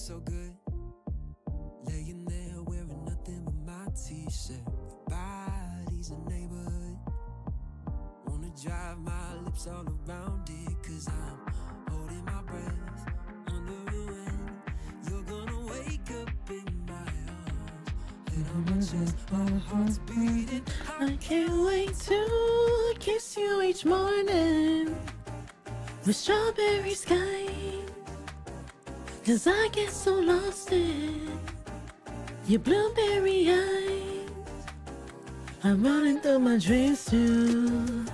so good. Laying there wearing nothing but my t-shirt. Body's a neighborhood. Wanna drive my lips all around it, cause I'm holding my breath, wondering when you're gonna wake up in my arms. Head on my chest, our hearts beating. I can't wait to kiss you each morning with strawberry sky, cause I get so lost in your blueberry eyes. I'm running through my dreams to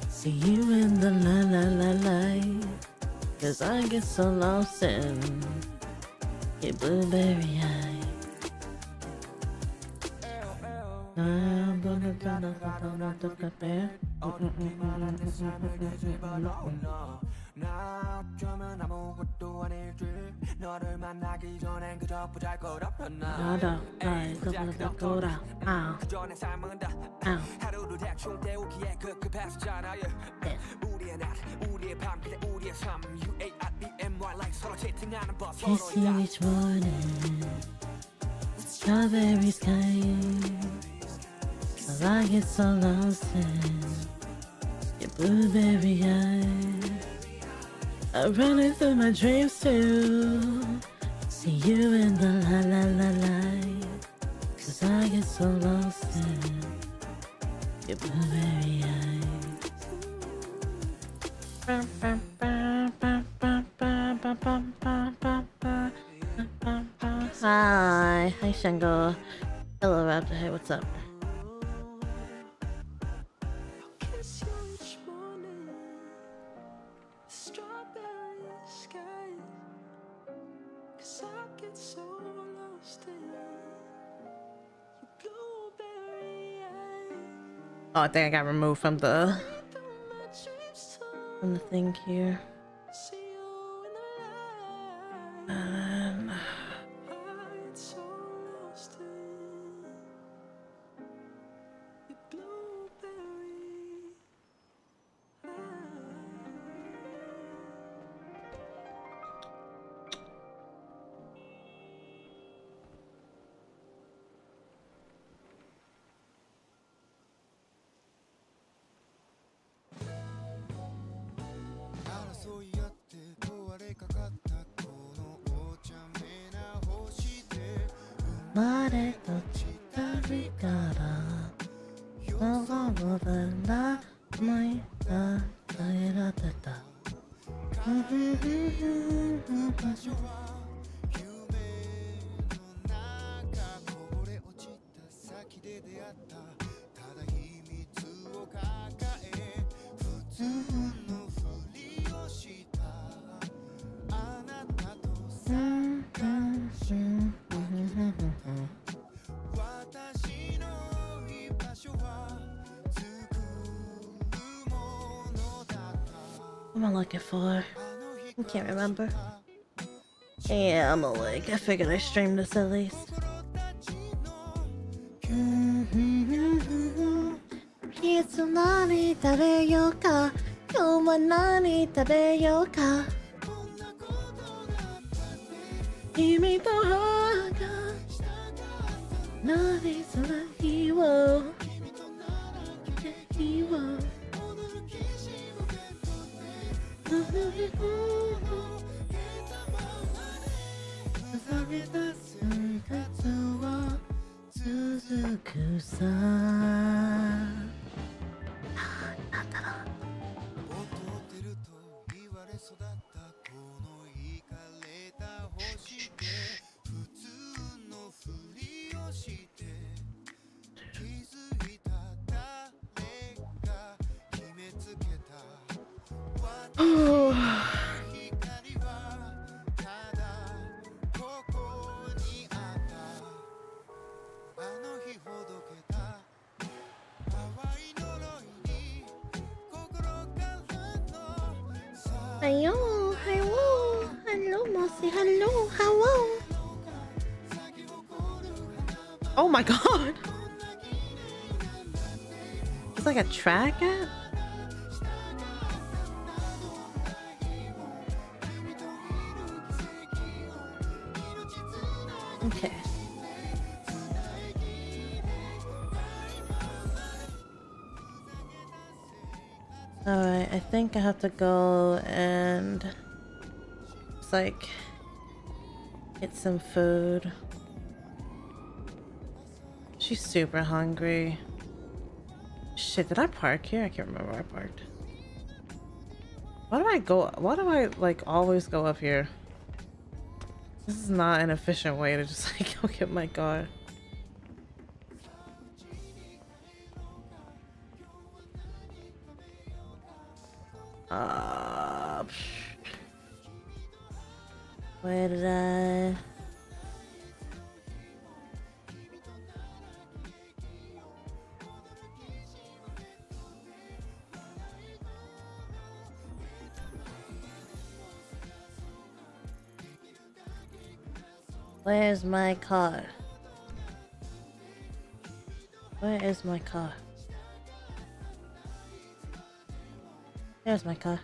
see you in the light, cause I get so lost in your blueberry eyes. I'm gonna compare. Kiss you each morning, strawberry sky, cause I get so lost in your blueberry eyes. I'm running through my dreams to see you in the light, cause I get so lost in your blueberry eyes. Hi Shango. Hello Raptor, hey, what's up? Oh, I think I got removed from the thing here. What am I looking for? I can't remember. Yeah, I'm awake. I figured I streamed this at least. Pizza nani tabeyo ka? Kyou wa nani tabeyo ka? Kimi to haga nani sara hiwo hiwo. Hello, hello, hello, Mossy, hello, hello. Oh my god! It's like a track app? Okay. Alright, I think I have to go and just like get some food. She's super hungry. Shit, did I park here? I can't remember where I parked. Why do I go? Why do I like always go up here? This is not an efficient way to just like go get my car. Where did I? Where's my car? Where is my car? There's my car.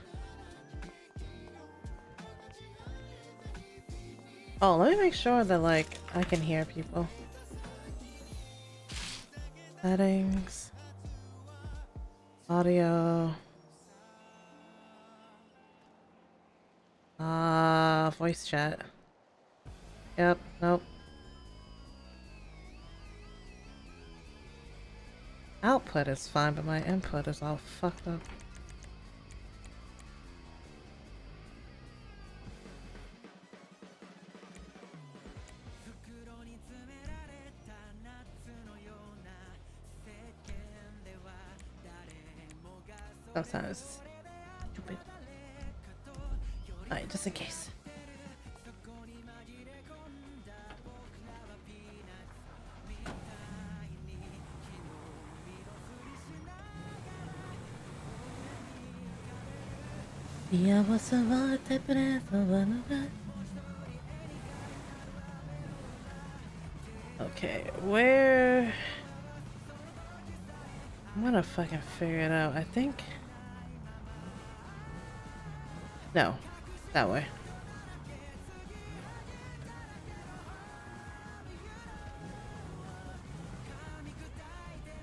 Oh, let me make sure that like I can hear people. Settings. Audio. Voice chat. Yep, nope. Output is fine, but my input is all fucked up. That sounds stupid. Alright, just in case. Okay, where? I'm gonna fucking figure it out. I think. No, that way.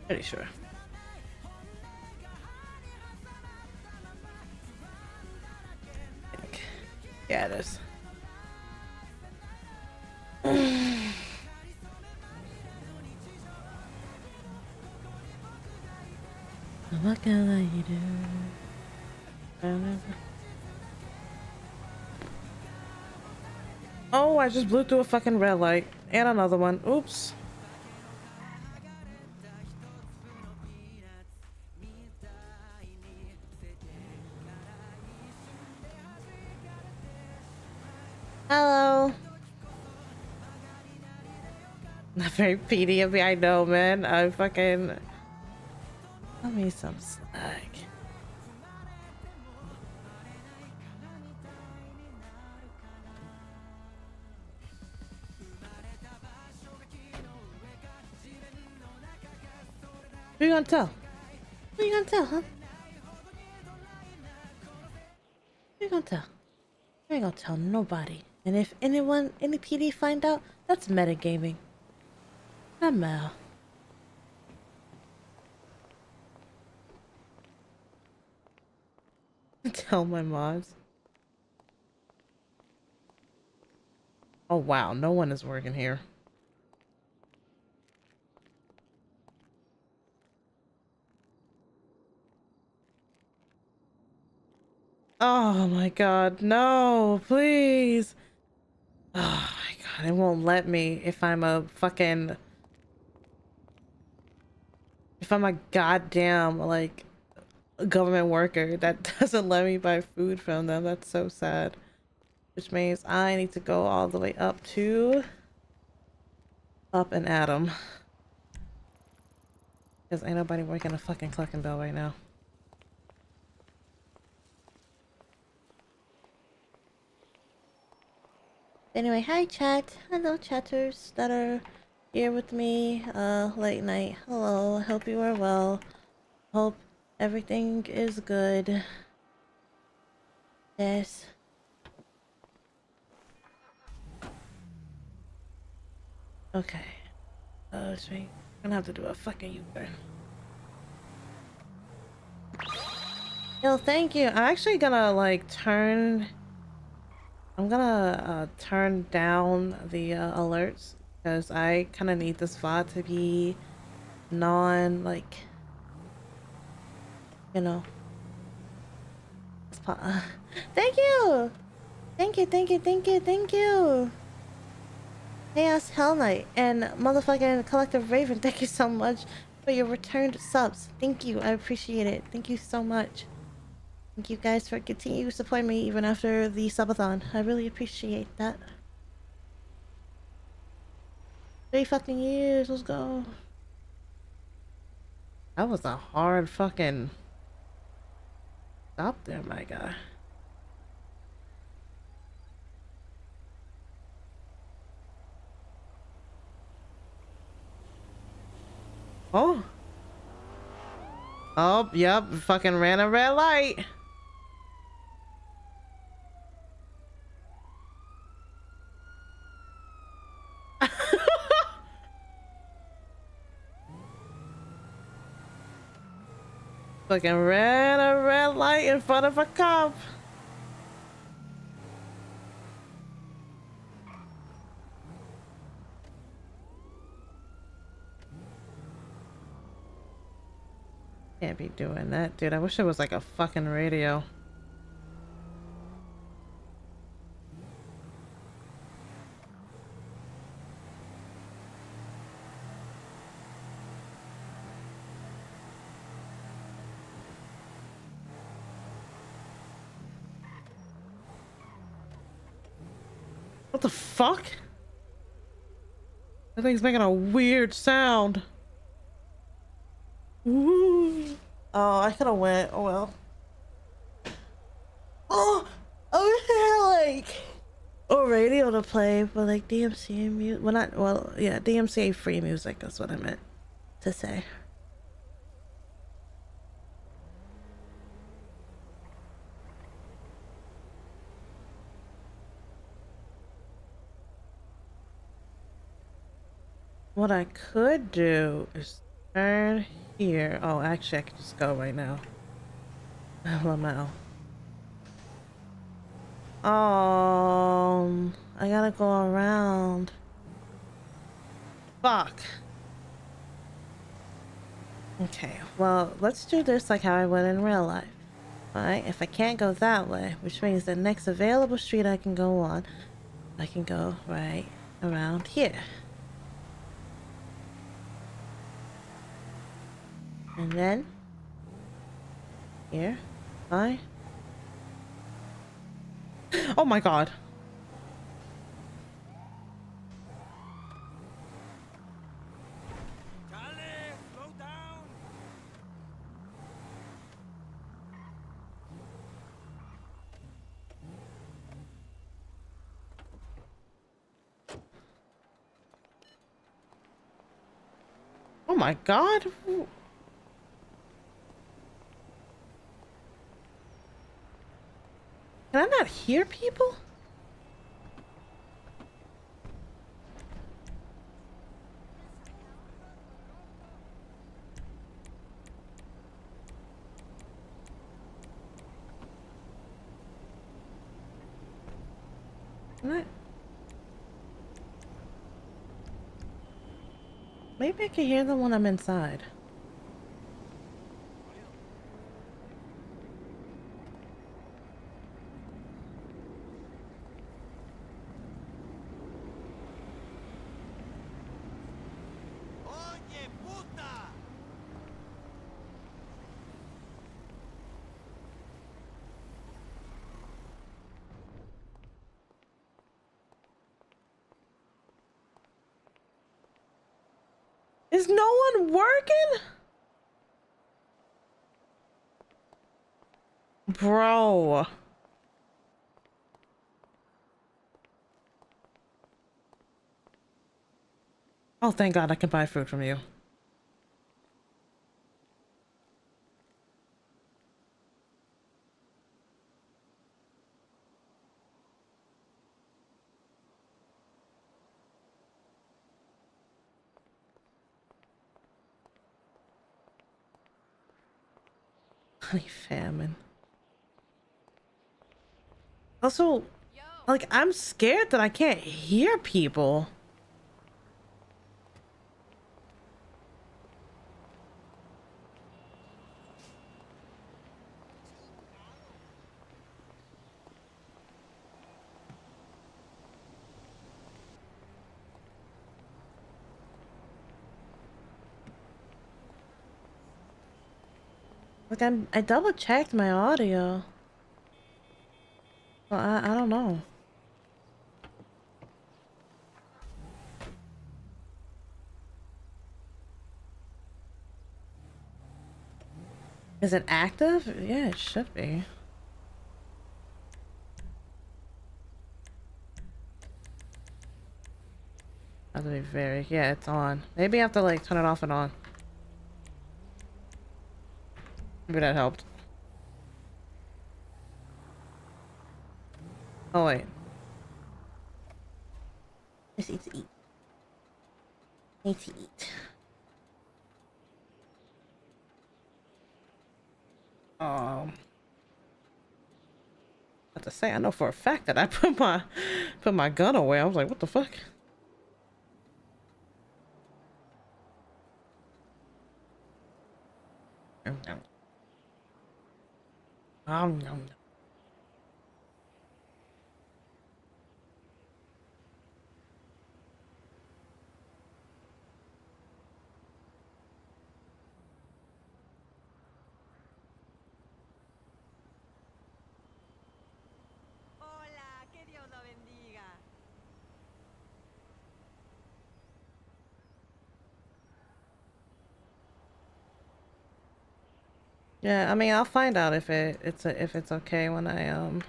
Pretty sure. Yeah, it is. What can I do? Oh, I just blew through a fucking red light. And another one. Oops. Hello. Not very PD of me, I know, man. I fucking... Tell me some slack. Who you gonna tell? Who you gonna tell, huh? Who you gonna tell? You ain't gonna tell nobody. And if anyone, any PD find out, that's metagaming. Not Mel. Tell my mods. Oh wow, no one is working here. Oh my god, no, please. Oh my god, it won't let me if I'm a fucking... If I'm a goddamn, like, government worker that doesn't let me buy food from them. That's so sad. Which means I need to go all the way up to... Up and at 'em. Because ain't nobody working a fucking clucking bell right now. Anyway, hi chat. Hello chatters that are here with me late night. Hello, I hope you are well. Hope everything is good. Yes. Okay. I'm gonna have to do a fucking U-turn. Yo, thank you. I'm actually gonna like turn. I'm gonna turn down the alerts because I kind of need this VOD to be non like, you know. Thank you. Thank you. Thank you. Thank you. Thank you. Hey, ass Hell Knight and motherfucking Collective Raven. Thank you so much for your returned subs. Thank you. I appreciate it. Thank you so much. Thank you guys for continuing to support me even after the subathon. I really appreciate that. 3 fucking years. Let's go. That was a hard fucking stop there, my guy. Oh. Oh, yep. Fucking ran a red light. Fucking ran a red light in front of a cop. Can't be doing that, dude. I wish it was like a fucking radio. What the fuck? That thing's making a weird sound. Ooh. Oh, I could have went. Oh well. Oh, I wish I had like a radio to play, but like DMCA music. Well, not well. Yeah, DMCA free music. That's what I meant to say. What I could do is turn here. Oh, actually, I could just go right now. Lam Ann. I gotta go around. Fuck. Okay, well, let's do this like how I would in real life. Alright, if I can't go that way, which means the next available street I can go on, I can go right around here. And then here, fine. Oh my god. Slow down. Oh my god. Can I not hear people? What? Maybe I can hear them when I'm inside. Oye, puta. Is no one working? Bro. Oh, thank God I can buy food from you. Honey famine. Also, like, I'm scared that I can't hear people. Like, I double checked my audio. Well, I don't know. Is it active? Yeah, it should be. I have to be very... Yeah, it's on. Maybe I have to, like, turn it off and on. Maybe that helped. Oh, wait. Just need to eat. Need to eat. About to say, I know for a fact that I put my gun away. I was like, what the fuck? No. Yeah, I mean, I'll find out if it's okay when I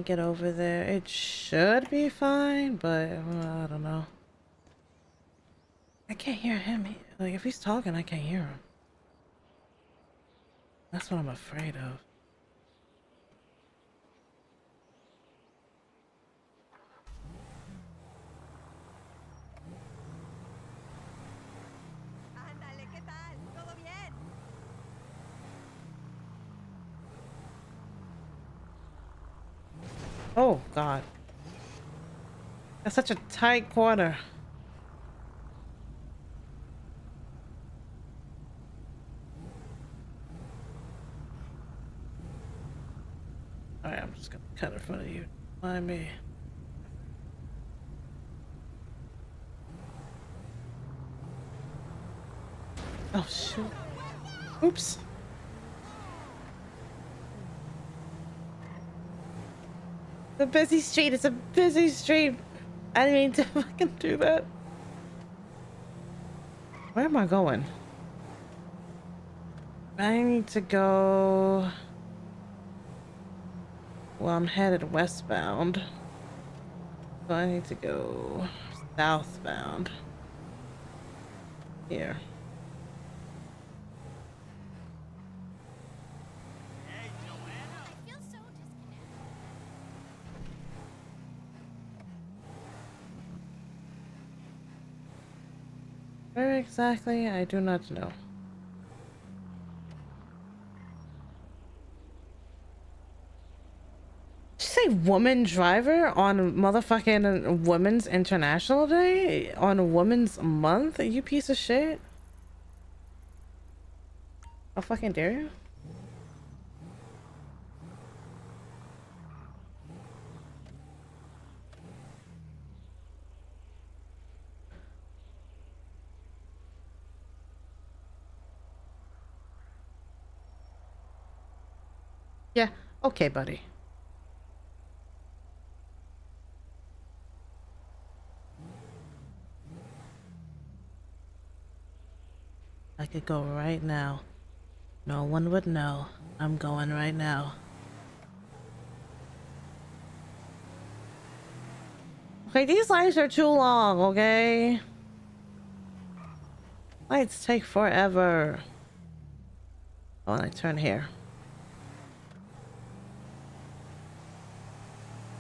get over there. It should be fine, but I don't know. I can't hear him. Like, if he's talking, I can't hear him. That's what I'm afraid of. Oh, God. That's such a tight corner. Alright, I'm just gonna cut in front of you. Mind me. Oh, shoot. Oops. It's a busy street. It's a busy street. I didn't mean to fucking do that. Where am I going? I need to go... Well, I'm headed westbound. So I need to go southbound. Here. Where exactly? I do not know. Did you say woman driver on motherfucking Women's International Day? On Women's Month? You piece of shit? I'll fucking dare you? Yeah, okay, buddy. I could go right now. No one would know. I'm going right now. Okay, these lights are too long, okay? Lights take forever. Oh, and I turn here.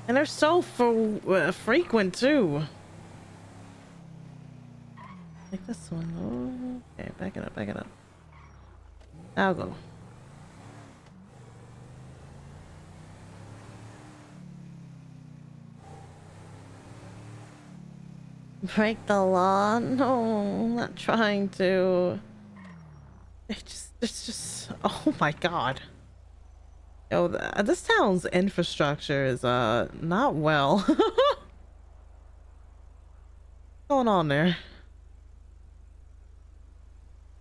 And they're so frequent, too. Like this one. Oh, okay, back it up, back it up. I'll go. Break the law? No, I'm not trying to. It's just, oh my god. Yo, this town's infrastructure is, not well. What's going on there?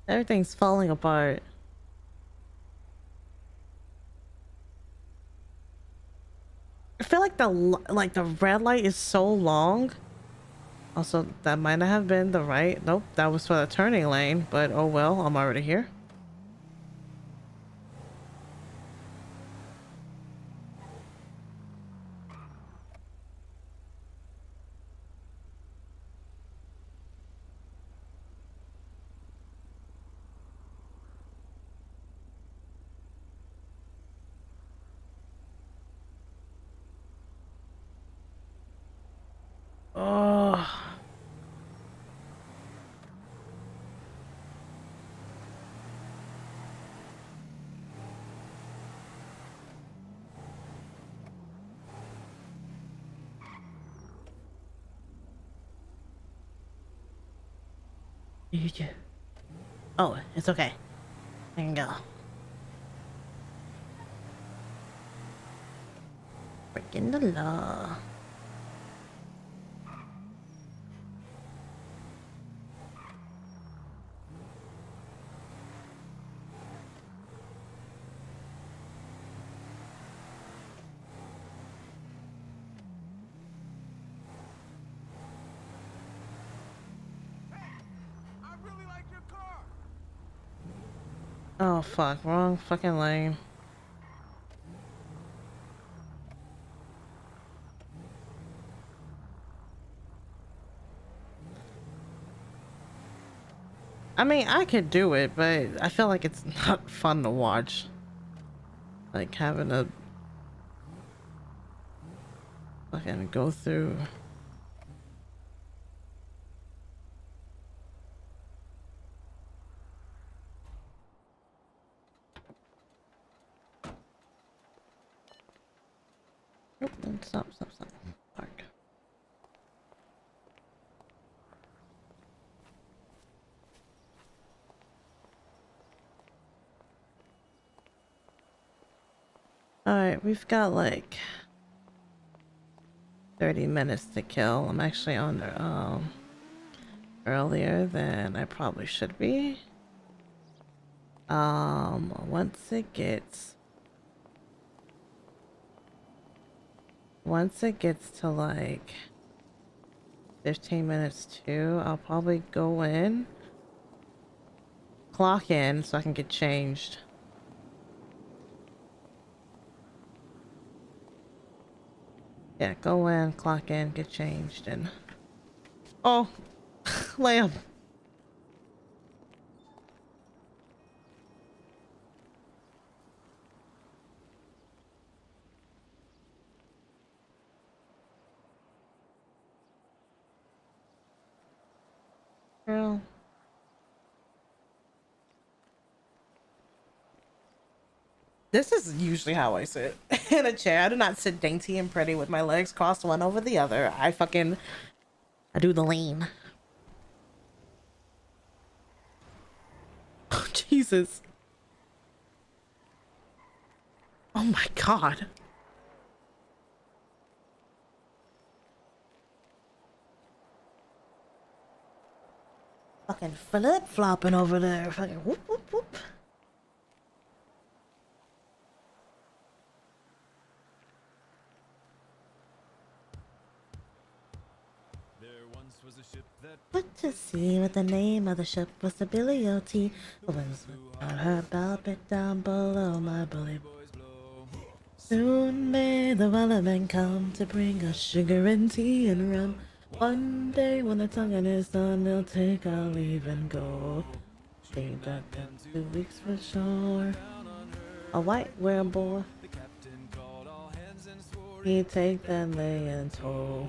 Everything's falling apart. I feel like the red light is so long. Also, that might not have been the right. Nope, that was for the turning lane, but oh well, I'm already here. Oh. Oh, it's okay. I can go. Breaking the law. Oh fuck, wrong fucking lane. I mean, I could do it, but I feel like it's not fun to watch. Like having to fucking go through. Nope, stop. Park. Alright, we've got like 30 minutes to kill. I'm actually on there earlier than I probably should be. Once it gets to like 15 minutes too, I'll probably go in, clock in so I can get changed. Yeah, go in, clock in, get changed, and oh, Lamb. Girl. This is usually how I sit in a chair. I do not sit dainty and pretty with my legs crossed one over the other. I do the lean. Oh, Jesus. Oh my God. Fucking flip-flopping over there. Fucking whoop, whoop, whoop. What to see what the name of the ship was, the Billy O.T. The winds without her bow bit down below my bully. Soon may the wellerman come to bring us sugar and tea and rum. One day when the tonguing is done, they'll take our leave and go. Ain't that 2 weeks for sure. A white wearable, he take that lay in tow.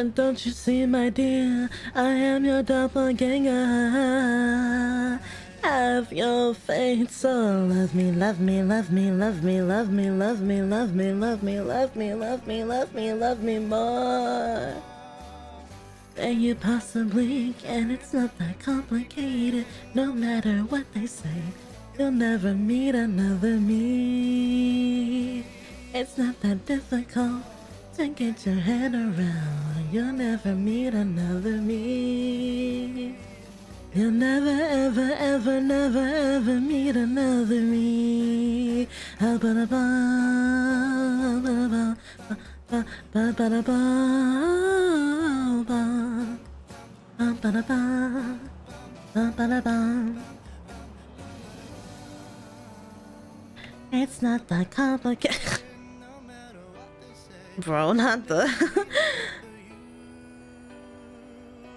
Don't you see, my dear, I am your doppelganger. Have your fate, so love me, love me, love me, love me, love me, love me, love me, love me, love me, love me, love me, love me more than you possibly can. It's not that complicated, no matter what they say. You'll never meet another me. It's not that difficult to get your head around. You'll never meet another me. You'll never, ever, ever, never, ever meet another me. It's not that complicated. Bro, not the...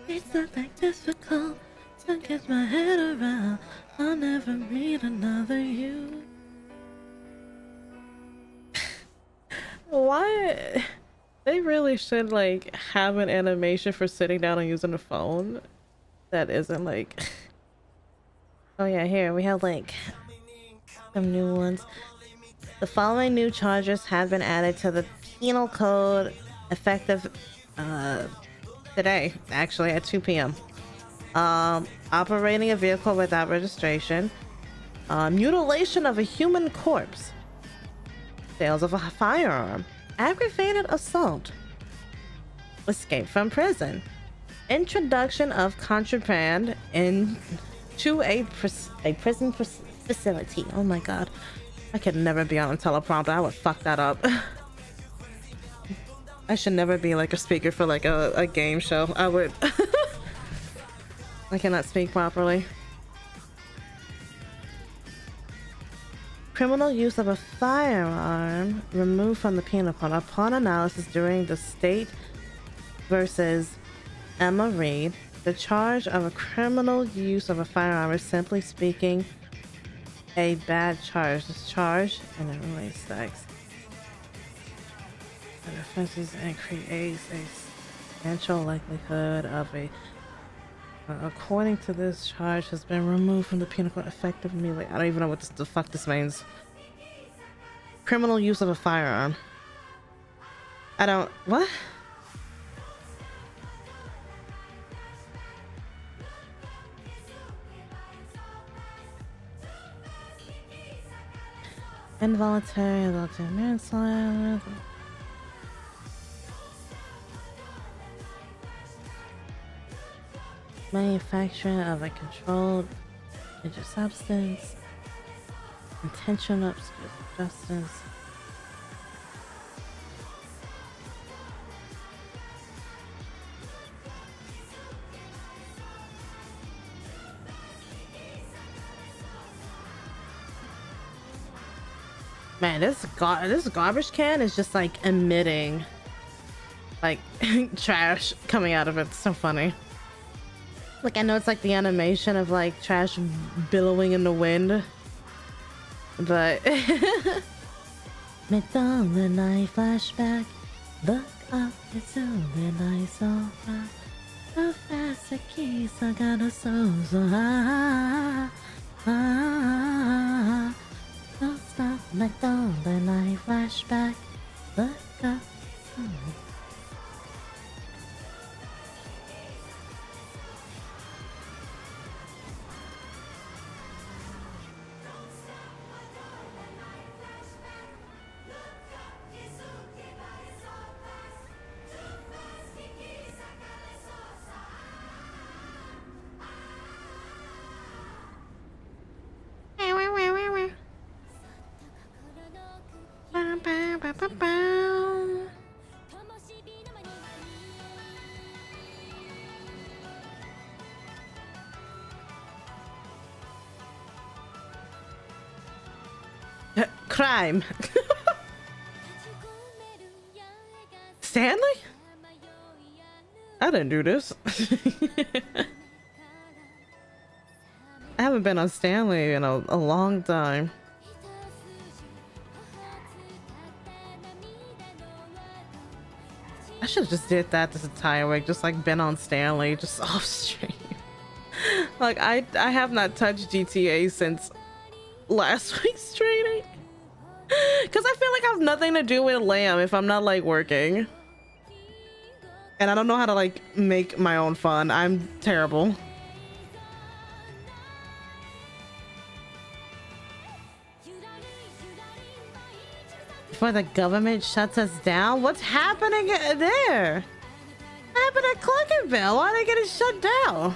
It's not that difficult to get my head around. I'll never meet another you. Why? They really should like have an animation for sitting down and using a phone that isn't like... Oh yeah, here we have like some new ones. The following new charges have been added to the penal code effective today, actually at 2 p.m. Operating a vehicle without registration, mutilation of a human corpse, sales of a firearm, aggravated assault, escape from prison, introduction of contraband into a prison facility. Oh my god, I could never be on a teleprompter. I would fuck that up. I should never be like a speaker for like a game show. I would. I cannot speak properly. Criminal use of a firearm removed from the penal code. Upon analysis during the state versus Emma Reed, the charge of a criminal use of a firearm is simply speaking a bad charge. This charge and it relates sex. An offenses and creates a substantial likelihood of a according to this charge has been removed from the penal code effective immediately. I don't even know what the fuck this means. Criminal use of a firearm. I don't... What? Involuntary manslaughter. Manufacturing of a controlled dangerous substance, intentional obstruction of justice, man, this garbage can is just like emitting like trash coming out of it. It's so funny. Like, I know it's like the animation of like trash billowing in the wind, but Middle night flashback, look up, it's only night so far. So fast the keys, I got a soul so high. Don't stop, Middle night flashback, look up, it's only. Crime. Stanley? I didn't do this. I haven't been on Stanley in a long time. I should have just did that this entire week, just like been on Stanley, just off stream. Like I have not touched GTA since last week's training. Cause I feel like I have nothing to do with Lamb if I'm not like working. And I don't know how to like make my own fun. I'm terrible. Before the government shuts us down? What's happening there? What happened at Cluckerville? Why are they getting shut down?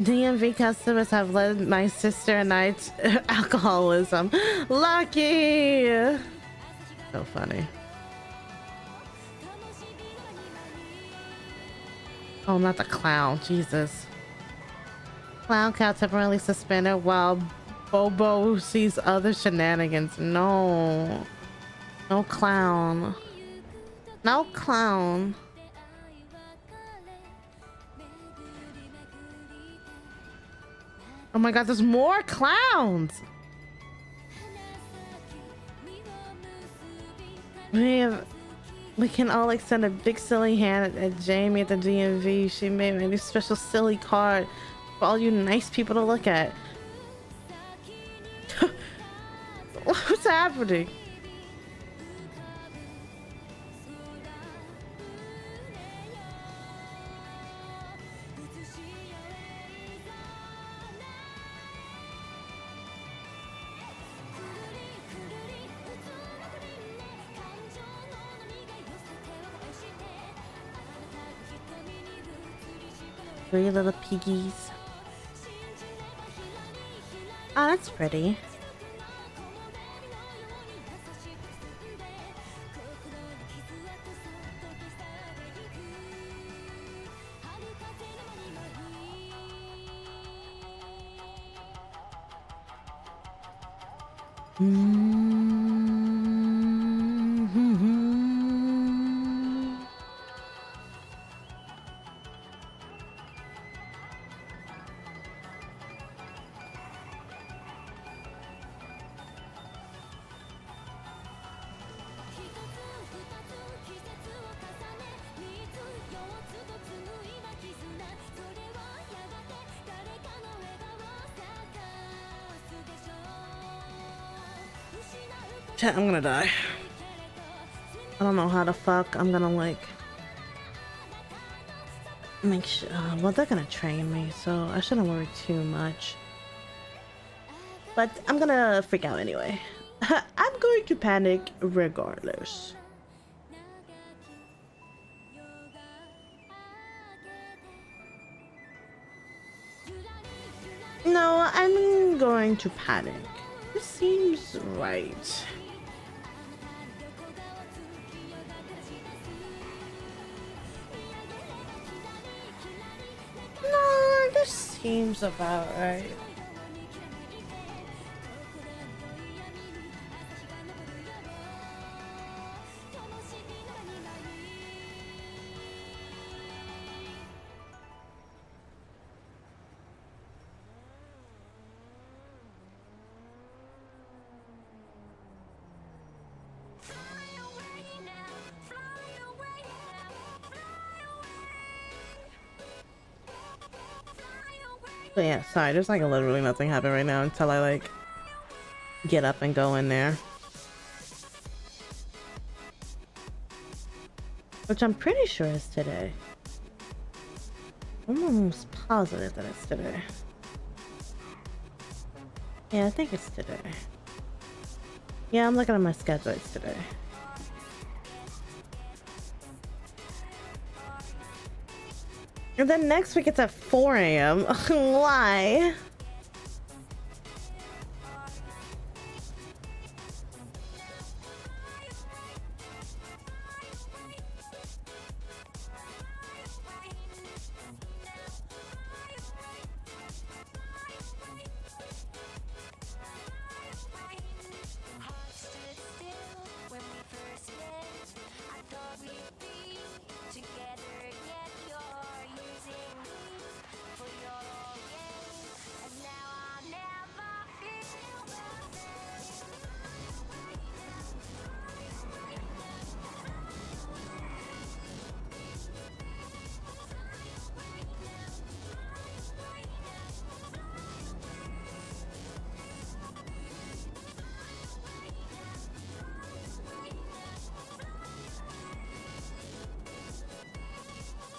DMV customers have led my sister and I to alcoholism. Lucky! So funny. Oh, not the clown. Jesus. Clown cow temporarily suspended while Bobo sees other shenanigans. No. No clown. No clown. Oh my god, there's more clowns! We can all extend a big silly hand at Jamie at the DMV. She made me a special silly card for all you nice people to look at. What's happening? Three little piggies. Oh, that's pretty. I'm gonna die. I don't know how the fuck I'm gonna like make sure. Well, they're gonna train me, so I shouldn't worry too much. But I'm gonna freak out anyway. I'm going to panic regardless. No, I'm going to panic. This seems right. No, this seems about right. But yeah, sorry, there's like literally nothing happening right now until I like get up and go in there. Which I'm pretty sure is today. I'm almost positive that it's today. Yeah, I think it's today. Yeah, I'm looking at my schedule, it's today. And then next week it's at 4 a.m. Why?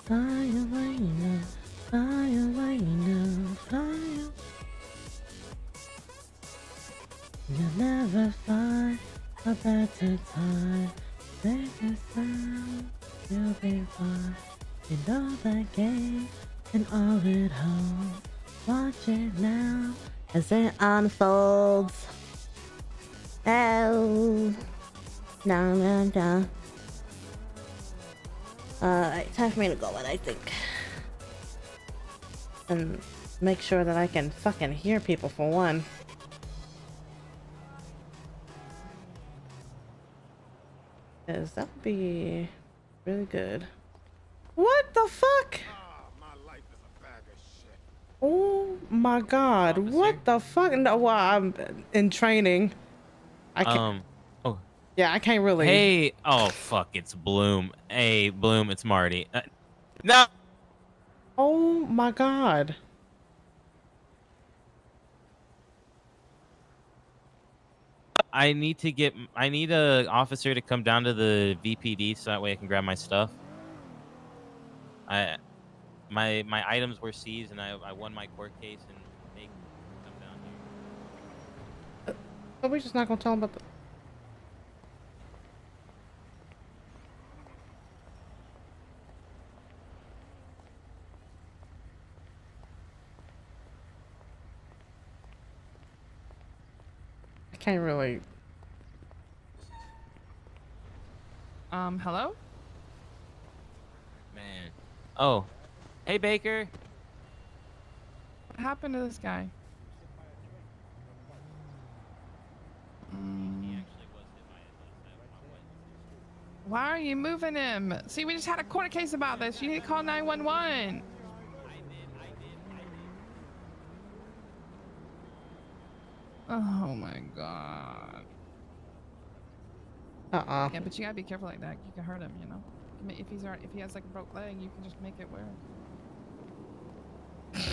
Fly away now, fly away now, fly. You'll never find a better time. Take a sound, you'll be fine. You know that game and all it holds. Watch it now as it unfolds. Oh, no, no, no. Time for me to go in, I think. And make sure that I can fucking hear people for one. Because that would be really good. What the fuck? My life is a bag of shit. Oh my god, Officer? what the fuck? No, well, I'm in training. I can't. Oh. Yeah, I can't really. Hey. Oh, fuck. It's Bloom. Hey, Bloom. It's Marty. No. Oh my god. I need a officer to come down to the VPD so that way I can grab my stuff. My items were seized and I won my court case and they can come down here. But we're just not gonna tell them about the. I can't really. Hello? Man. Oh. Hey, Baker. What happened to this guy? Why are you moving him? See, we just had a court case about this. You need to call 911. Oh my god. Yeah, but you gotta be careful like that. You can hurt him, you know. If he has like a broke leg, you can just make it work. Okay,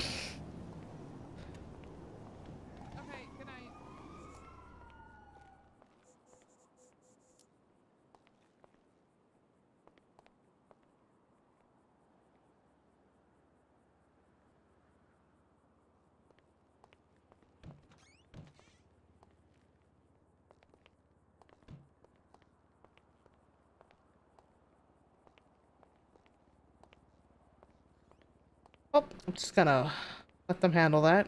good night. Oh, I'm just gonna let them handle that.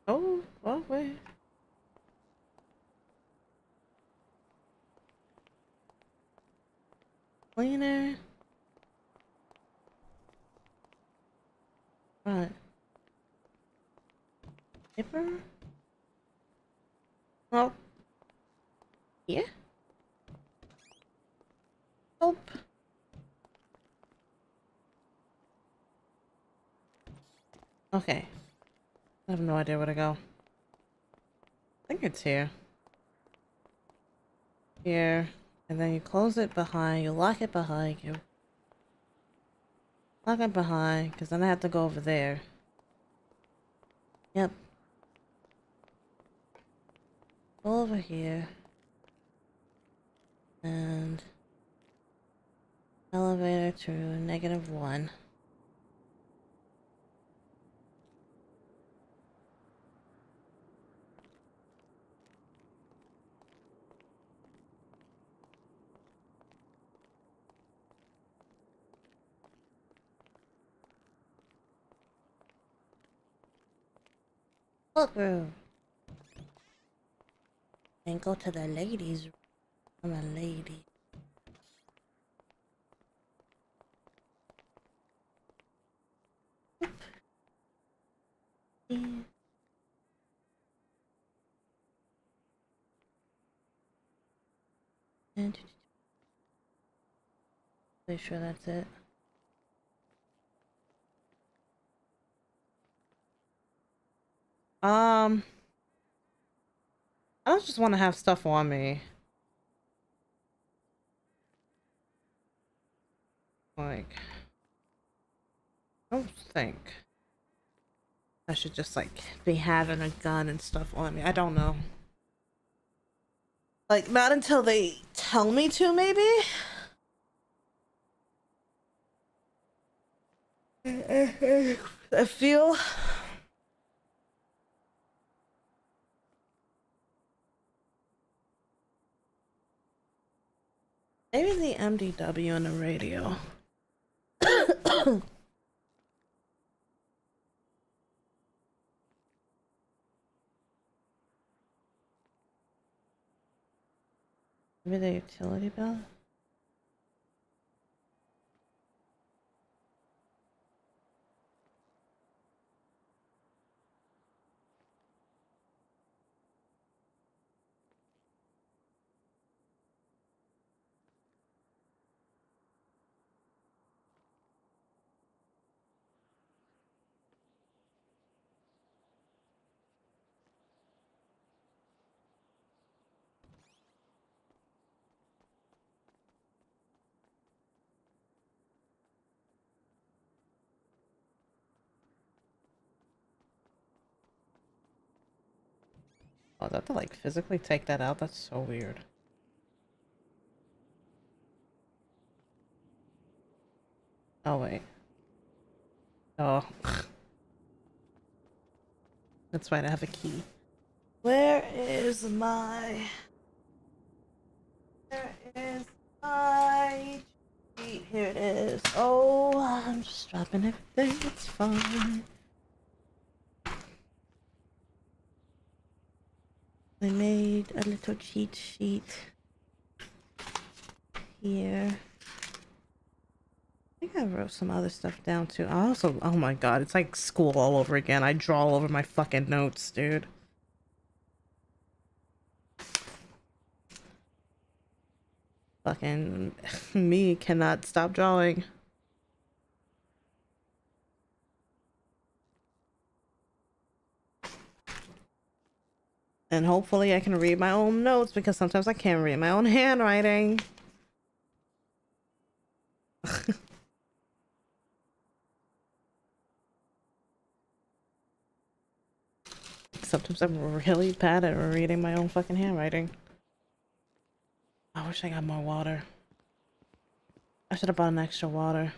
Oh, well, wait. Cleaner. Right. Paper. Oh. Yeah. Nope. Okay. I have no idea where to go. I think it's here. Here. And then you close it behind, you lock it behind you. Lock it behind, because then I have to go over there. Yep. Go over here. And elevator to -1. Look room. And go to the ladies' room. I'm a lady. Yeah. And pretty sure that's it. I don't just want to have stuff on me. Like, I don't think. I should just like be having a gun and stuff on me. I don't know. Like not until they tell me to, maybe. I feel maybe the MDW on the radio. Maybe the utility bill. Oh, I have to like physically take that out? That's so weird. Oh, wait. Oh. That's right, I have a key. Where is my cheat? Here it is. Oh, I'm just dropping everything. It's fine. I made a little cheat sheet here. I think I wrote some other stuff down too. I also, oh my god, it's like school all over again. I draw all over my fucking notes, dude. Fucking me cannot stop drawing. And hopefully I can read my own notes because sometimes I can't read my own handwriting. Sometimes I'm really bad at reading my own fucking handwriting. I wish I got more water. I should have bought an extra water.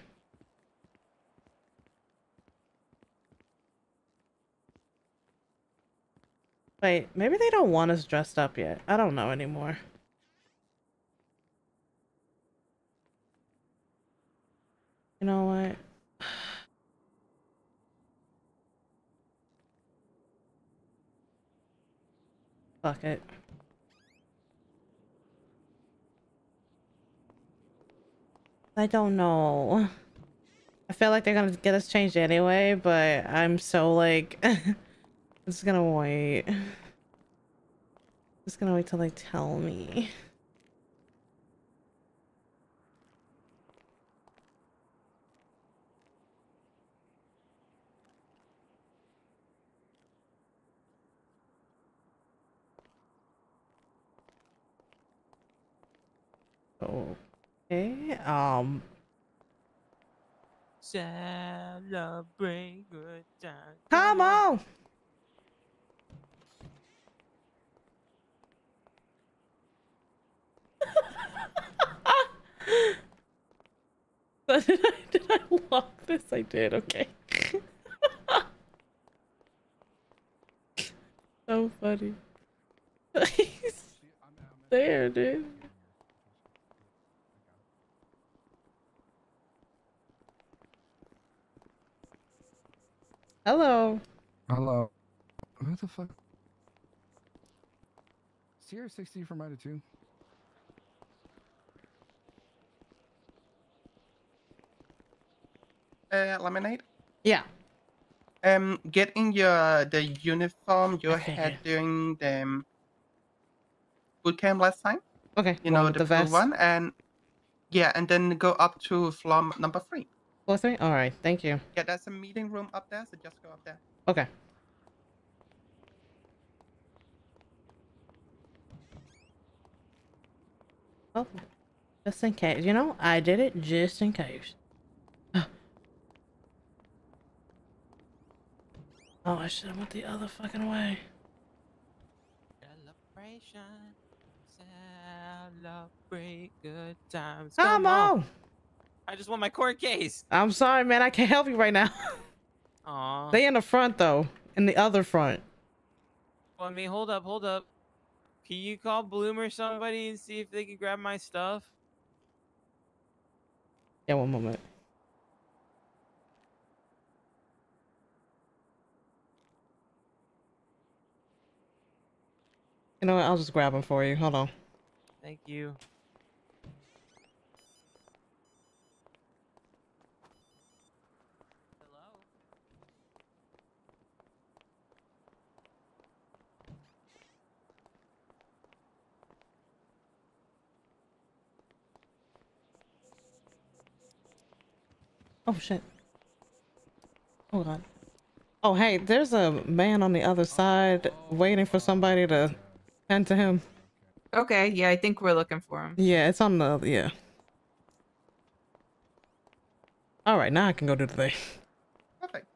Wait, maybe they don't want us dressed up yet. I don't know anymore. You know what? Fuck it. I don't know. I feel like they're gonna get us changed anyway, but I'm so like I'm just gonna wait. Just gonna wait till they tell me. Okay, Celebrate good time. come on! Did I lock this? I did, okay. So funny. He's there, dude. Hello. Hello. Who the fuck? Sierra 60 from Ida 2. Lam Ann Naid? Yeah. Get in the uniform you Okay, had yeah. during the boot camp last time. Okay. You know, with the blue vest. one, and yeah, and then go up to floor number 3. Floor 3? All right. Thank you. Yeah, there's a meeting room up there, so just go up there. Okay. Oh, just in case. You know, I did it just in case. Oh, I should have went the other fucking way. Celebration. Celebrate good times. Come on. I just want my court case. I'm sorry, man. I can't help you right now. Aw. They in the front though, in the other front. Well, I mean, hold up. Can you call Bloom or somebody and see if they can grab my stuff? Yeah, one moment. You know what? I'll just grab them for you. Hold on. Thank you. Hello? Oh shit. Hold on. Oh hey, there's a man on the other side waiting for somebody to tend to him. Okay, yeah, I think we're looking for him. Yeah, it's on the yeah. All right, now I can go do the thing. Perfect.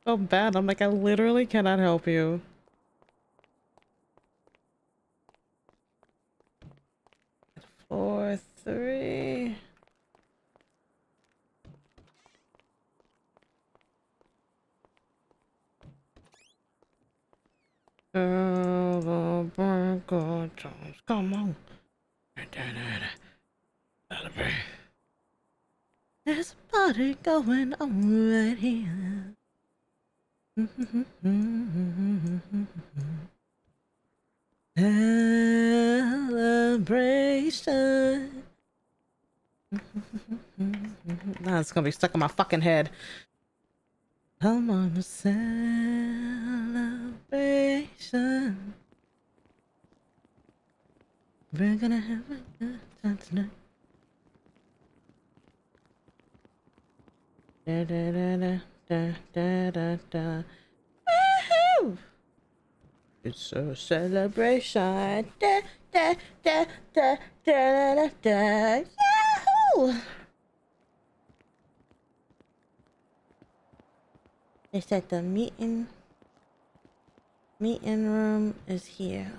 So bad. I'm like, I literally cannot help you. Four, three. Come on. There's a party going on right here. Celebration. Nah, it's gonna be stuck in my fucking head. Come on, a celebration. We're gonna have a good time tonight. Da da da da da da da. Woohoo! It's a celebration. Da da da da da da da. Yahoo! They said the meeting room is here.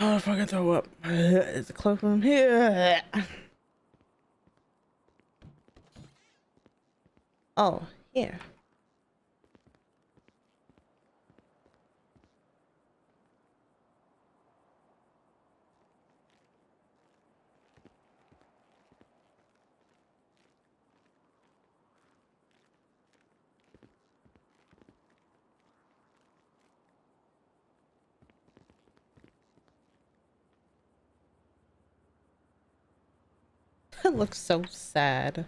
Oh, if I can throw up. It's a cloakroom here. Oh, here. It looks so sad.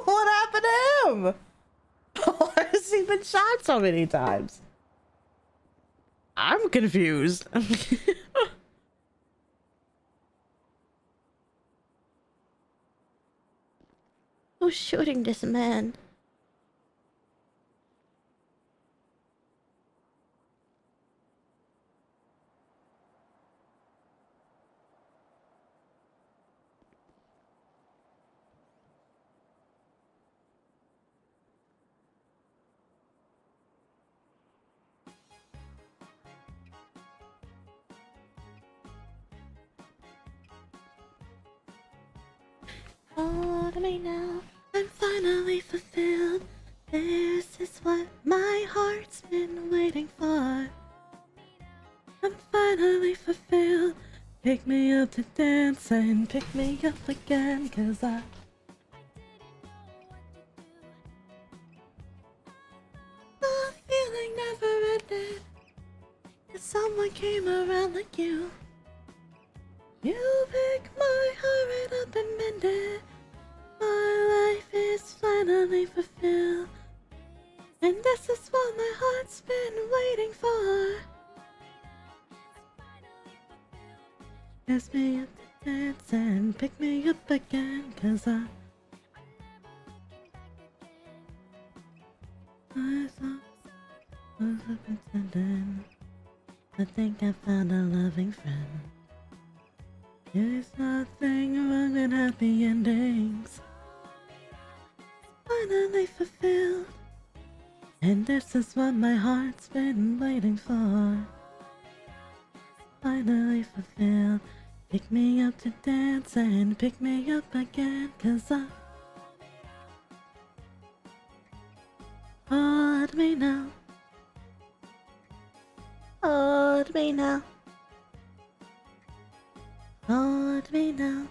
What happened to him? Why has he been shot so many times? I'm confused. Who's shooting this man? Oh, to me now, I'm finally fulfilled. This is what my heart's been waiting for. I'm finally fulfilled. Pick me up to dance and pick me up again, 'cause the feeling never ended. If someone came around like you, you pick my heart right up and mend it. My life is finally fulfilled, and this is what my heart's been waiting for. Kiss me up to dance and pick me up again, 'cause I saw was a pretending. I think I found a loving friend. There's nothing wrong with happy endings. Finally fulfilled. And this is what my heart's been waiting for. Finally fulfilled. Pick me up to dance and pick me up again, 'cause I hold me now. Hold me now. Hold me now.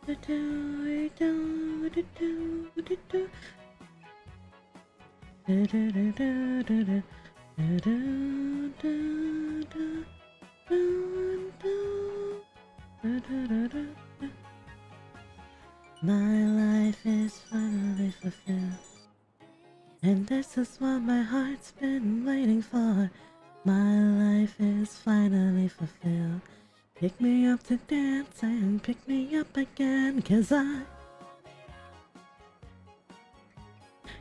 Do do do do do do do. Do do do do do do do do do do do do do. My life is finally fulfilled, and this is what my heart's been waiting for. My life is finally fulfilled. Pick me up to dance and pick me up again, 'cause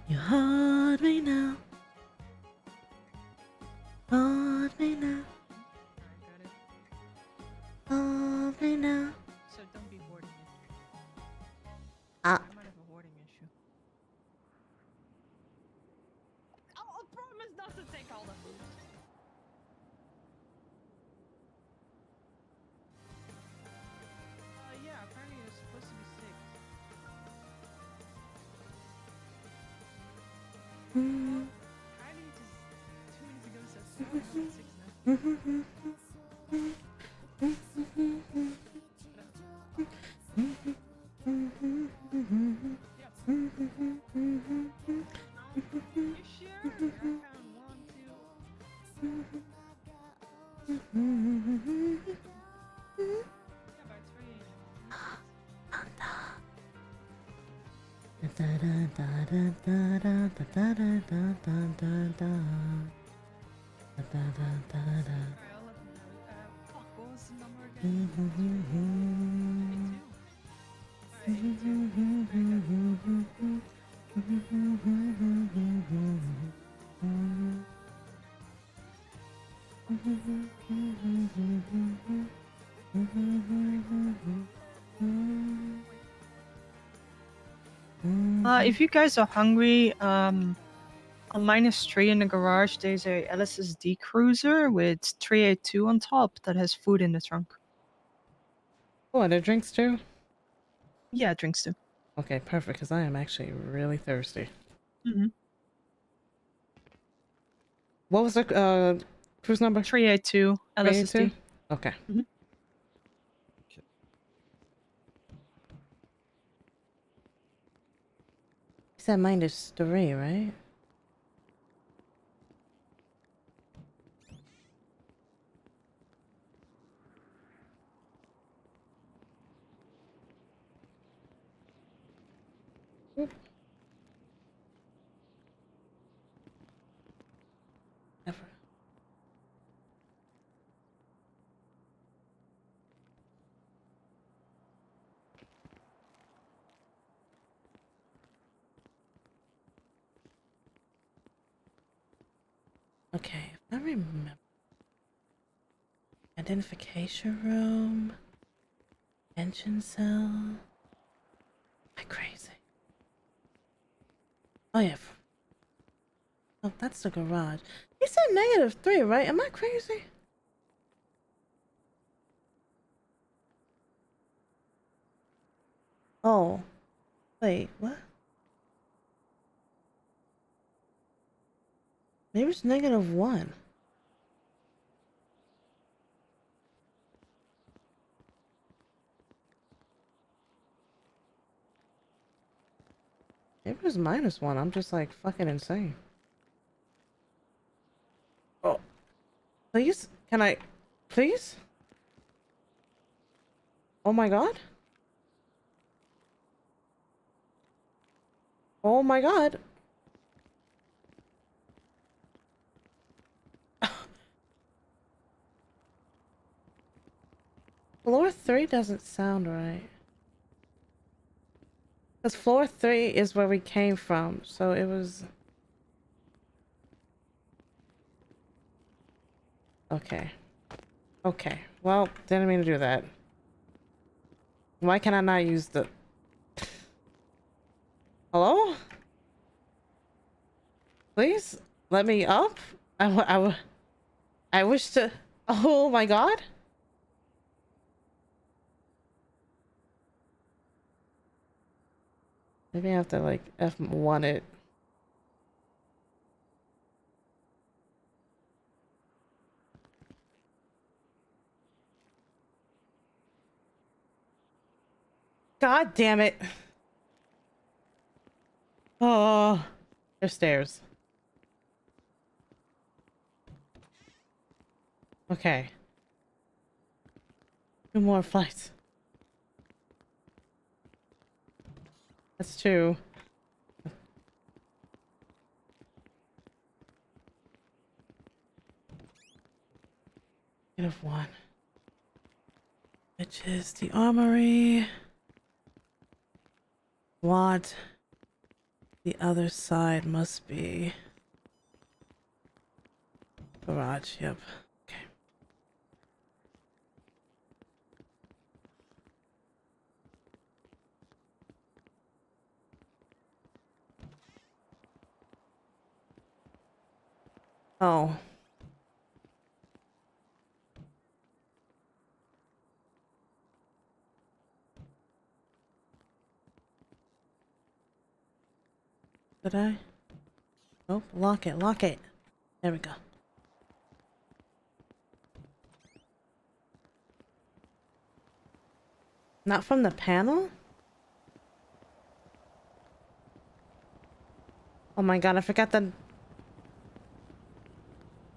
you hold me now. Hold me now. Hold me now. So don't be hoarding it. Ah. I might have a hoarding issue. I'll promise not to take all the food. Yeah, apparently it was supposed to be 6. Kylie just 2 minutes ago said 6 You sure? I found 1, 2. Yeah, by 3. Da da da da da da da da da da da da da da da da. Alright, I'll let them know. Fuck, what was the number again? 82. If you guys are hungry, on -3 in the garage, there's a LSSD cruiser with 382 on top that has food in the trunk. Oh, are there drinks too? Yeah, drinks too. Okay, perfect, because I am actually really thirsty. What was the cruise number? 382 LSSD. 382? Okay. You said -3, right? Never. Okay, if I remember. Identification room. Engine cell. Am I crazy? Oh yeah. Oh, that's the garage. He said -3, right? Am I crazy? Oh. Wait, what? Maybe it's -1. Maybe it was -1. I'm just like fucking insane. Oh. Please? Can I? Please? Oh my god? Oh my god. Floor 3 doesn't sound right. Because floor 3 is where we came from, so it was... Okay. Okay. Well, didn't mean to do that. Why can I not use the... Hello? Please? Let me up? I wish to... Oh my god? Maybe I have to, like, F1 it. God damn it. Oh, there's stairs. Okay. 2 more flights. That's 2. Of 1. Which is the armory. What? The other side must be garage. Yep. Okay. Oh. Did I? Nope. Lock it. Lock it. There we go. Not from the panel? Oh my god, I forgot the...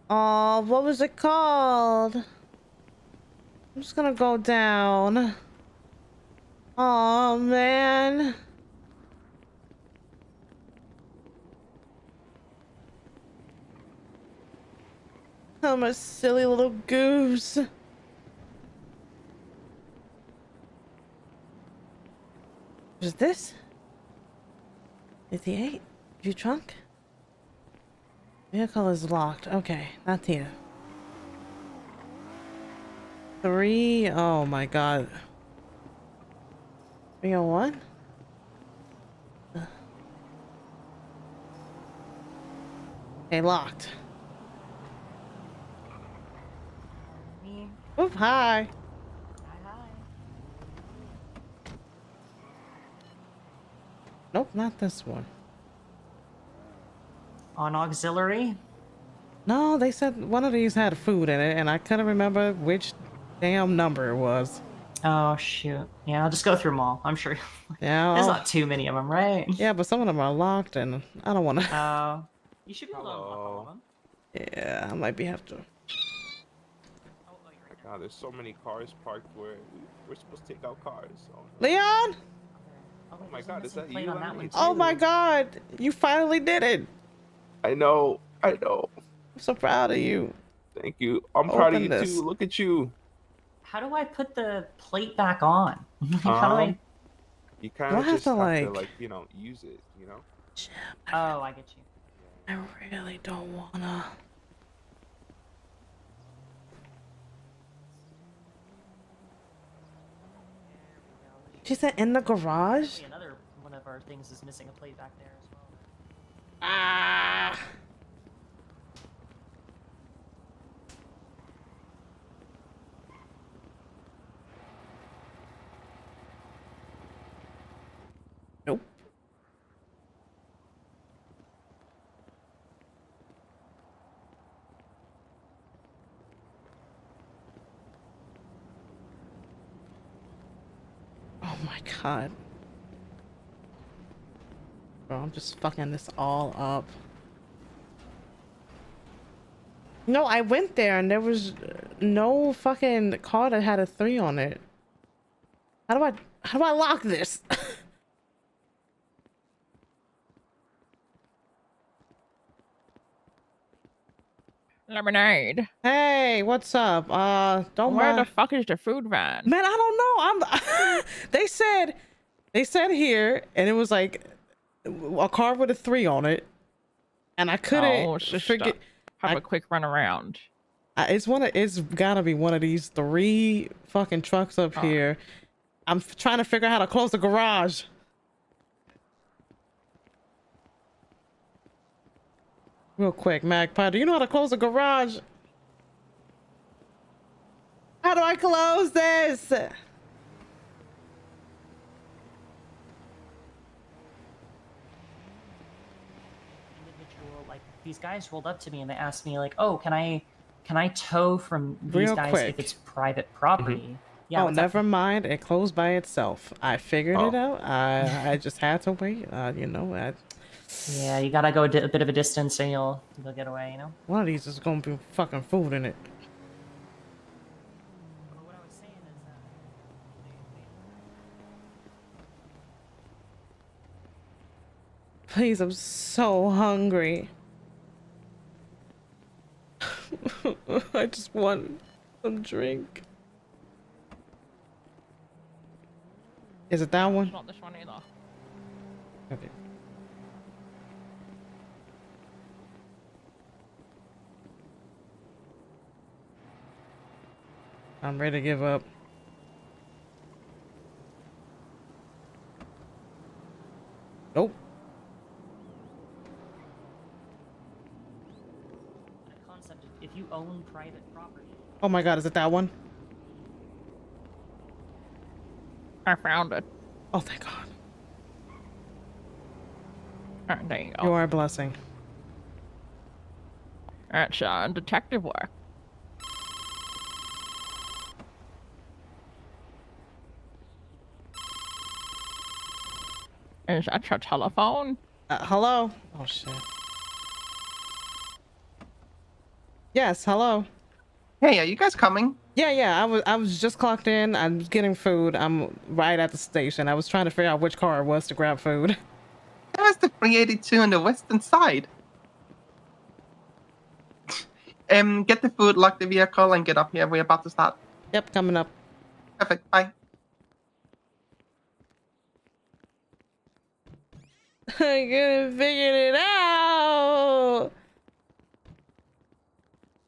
Oh, what was it called? I'm just gonna go down. Oh man. I'm a silly little goose. What is this? 58? View trunk? Vehicle is locked. Okay, not here. 3. Oh my god. 301? Okay, locked. Oop, hi. Nope, not this one. On auxiliary? No, they said one of these had food in it, and I couldn't remember which damn number it was. Oh, shoot. Yeah, I'll just go through them all. I'm sure. Yeah. There's not too many of them, right? Yeah, but some of them are locked, and I don't want to. You should be able to unlock all of them. Yeah, I might have to. God, there's so many cars parked where we're supposed to take out cars. Oh, Leon! oh my god, is that you? Oh my god, you finally did it! I know, I know. I'm so proud of you. Thank you. I'm proud of you too. Look at you. How do I put the plate back on? How do I? You kind of just have to, like, you know, use it, you know? Oh, I get you. I really don't wanna. She said in the garage? Another one of our things is missing a plate back there as well. Ah. Nope. Oh my god. Bro, I'm just fucking this all up. No, I went there and there was no fucking car that had a 3 on it. How do I lock this? Lemonade. Hey, what's up? Don't Where mind. the fuck is the food van? Man, I don't know. I'm. they said here, and it was like a car with a 3 on it, and I couldn't Oh, sister. forget. Have a quick run around. It's gotta be one of these 3 fucking trucks up here. I'm trying to figure out how to close the garage. Real quick, Magpie, do you know how to close the garage? How do I close this? Individual, like these guys rolled up to me and they asked me like, "Oh, can I tow from these Real guys quick. if it's private property?" Yeah. Oh, what's up? never mind. It closed by itself. I figured it out. I just had to wait. You know, Yeah, you gotta go a bit of a distance and you'll get away. You know. one of these is gonna be fucking food in it. What I was saying is that Please, I'm so hungry. I just want some drink. Is it that one? It's not this one either. Okay. I'm ready to give up. Nope. that concept, if you own private property. Oh my god, is it that one? I found it. Oh, thank god. Alright, there you go. You are a blessing. That's detective work. Is that your telephone? Hello? Oh shit. Yes, hello. Hey, are you guys coming? Yeah, I was just clocked in. I'm getting food. I'm right at the station. I was trying to figure out which car it was to grab food. It was the 382 on the western side. Get the food, lock the vehicle, and get up here. We're about to start. Yep, coming up. Perfect. Bye. I couldn't figure it out.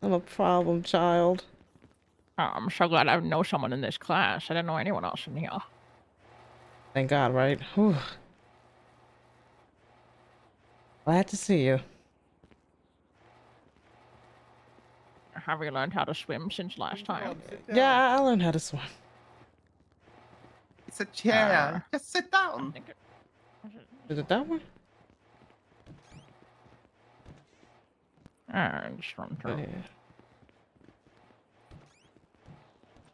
I'm a problem child. Oh, I'm so glad I know someone in this class. I didn't know anyone else in here. Thank God, right? Whew. Glad to see you. Have you learned how to swim since last time? Yeah, I learned how to swim. It's a chair. Just sit down. Is it that one? Just run through.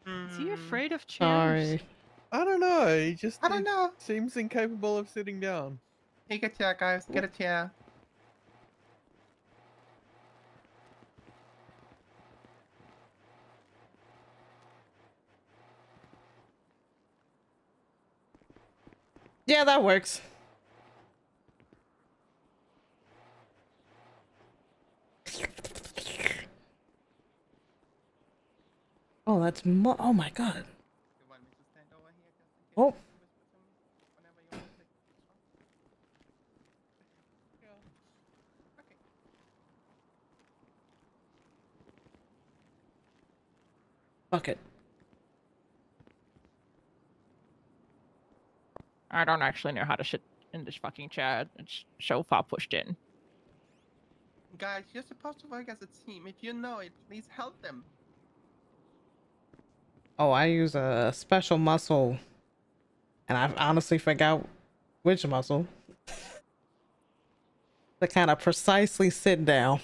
Is he afraid of chairs? Sorry. I don't know. He just I don't know. seems incapable of sitting down. Take a chair, guys. Get a chair. Yeah, that works. Oh, that's oh my God. Oh. Fuck it. I don't actually know how to sit in this fucking chair. It's so far pushed in. Guys, you're supposed to work as a team. If you know it, please help them. Oh, I use a special muscle, and I honestly forgot which muscle. To kind of precisely sit down.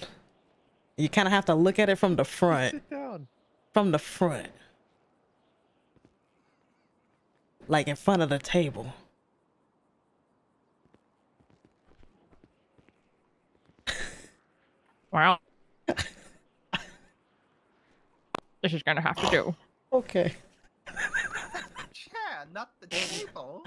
You kind of have to look at it from the front. Sit down. From the front. Like in front of the table. Well, this is gonna have to do. Okay. Chair, not the table.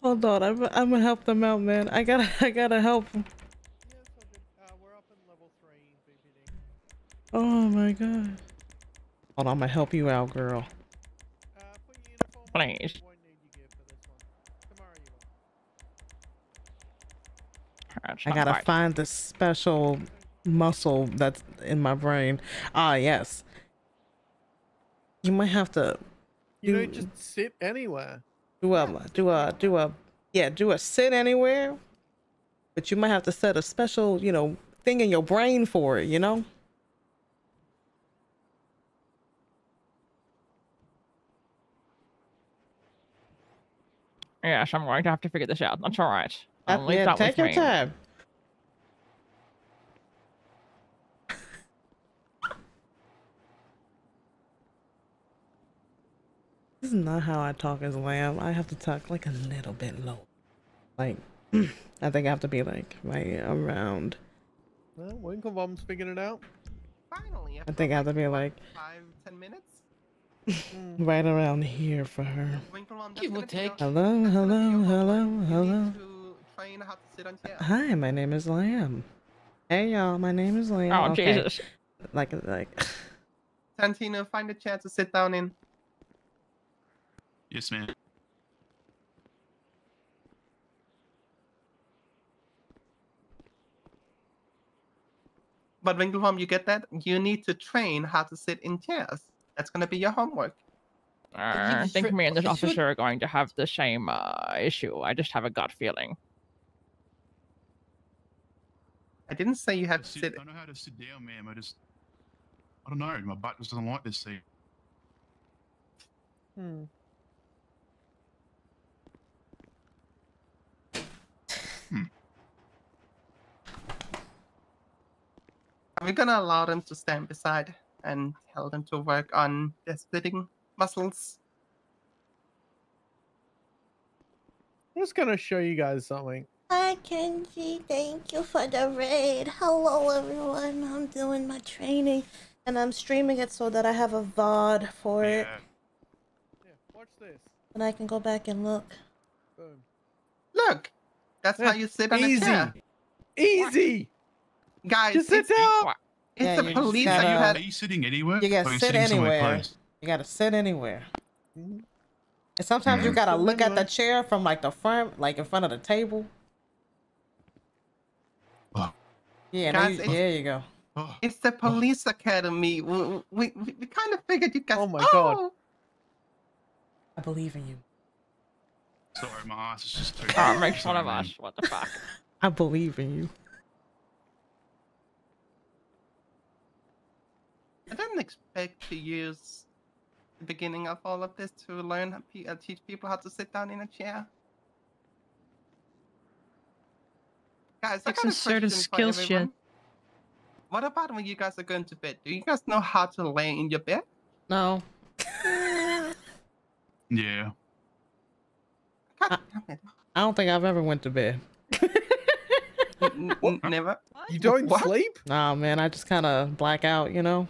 Hold on, I'm gonna help them out, man. I gotta help them. We're up in level 3 BPD. Oh my god. Hold on, I'm gonna help you out, girl. Put your uniform on. Please. Won't need your gear for this one. Tomorrow you will. That's I not gotta right. find the special muscle that's in my brain. Ah, yes. You might have to You don't just sit anywhere. do a sit anywhere, but you might have to set a special, thing in your brain for it, you know? Yes, I'm going to have to figure this out. That's all right. I'll leave Yeah, that take with your me. time. This is not how I talk as Lamb. I have to talk like a little bit low. Like, I think I have to be like right around. Well, Winklevom's figured it out. Finally, I think I have to be like 5-10 minutes. right around here for her. Winklevom, Give or take. Hello, hello, hello, hello. to train how to sit on chair. Hi, my name is Lamb. Hey y'all, my name is Lamb. Oh, Okay. Jesus. Like. Santino, find a chair to sit down in. Yes, ma'am. But Winklevom, you get that? You need to train how to sit in chairs. That's gonna be your homework. I think me and this officer are going to have the same issue. I just have a gut feeling. I didn't say you have to sit. I know how to sit down, ma'am. I don't know. My butt just doesn't like this seat. Are we gonna allow them to stand beside and tell them to work on their splitting muscles? I'm just gonna show you guys something. Hi Kenji, thank you for the raid. Hello everyone, I'm doing my training and I'm streaming it so that I have a VOD for it. Yeah, watch this. And I can go back and look. Boom. Look, that's how you sit on a chair. Easy. Guys, Just sit down. It's Yeah, the you just police gotta- that you had. Are you sitting anywhere? You Or gotta are you sit sitting somewhere anywhere. close? You gotta sit anywhere. And sometimes you Mhm. gotta Sit look at the anywhere. chair from like the front, like in front of the table. Oh. Yeah, Guys, there you go. Oh. It's the police academy. We kind of figured you guys. Oh my God. I believe in you. Sorry, my ass is just too. Oh, makes fun Sorry, of ma'am. us. What the fuck? I believe in you. I didn't expect to use the beginning of all of this to learn, teach people how to sit down in a chair. Guys, I It's got a a sort of question for skill shit. everyone. What about when you guys are going to bed? Do you guys know how to lay in your bed? No. Yeah. God damn it. I don't think I've ever went to bed. Never. You don't What? sleep? Nah, man, I just kind of black out, you know?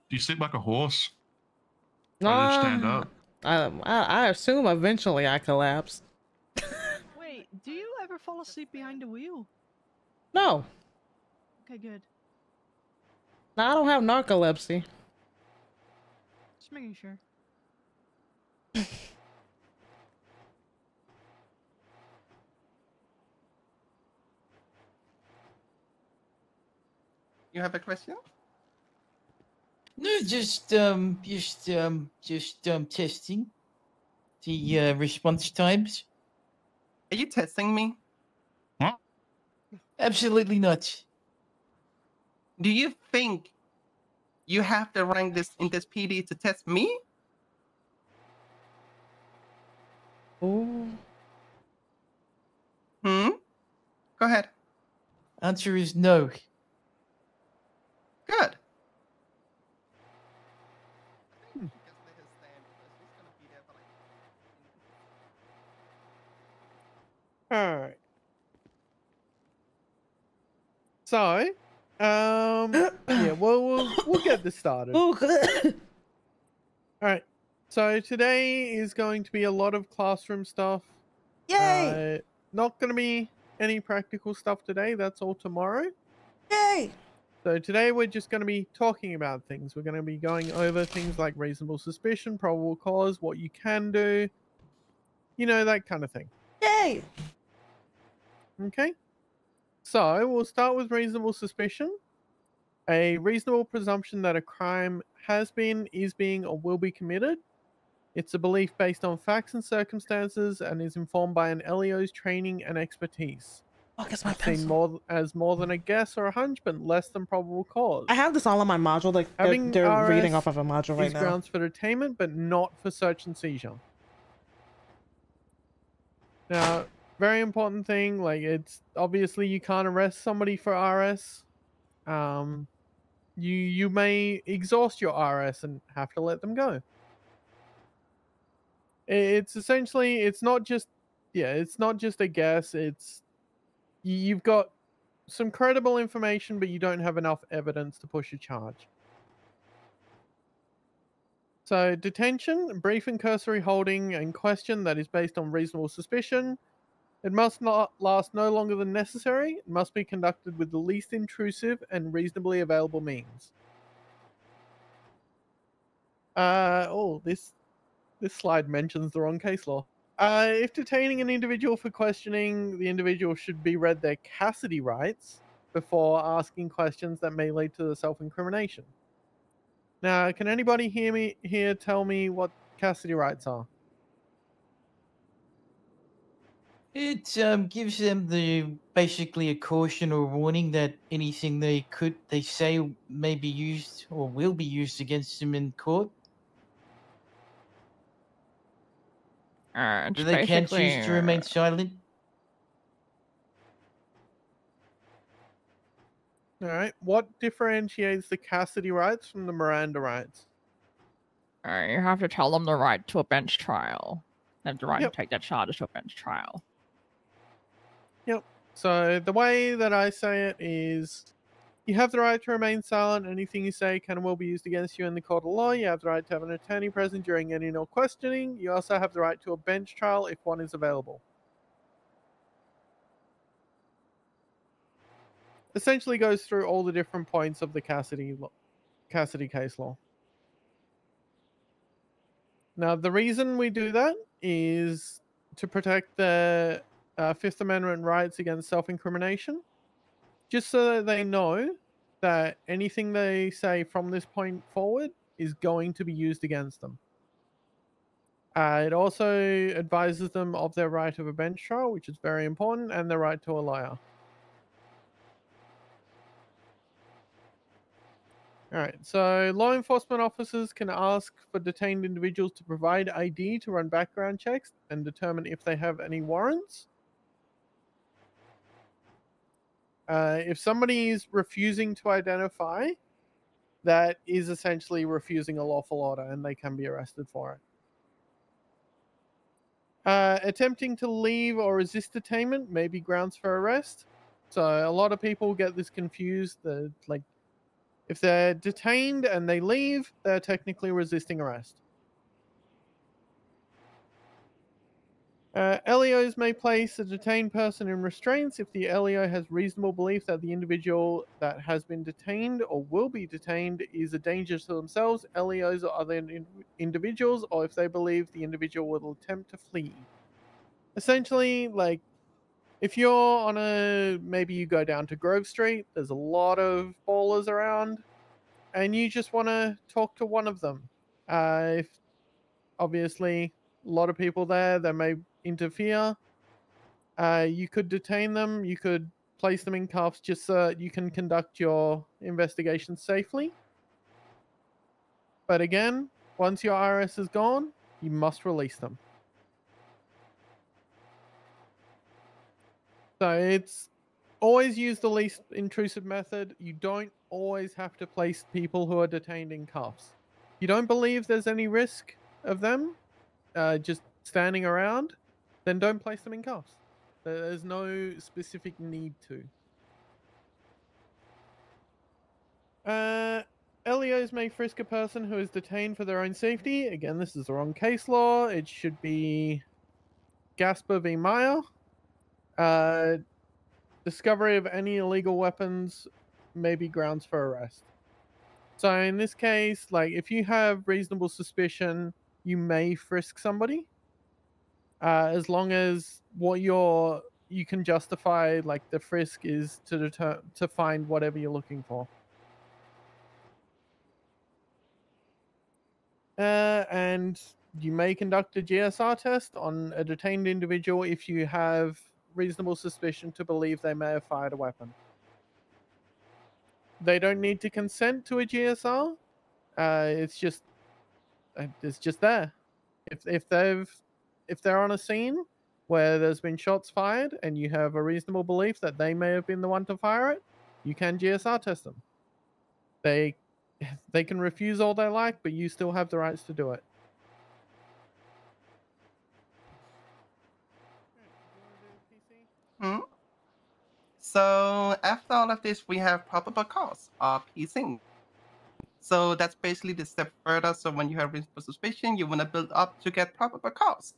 Do you sleep like a horse? No. Or just stand up? I assume eventually I collapse. Wait, do you ever fall asleep behind the wheel? No. Okay, good. No, I don't have narcolepsy. Just making sure. You have a question? No, just testing the response times. Are you testing me? What? Absolutely not. Do you think you have to rank this in this PD to test me? Ooh. Go ahead. Answer is no. Good. All right. So, yeah, well, we'll get this started. All right. So today is going to be a lot of classroom stuff. Yay! Not going to be any practical stuff today. That's all tomorrow. Yay! So today we're just going to be talking about things. We're going to be going over things like reasonable suspicion, probable cause, what you can do, you know, that kind of thing. Yay! Okay. So we'll start with reasonable suspicion. A reasonable presumption that a crime has been, is being, or will be committed. It's a belief based on facts and circumstances and is informed by an LEO's training and expertise. Fuck, it's my It's seen more than a guess or a hunch, but less than probable cause. I have this all on my module. Like they're reading off of a module right is now. grounds for detainment, but not for search and seizure. Now, very important thing, like it's obviously you can't arrest somebody for RS. You may exhaust your RS and have to let them go. It's essentially, it's not just a guess. It's you've got some credible information, but you don't have enough evidence to push a charge. So detention, brief and cursory holding and question that is based on reasonable suspicion. It must not last no longer than necessary. It must be conducted with the least intrusive and reasonably available means. This slide mentions the wrong case law. If detaining an individual for questioning, the individual should be read their Cassidy rights before asking questions that may lead to the self-incrimination. Now, can anybody tell me what Cassidy rights are? It gives them basically a caution or warning that anything they say may be used or will be used against them in court. They can choose to remain silent. All right. What differentiates the Cassidy rights from the Miranda rights? You have to tell them the right to a bench trial. They have the right to take their charges to a bench trial. Yep. So the way that I say it is, you have the right to remain silent. Anything you say can and will be used against you in the court of law. You have the right to have an attorney present during any and all questioning. You also have the right to a bench trial if one is available. Essentially goes through all the different points of the Cassidy case law. Now, the reason we do that is to protect the Fifth Amendment rights against self-incrimination, just so that they know that anything they say from this point forward is going to be used against them. It also advises them of their right of a bench trial, which is very important, and their right to a lawyer. Alright, so law enforcement officers can ask for detained individuals to provide ID to run background checks and determine if they have any warrants. If somebody is refusing to identify, that is essentially refusing a lawful order and they can be arrested for it. Attempting to leave or resist detainment may be grounds for arrest. So a lot of people get this confused. Like, if they're detained and they leave, they're technically resisting arrest. LEOs may place a detained person in restraints if the LEO has reasonable belief that the individual that has been detained or will be detained is a danger to themselves, LEOs, or other individuals, or if they believe the individual will attempt to flee. Essentially, like, if you're on maybe you go down to Grove Street, there's a lot of ballers around, and you just want to talk to one of them. If obviously a lot of people there, they may interfere. You could detain them. You could place them in cuffs just so you can conduct your investigation safely. But again, once your RS is gone, you must release them. So it's always use the least intrusive method. You don't always have to place people who are detained in cuffs. You don't believe there's any risk of them just standing around, then don't place them in cuffs. There's no specific need to. LEOs may frisk a person who is detained for their own safety. Again, this is the wrong case law. It should be Gasper v. Meyer. Discovery of any illegal weapons may be grounds for arrest. So in this case, like if you have reasonable suspicion, you may frisk somebody, as long as what you can justify, like the frisk is to find whatever you're looking for. And you may conduct a GSR test on a detained individual if you have reasonable suspicion to believe they may have fired a weapon. They don't need to consent to a GSR. It's just there. If they're on a scene where there's been shots fired and you have a reasonable belief that they may have been the one to fire it, you can GSR test them. They can refuse all they like, but you still have the rights to do it. Hmm. So after all of this, we have probable cause, or PC. So that's basically the step further. So when you have reasonable suspicion, you want to build up to get probable cause.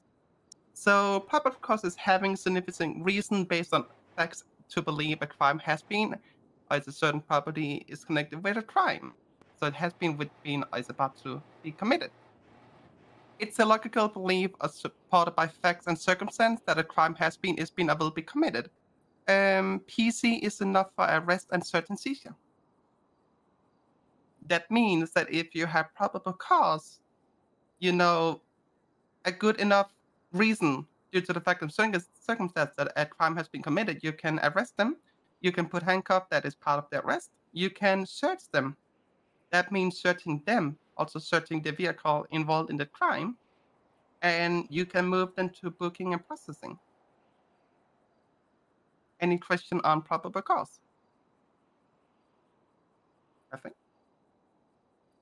So probable cause is having significant reason based on facts to believe a crime has been, or a certain property is connected with a crime. So it has been or is about to be committed. It's a logical belief supported by facts and circumstance that a crime has been, is been, or will be committed. PC is enough for arrest and search and seizure. That means that if you have probable cause, a good enough reason due to the fact of circumstance that a crime has been committed, you can arrest them. You can put handcuff, that is part of the arrest. You can search them. That means searching them, also searching the vehicle involved in the crime. And you can move them to booking and processing. Any question on probable cause? Perfect.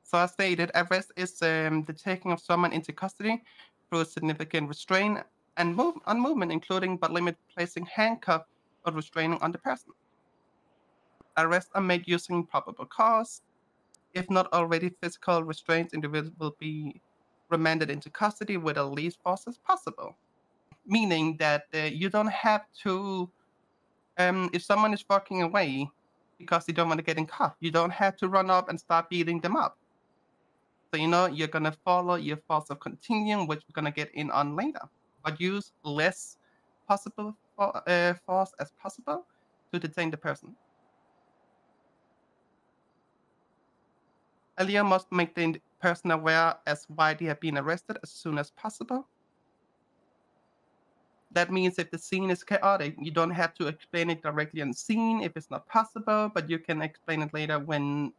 So as stated, arrest is the taking of someone into custody through significant restraint and movement, including but limit placing handcuff or restraining on the person. Arrests are made using probable cause. If not already physical restraints, individuals will be remanded into custody with the least force as possible. Meaning that you don't have to, if someone is walking away because they don't want to get in cuffed, you don't have to run up and start beating them up. So you're gonna follow your force of continuum, which we're gonna get in on later, but use less possible force as possible to detain the person. LEO must make the person aware as why they have been arrested as soon as possible. That means if the scene is chaotic, you don't have to explain it directly on the scene if it's not possible, but you can explain it later when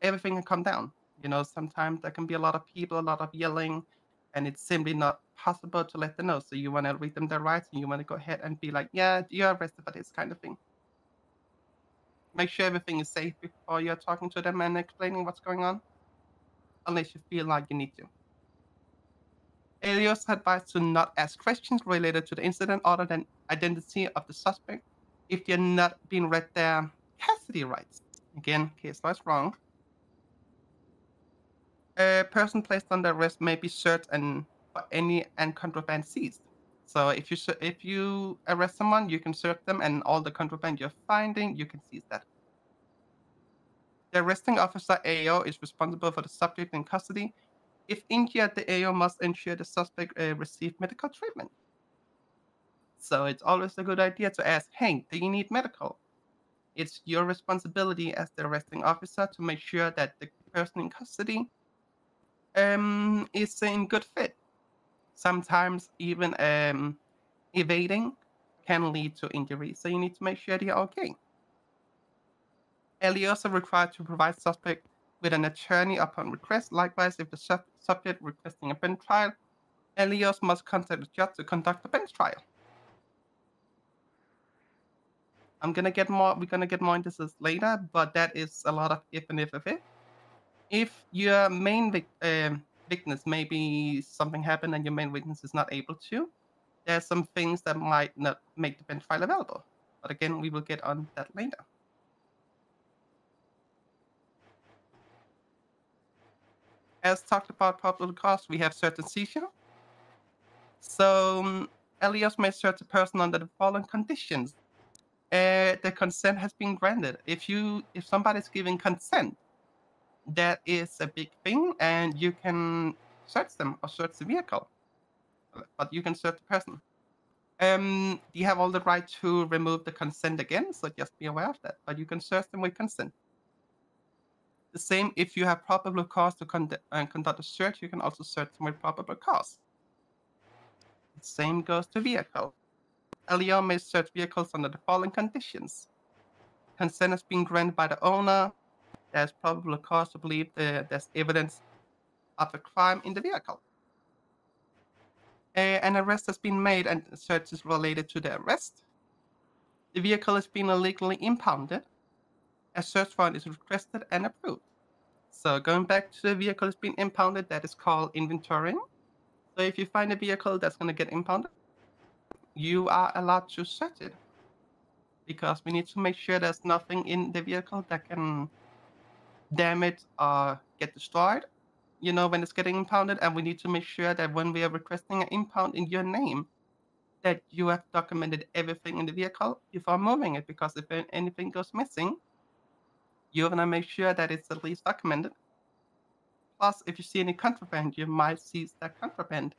everything can calm down. Sometimes there can be a lot of people, a lot of yelling, and it's simply not possible to let them know. So you want to read them their rights, and you want to go ahead and be like, yeah, you're arrested for this kind of thing. Make sure everything is safe before you're talking to them and explaining what's going on, unless you feel like you need to. Alios advised to not ask questions related to the incident other than identity of the suspect if they're not being read their custody rights. Again, case law is wrong. A person placed under arrest may be searched for any contraband seized. So if you arrest someone, you can search them, and all the contraband you're finding, you can seize that. The arresting officer AO is responsible for the subject in custody. If injured, the AO must ensure the suspect receive medical treatment. So it's always a good idea to ask, hey, do you need medical? It's your responsibility as the arresting officer to make sure that the person in custody is in good fit. Sometimes even evading can lead to injury, so you need to make sure they're okay. LEOs are required to provide suspect with an attorney upon request. Likewise, if the subject requesting a bench trial, LEOs must contact the judge to conduct a bench trial. We're gonna get more into this later, but that is a lot of if and if. If your main witness, maybe something happened and your main witness is not able to, there's some things that might not make the bench trial available. But again, we will get on that later. as talked about probable cause, we have search and seizure. So LEOs may search a person under the following conditions. The consent has been granted. If somebody's giving consent, that is a big thing, and you can search them or search the vehicle, but you can search the person. You have all the right to remove the consent again, so just be aware of that. But you can search them with consent. The same if you have probable cause to conduct a search, you can also search them with probable cause. The same goes to vehicle. LEO may search vehicles under the following conditions. Consent has been granted by the owner. There's probable cause to believe there's evidence of a crime in the vehicle. An arrest has been made and search is related to the arrest. The vehicle has been illegally impounded. A search warrant is requested and approved. So going back to the vehicle has been impounded, that is called inventorying. So if you find a vehicle that's going to get impounded, you are allowed to search it, because we need to make sure there's nothing in the vehicle that can damage or get destroyed, when it's getting impounded. And we need to make sure that when we are requesting an impound in your name, that you have documented everything in the vehicle before moving it, because if anything goes missing, you're going to make sure that it's at least documented. Plus, if you see any contraband, you might seize that contraband.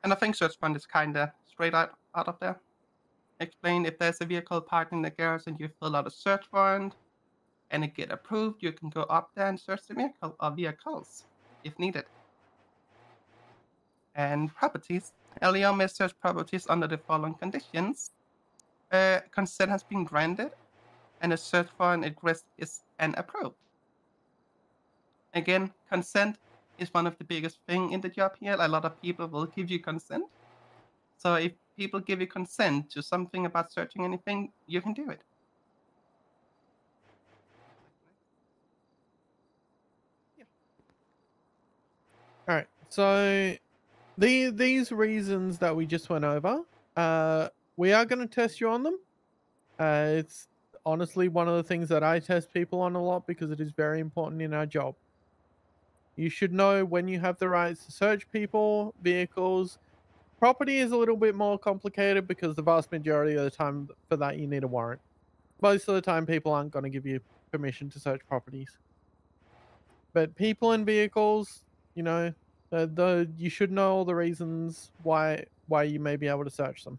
And I think search warrant is kind of straight out of there. Explain if there's a vehicle parked in the garage and you fill out a search warrant and it get approved, you can go up there and search the vehicle or vehicles if needed. And properties. LEO may search properties under the following conditions. Consent has been granted and a search warrant request is approved. Again, consent is one of the biggest thing in the job here. A lot of people will give you consent. So if people give you consent to something about searching anything, you can do it. All right. So these reasons that we just went over, we are going to test you on them. It's honestly one of the things that I test people on a lot because it is very important in our job. You should know when you have the rights to search people, vehicles. Property is a little bit more complicated because the vast majority of the time for that you need a warrant. Most of the time people aren't going to give you permission to search properties. But people and vehicles, you should know all the reasons why you may be able to search them.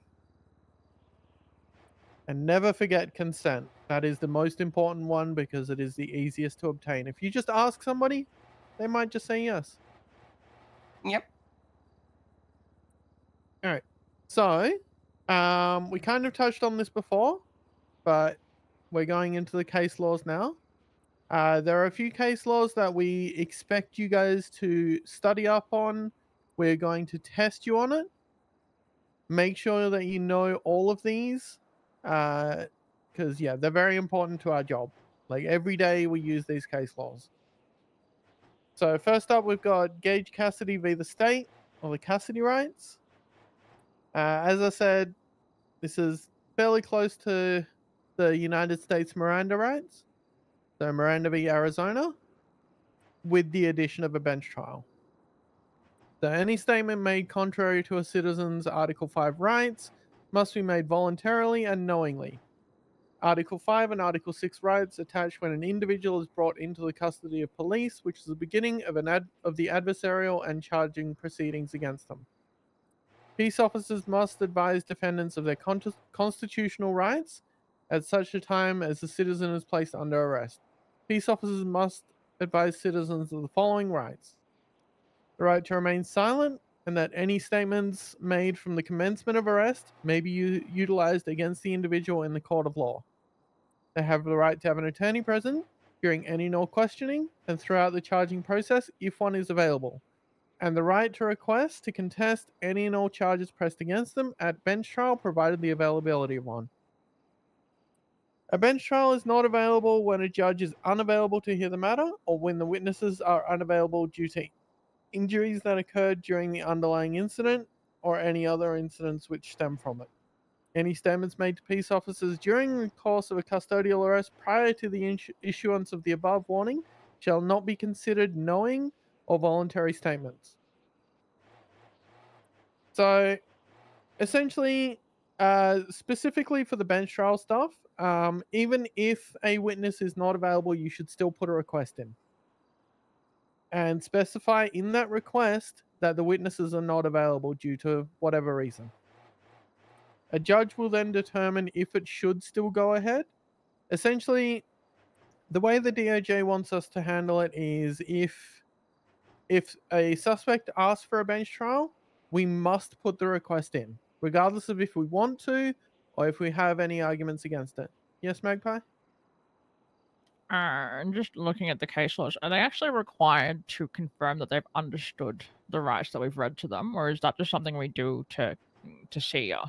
And never forget consent. That is the most important one because it is the easiest to obtain. If you just ask somebody, they might just say yes. Yep. All right. So, we kind of touched on this before, but we're going into the case laws now. There are a few case laws that we expect you guys to study up on. We're going to test you on it. Make sure that you know all of these, because they're very important to our job. Like every day we use these case laws. So first up, we've got Gage Cassidy v. the state, or the Cassidy rights. As I said, this is fairly close to the United States Miranda rights. So Miranda v. Arizona, with the addition of a bench trial. So any statement made contrary to a citizen's Article 5 rights must be made voluntarily and knowingly. Article 5 and Article 6 rights attach when an individual is brought into the custody of police, which is the beginning of the adversarial and charging proceedings against them. Peace officers must advise defendants of their constitutional rights at such a time as the citizen is placed under arrest. Peace officers must advise citizens of the following rights: the right to remain silent, and that any statements made from the commencement of arrest may be utilized against the individual in the court of law. They have the right to have an attorney present during any and all questioning and throughout the charging process if one is available, and the right to request to contest any and all charges pressed against them at bench trial provided the availability of one. A bench trial is not available when a judge is unavailable to hear the matter or when the witnesses are unavailable due to injuries that occurred during the underlying incident or any other incidents which stem from it. Any statements made to peace officers during the course of a custodial arrest prior to the issuance of the above warning shall not be considered knowing or voluntary statements. So, essentially, specifically for the bench trial stuff, even if a witness is not available, you should still put a request in. And specify in that request that the witnesses are not available due to whatever reason. A judge will then determine if it should still go ahead. Essentially, the way the DOJ wants us to handle it is if a suspect asks for a bench trial, we must put the request in, regardless of if we want to or if we have any arguments against it. Yes, Magpie? And just looking at the case laws, are they actually required to confirm that they've understood the rights that we've read to them, or is that just something we do to see ya?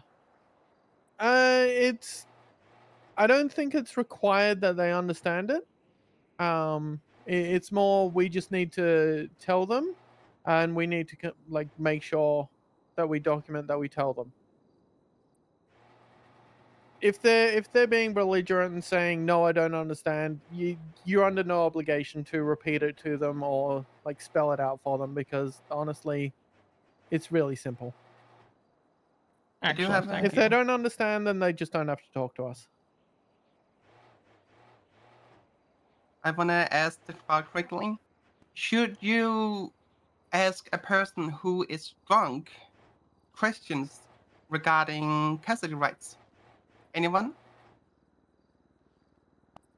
I don't think it's required that they understand it. It's more we just need to tell them, and we need to make sure that we document that we tell them. If they're being belligerent and saying no, I don't understand, you're under no obligation to repeat it to them or spell it out for them, because honestly, it's really simple. If they don't understand, then they just don't have to talk to us. I want to ask the crowd quickly. Should you ask a person who is drunk questions regarding custody rights? Anyone?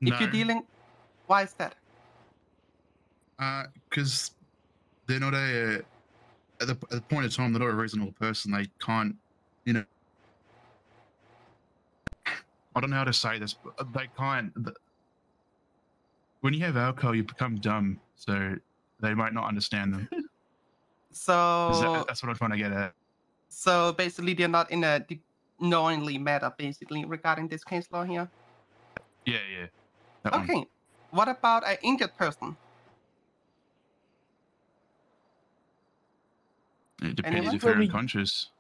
If you're No. dealing, why is that? Because they're not at the point of time they're not a reasonable person. They can't, I don't know how to say this, but they can't. When you have alcohol, you become dumb, so they might not understand them. So that's what I'm trying to get at. So basically, they're not in a knowingly matter, basically, regarding this case law here. Yeah. That one. Okay. What about an injured person? It depends Anyone? if they're unconscious.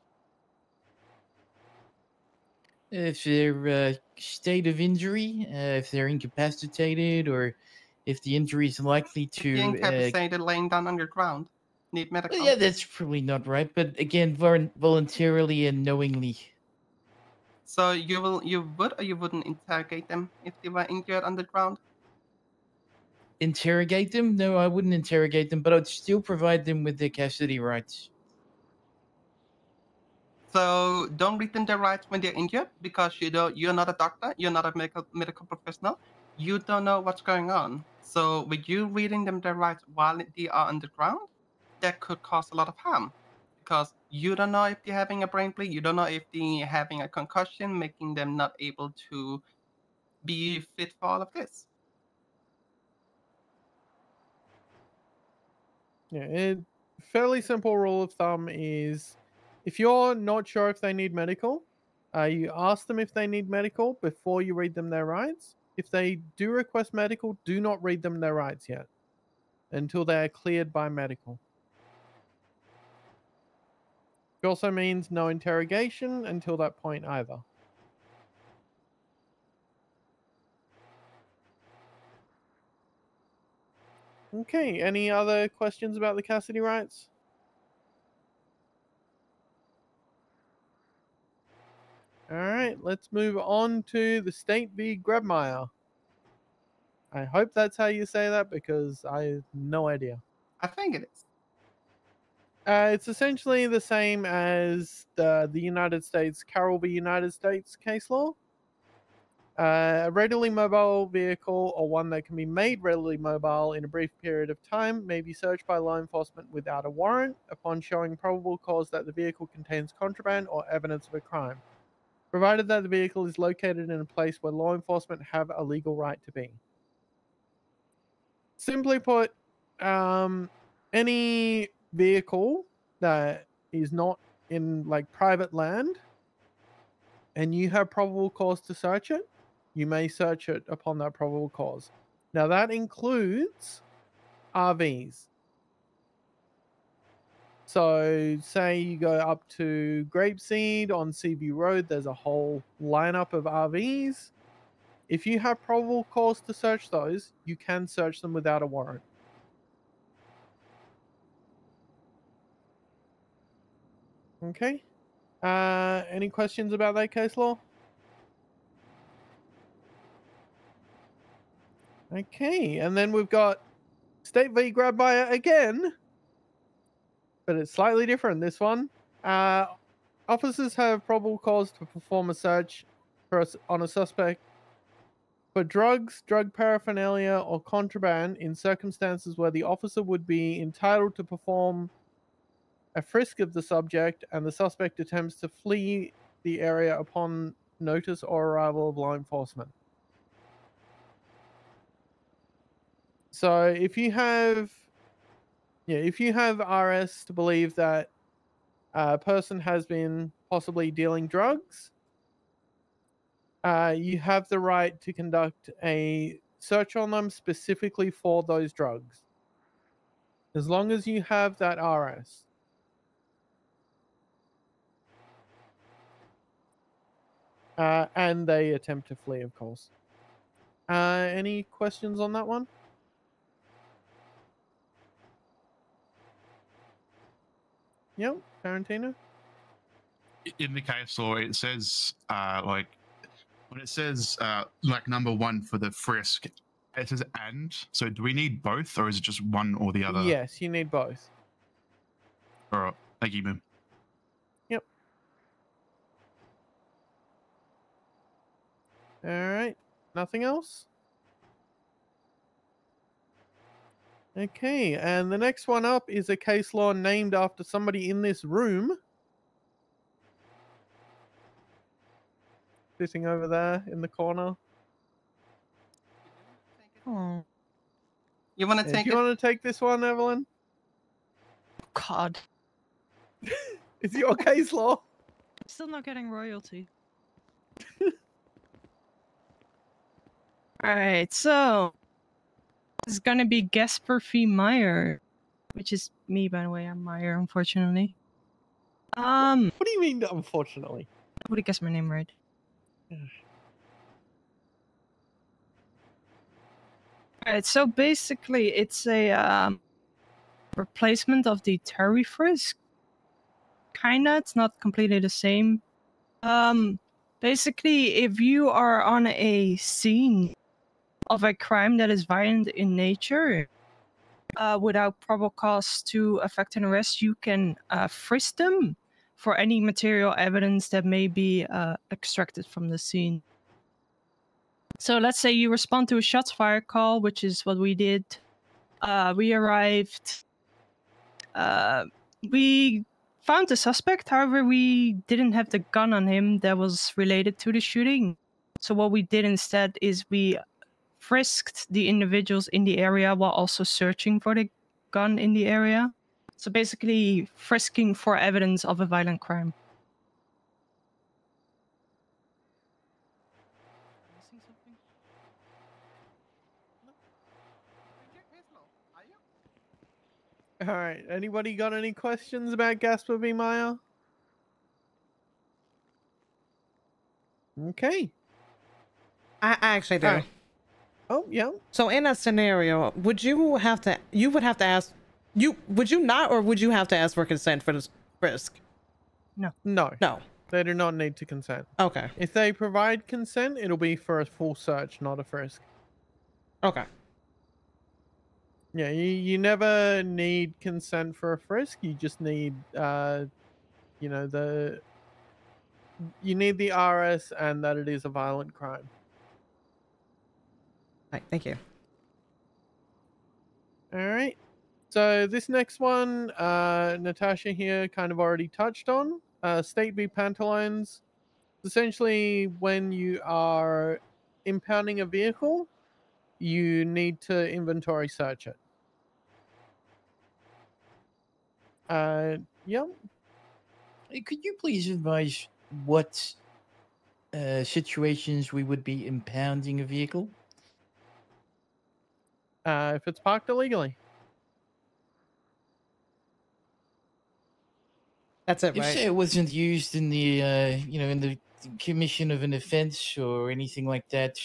If their state of injury, if they're incapacitated, or if the injury is likely to... Being incapacitated, laying down on your ground, need medical. Yeah, that's probably not right, but again, voluntarily and knowingly. So you would or you wouldn't interrogate them if they were injured on the ground? Interrogate them? No, I wouldn't interrogate them, but I'd still provide them with their custody rights. So don't read them their rights when they're injured, because you're not a doctor, you're not a medical professional, you don't know what's going on. So with you reading them their rights while they are on the ground, that could cause a lot of harm, because you don't know if they're having a brain bleed, you don't know if they're having a concussion, making them not able to be fit for all of this. Yeah, fairly simple rule of thumb is if you're not sure if they need medical, you ask them if they need medical before you read them their rights. If they do request medical, do not read them their rights yet until they are cleared by medical. It also means no interrogation until that point either. Okay, any other questions about the custody rights? All right, let's move on to the State v. Grebmeyer. I hope that's how you say that, because I have no idea. I think it is. It's essentially the same as the United States Carroll v. United States case law. A readily mobile vehicle, or one that can be made readily mobile in a brief period of time, may be searched by law enforcement without a warrant upon showing probable cause that the vehicle contains contraband or evidence of a crime, provided that the vehicle is located in a place where law enforcement have a legal right to be. Simply put, any vehicle that is not in private land and you have probable cause to search it, you may search it upon that probable cause. Now that includes RVs. So say you go up to Grapeseed on Seaview Road, there's a whole lineup of RVs. If you have probable cause to search those, you can search them without a warrant. Okay. Any questions about that case law? Okay, and then we've got State v. Grab Buyer again, but it's slightly different. This one, officers have probable cause to perform a search on a suspect for drugs, drug paraphernalia, or contraband in circumstances where the officer would be entitled to perform a frisk of the subject and the suspect attempts to flee the area upon notice or arrival of law enforcement. So if you have RS to believe that a person has been possibly dealing drugs, you have the right to conduct a search on them specifically for those drugs, as long as you have that RS. And they attempt to flee, of course. Any questions on that one? Yep, Tarantino? In the case law, it says, like, when it says, like, number one for the frisk, it says and. So do we need both, or is it just one or the other? Yes, you need both. All right. Thank you, man. Yep. All right. Nothing else? Okay, and the next one up is a case law named after somebody in this room. Sitting over there in the corner. Oh, You want to take Do it? you want to take this one, Evelyn? God. It's your case law. Still not getting royalty. Alright, so this is gonna be Gasper V. Meyer, which is me, by the way. I'm Meyer, unfortunately. What do you mean, unfortunately? Nobody guessed my name right. Alright, so basically it's a replacement of the Terry frisk. Kinda, it's not completely the same. Basically, if you are on a scene of a crime that is violent in nature, without probable cause to effect an arrest, you can frisk them for any material evidence that may be extracted from the scene. So let's say you respond to a shots fired call, which is what we did. We arrived. We found the suspect, however, we didn't have the gun on him that was related to the shooting. So what we did instead is we frisked the individuals in the area while also searching for the gun in the area. So basically frisking for evidence of a violent crime. All right. Anybody got any questions about Gasper V. Meyer? Okay. I actually do. All right. Oh, yeah. So in that scenario, would you have to ask, would you not, or would you have to ask for consent for this frisk? No. No. No. They do not need to consent. Okay. If they provide consent, it'll be for a full search, not a frisk. Okay. Yeah, you never need consent for a frisk. You just need, you know, you need the RS and that it is a violent crime. Right, thank you. All right. So this next one, Natasha here kind of already touched on. State v. Pantalones. Essentially, when you are impounding a vehicle, you need to inventory search it. Yep. Could you please advise what situations we would be impounding a vehicle? If it's parked illegally. That's it, If right? say it wasn't used in the, you know, in the commission of an offense or anything like that,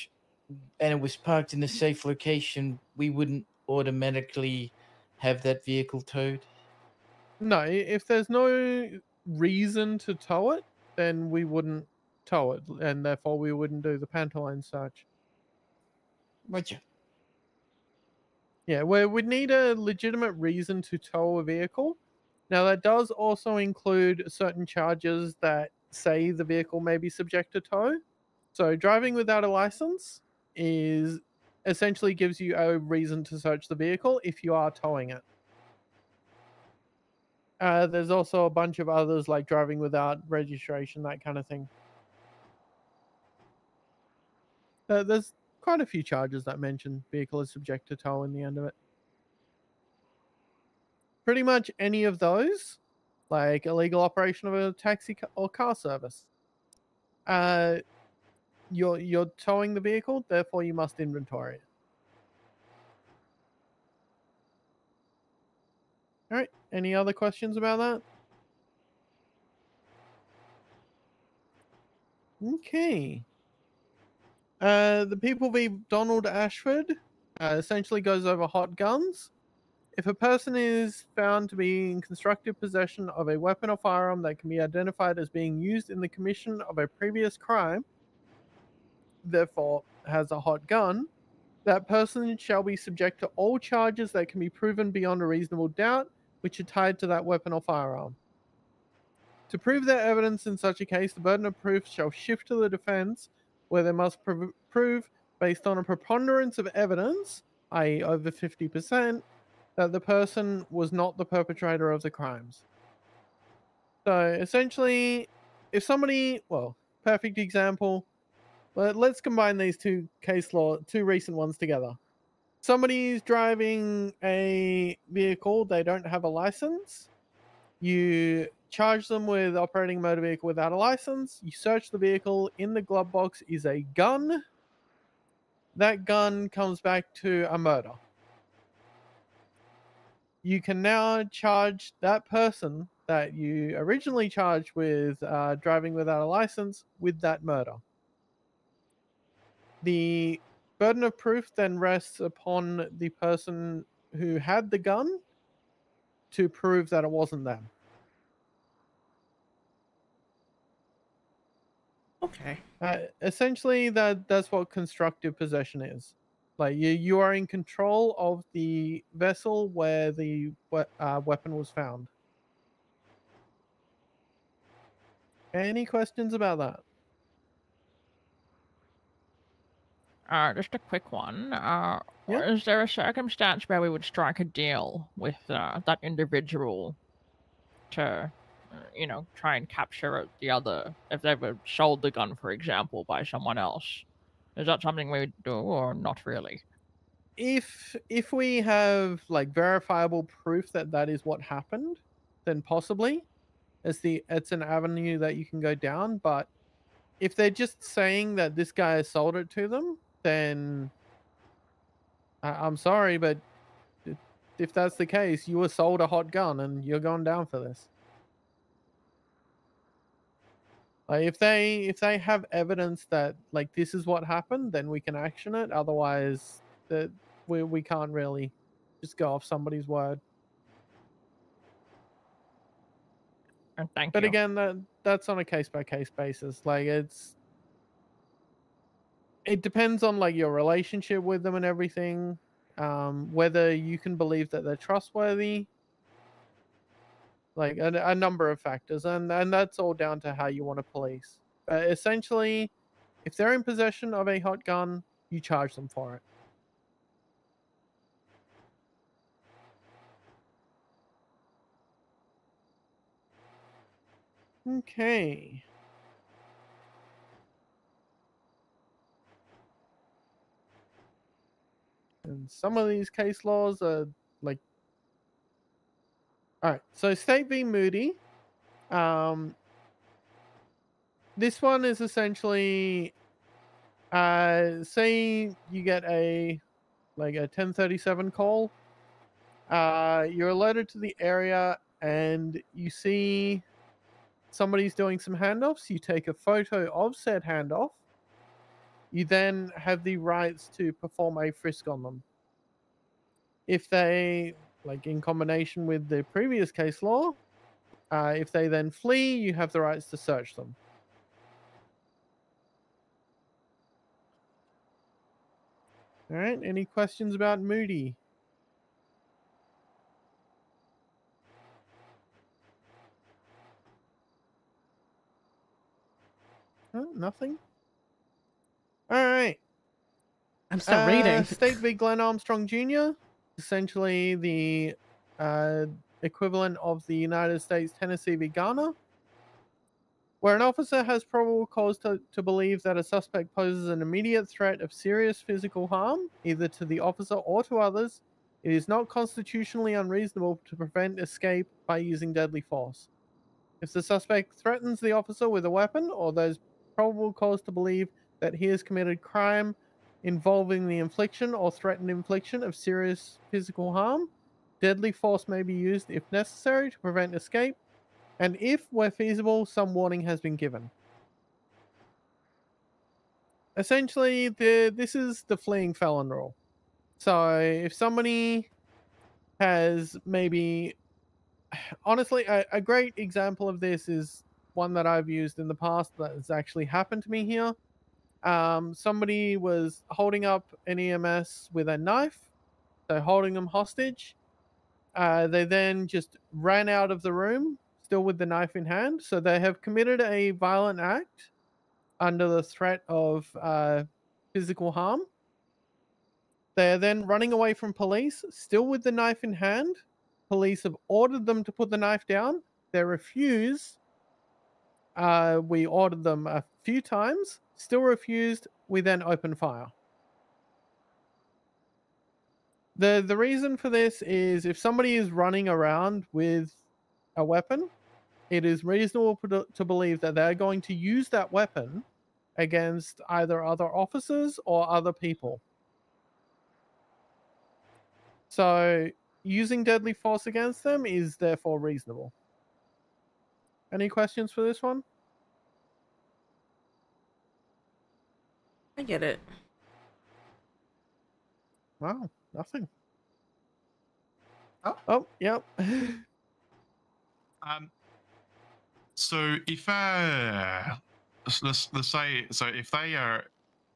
and it was parked in a safe location, we wouldn't automatically have that vehicle towed? No, if there's no reason to tow it, then we wouldn't tow it, and therefore we wouldn't do the pantoline search. Roger. Yeah, we'd need a legitimate reason to tow a vehicle. Now, that does also include certain charges that say the vehicle may be subject to tow. So, driving without a license is essentially gives you a reason to search the vehicle if you are towing it. There's also a bunch of others like driving without registration, that kind of thing. There's quite a few charges that mention vehicle is subject to tow in the end of it. Pretty much any of those, like illegal operation of a taxi or car service. You're towing the vehicle, therefore you must inventory it. All right. Any other questions about that? Okay. The People v. Donald Ashford essentially goes over hot guns. If a person is found to be in constructive possession of a weapon or firearm that can be identified as being used in the commission of a previous crime, therefore has a hot gun, that person shall be subject to all charges that can be proven beyond a reasonable doubt, which are tied to that weapon or firearm. To prove their evidence in such a case, the burden of proof shall shift to the defense, where they must prove, based on a preponderance of evidence, i.e. over 50%, that the person was not the perpetrator of the crimes. So essentially, if somebody, well, perfect example, let's combine these two recent ones together. Somebody's driving a vehicle, they don't have a license. You charge them with operating a motor vehicle without a license. You search the vehicle. In the glove box is a gun. That gun comes back to a murder. You can now charge that person that you originally charged with driving without a license with that murder. The burden of proof then rests upon the person who had the gun to prove that it wasn't them. Okay. Essentially, that's what constructive possession is. Like you are in control of the vessel where the weapon was found. Any questions about that? Just a quick one. Is there a circumstance where we would strike a deal with that individual to, try and capture the other, if they were sold the gun, for example, by someone else? Is that something we would do, or not really? If we have like verifiable proof that that is what happened, then possibly it's an avenue that you can go down. But if they're just saying that this guy sold it to them, then I'm sorry, but if that's the case, you were sold a hot gun and you're going down for this. Like if they have evidence that like this is what happened, then we can action it. Otherwise, we can't really just go off somebody's word. Thank But you. again, that's on a case by case basis. Like it depends on like your relationship with them and everything, whether you can believe that they're trustworthy, like a number of factors, and that's all down to how you want to police. Essentially, if they're in possession of a hot gun, you charge them for it. Okay. And some of these case laws are like, all right. So State v. Moody. This one is essentially, say you get a 1037 call. You're alerted to the area and you see somebody's doing some handoffs. You take a photo of said handoff. you then have the rights to perform a frisk on them. If they, like in combination with the previous case law, if they then flee, you have the rights to search them. All right, any questions about Moody? Nothing? All right. I'm still reading. State v. Glenn Armstrong Jr., essentially the equivalent of the United States Tennessee v. Garner, where an officer has probable cause to believe that a suspect poses an immediate threat of serious physical harm, either to the officer or to others. It is not constitutionally unreasonable to prevent escape by using deadly force. If the suspect threatens the officer with a weapon, or there's probable cause to believe that he has committed crime involving the infliction or threatened infliction of serious physical harm, deadly force may be used if necessary to prevent escape, and if, where feasible, some warning has been given. Essentially, this is the fleeing felon rule. So if somebody has maybe... Honestly, a great example of this is one that I've used in the past that has actually happened to me here. Somebody was holding up an EMS with a knife, so holding them hostage. They then just ran out of the room, still with the knife in hand. So they have committed a violent act under the threat of physical harm. They are then running away from police, still with the knife in hand. Police have ordered them to put the knife down. They refuse. We ordered them a few times, still refused. We then open fire. The reason for this is if somebody is running around with a weapon, it is reasonable to believe that they're going to use that weapon against either other officers or other people. So using deadly force against them is therefore reasonable. Any questions for this one? I get it. Wow, nothing. Oh, yep. So if let's say, so if they are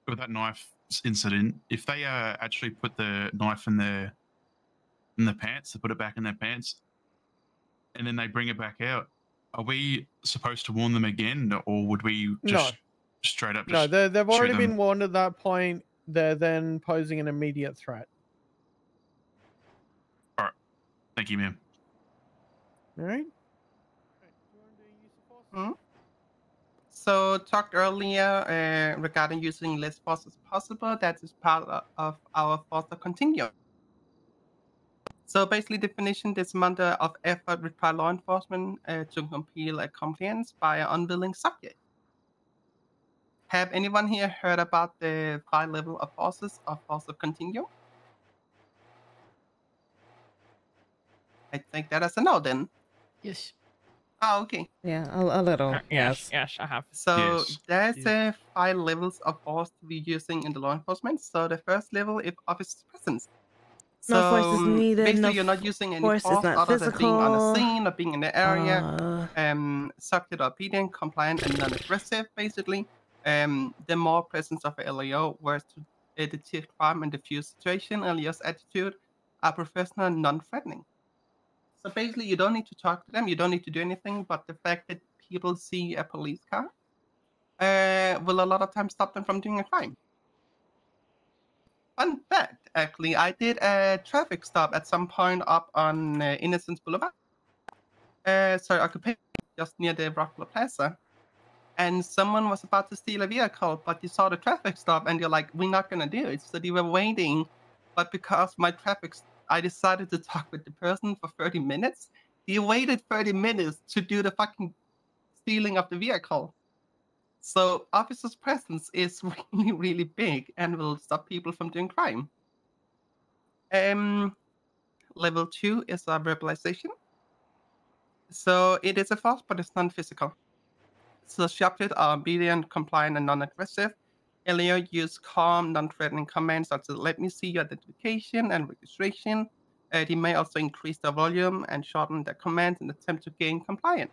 with that knife incident, if they actually put the knife in their pants, they put it back in their pants, and then they bring it back out, are we supposed to warn them again, or would we just straight up just no, they've already shoot been them? warned at that point. They're then posing an immediate threat. All right, thank you, ma'am. All right. So talked earlier regarding using less force as possible. That is part of our force continuum. So basically, definition this amount of effort required law enforcement to compel a compliance by an unwilling subject. Have anyone here heard about the 5 level of forces of force continuum? I think that is a no then. Yes. Oh, okay. Yeah, a little. Yes, Yes. yes, I have. So Yes. there's 5 levels of force to be using in the law enforcement. So the first level is officer presence. No So force is needed. basically, No you're not using any force force is not other than being on the physical. scene or being in the area. Subject obedient, compliant, and non-aggressive. Basically, the more presence of a LAO were to detect crime and diffuse situation. LAO's attitude are professional, and non-threatening. So basically, you don't need to talk to them. You don't need to do anything. But the fact that people see a police car will a lot of times stop them from doing a crime. Fun fact, actually, I did a traffic stop at some point up on Innocence Boulevard. Sorry, Occupation, just near the Rockefeller Plaza. And someone was about to steal a vehicle, but you saw the traffic stop and you're like, we're not going to do it. So they were waiting. But because I decided to talk with the person for 30 minutes. They waited 30 minutes to do the fucking stealing of the vehicle. So officers' presence is really, really big and will stop people from doing crime. Level 2 is a verbalization. So it is a force, but it's non-physical. So subjects are obedient, compliant, and non-aggressive. Elio use calm, non-threatening commands such as "Let me see your identification and registration." They may also increase the volume and shorten the commands in an attempt to gain compliance.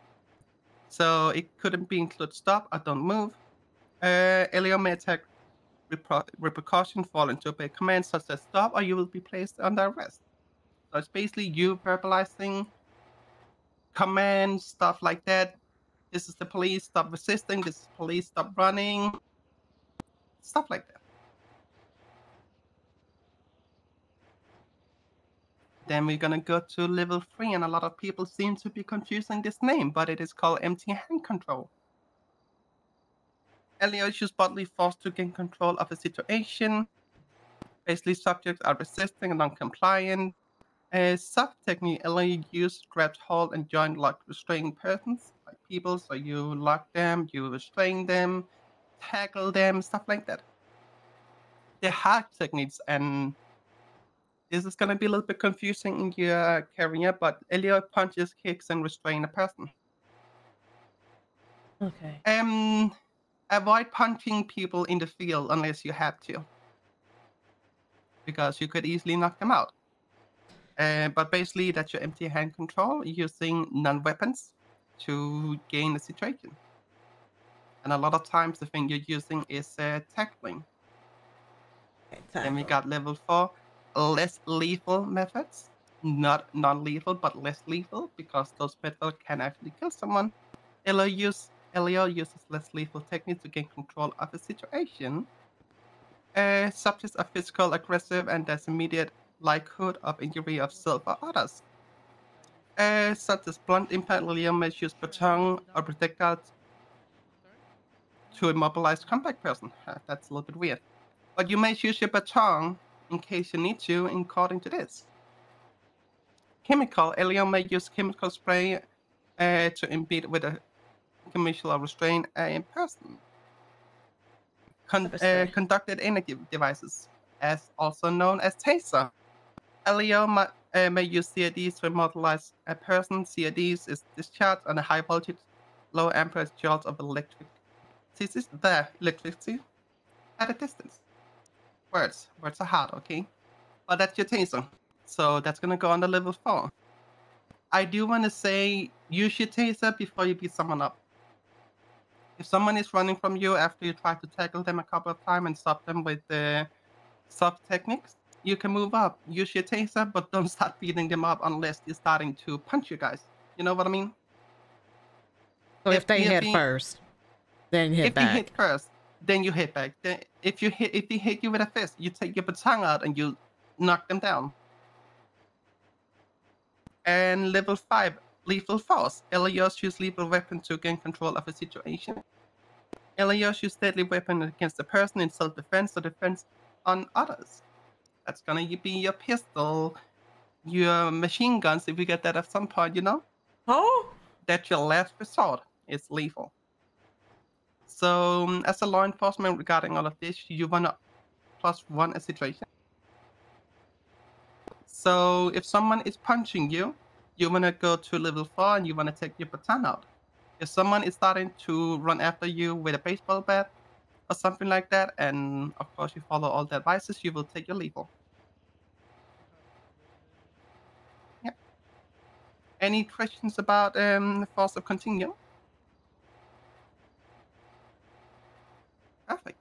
So it couldn't be include "Stop" or "Don't move." Elio may attack repercussion fall into obey commands such as "Stop" or "You will be placed under arrest." So it's basically you verbalizing commands, stuff like that. This is the police, stop resisting. This is police, stop running. Stuff like that. Then we're gonna go to level 3, and a lot of people seem to be confusing this name, but it is called empty hand control. Elio use bodily force to gain control of a situation. Basically, subjects are resisting and non-compliant. Sub-technique, Elio use grab, hold, and joint lock restraining persons, like people, so you lock them, you restrain them, tackle them, stuff like that. They're hard techniques, and this is going to be a little bit confusing in your career, but Elio punches, kicks, and restrain a person. Okay. Avoid punching people in the field unless you have to, because you could easily knock them out. But basically, that's your empty hand control using non-weapons to gain the situation. And a lot of times, the thing you're using is tackling. Then we got level 4, less lethal methods. Not non-lethal, but less lethal, because those methods can actually kill someone. Elio uses less lethal techniques to gain control of a situation. Subjects are physical, aggressive, and there's immediate likelihood of injury of self or others. Such as blunt impact, Elio may use baton or projectiles to immobilize combat person. That's a little bit weird. But you may use your baton in case you need to, according to this. Chemical, Elio may use chemical spray to impede with a commercial restraint in person. Conducted energy devices, as also known as taser. Elio may use CIDs to immobilize a person. CIDs is discharged on a high voltage, low amperage jolt of electricity at a distance. Words are hard, okay? But that's your taser. So that's gonna go on the level 4. I do want to say use your taser before you beat someone up. If someone is running from you after you try to tackle them a couple of times and stop them with the soft techniques, you can move up. Use your taser, but don't start beating them up unless they're starting to punch you guys. You know what I mean? So if they hit first, then hit back. If they hit first, then you hit back. Then if they hit you with a fist, you take your baton out and you knock them down. And level 5, lethal force. Elios use lethal weapon to gain control of a situation. Elios use deadly weapon against the person in self-defense or defense on others. That's gonna be your pistol, your machine guns, if you get that at some point, you know? Oh? That's your last resort. It's lethal. So, as a law enforcement regarding all of this, you wanna +1 a situation. So, if someone is punching you, you wanna go to level 4 and you wanna take your baton out. If someone is starting to run after you with a baseball bat or something like that, and of course you follow all the advices, you will take your lethal. Yep. Any questions about force of continuum? Perfect.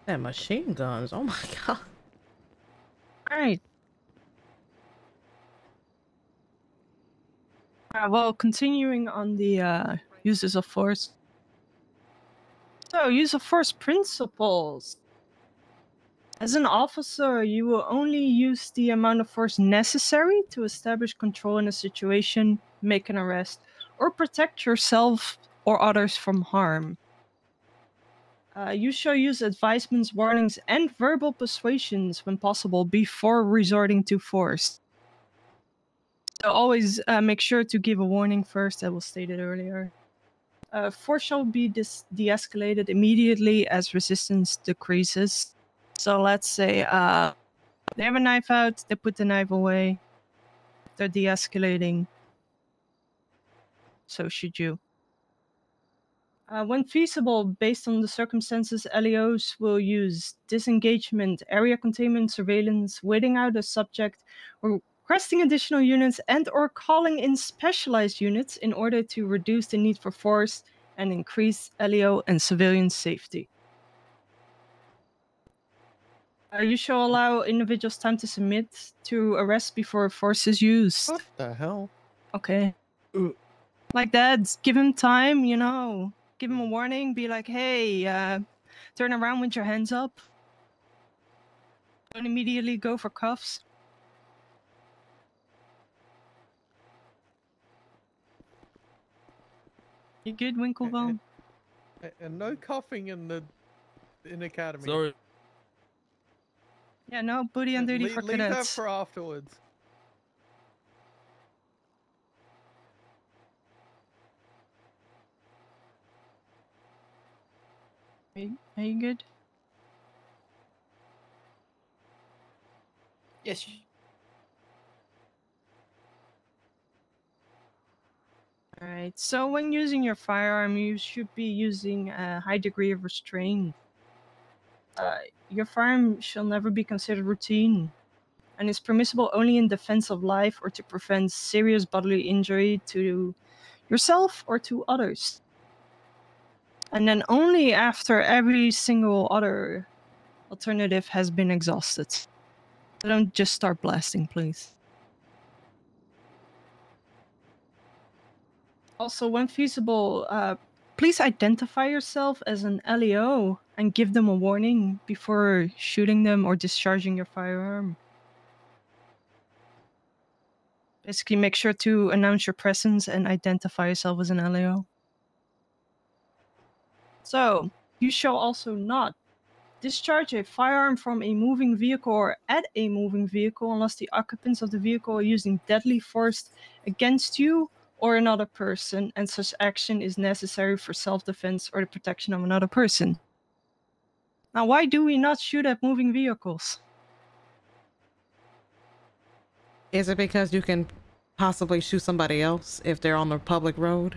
And machine guns. Oh my god. All right. Well, continuing on the uses of force. So, use of force principles. As an officer, you will only use the amount of force necessary to establish control in a situation, make an arrest, or protect yourself or others from harm. You shall use advisements, warnings, and verbal persuasions when possible before resorting to force. So always make sure to give a warning first, that was stated earlier. Force shall be de-escalated immediately as resistance decreases. So let's say they have a knife out, they put the knife away, they're de-escalating. So should you. When feasible, based on the circumstances, LEOs will use disengagement, area containment, surveillance, waiting out a subject, or requesting additional units and/or calling in specialized units in order to reduce the need for force and increase LEO and civilian safety. You shall allow individuals time to submit to arrest before force is used. What the hell? Okay. Like that, give him time, you know. Give him a warning, be like, hey, turn around with your hands up. Don't immediately go for cuffs. You good, Winklevoss? And no coughing in academy. Sorry. Yeah, no booty on duty for Leave that cadets. for afterwards. Are you good? Yes. Alright, so when using your firearm, you should be using a high degree of restraint. Your firearm shall never be considered routine, and is permissible only in defense of life or to prevent serious bodily injury to yourself or to others. And then only after every single other alternative has been exhausted. So don't just start blasting, please. Also, when feasible, please identify yourself as an LEO and give them a warning before shooting them or discharging your firearm. Basically, make sure to announce your presence and identify yourself as an LEO. So, you shall also not discharge a firearm from a moving vehicle or at a moving vehicle unless the occupants of the vehicle are using deadly force against you or another person, and such action is necessary for self-defense or the protection of another person. Now, why do we not shoot at moving vehicles? Is it because you can possibly shoot somebody else if they're on the public road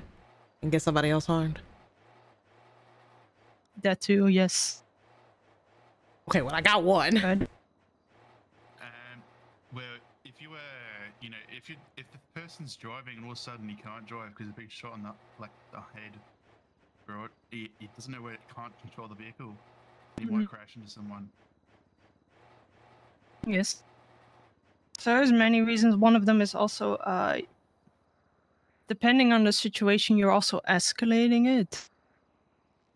and get somebody else harmed? That too, yes. Okay, well, I got one. Well, if you if the person's driving and all of a sudden he can't drive because a big shot on the head, bro, he doesn't know where he can't control the vehicle. He might crash into someone. Yes. So there's many reasons. One of them is also, depending on the situation, you're also escalating it.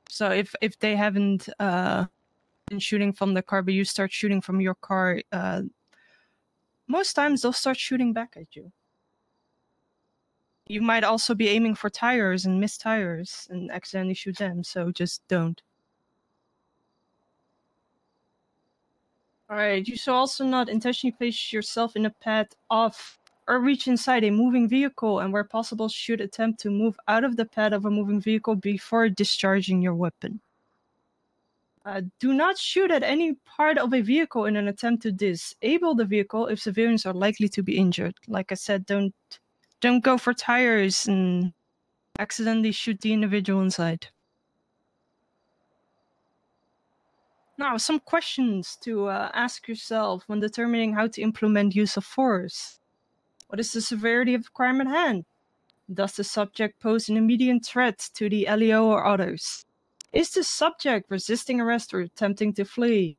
So if they haven't been shooting from the car, but you start shooting from your car, most times they'll start shooting back at you. You might also be aiming for tires and miss tires and accidentally shoot them, so just don't. Alright, you should also not intentionally place yourself in a path of or reach inside a moving vehicle, and where possible should attempt to move out of the path of a moving vehicle before discharging your weapon. Do not shoot at any part of a vehicle in an attempt to disable the vehicle if civilians are likely to be injured. Like I said, don't go for tires and accidentally shoot the individual inside. Now, some questions to ask yourself when determining how to implement use of force. What is the severity of the crime at hand? Does the subject pose an immediate threat to the LEO or others? Is the subject resisting arrest or attempting to flee?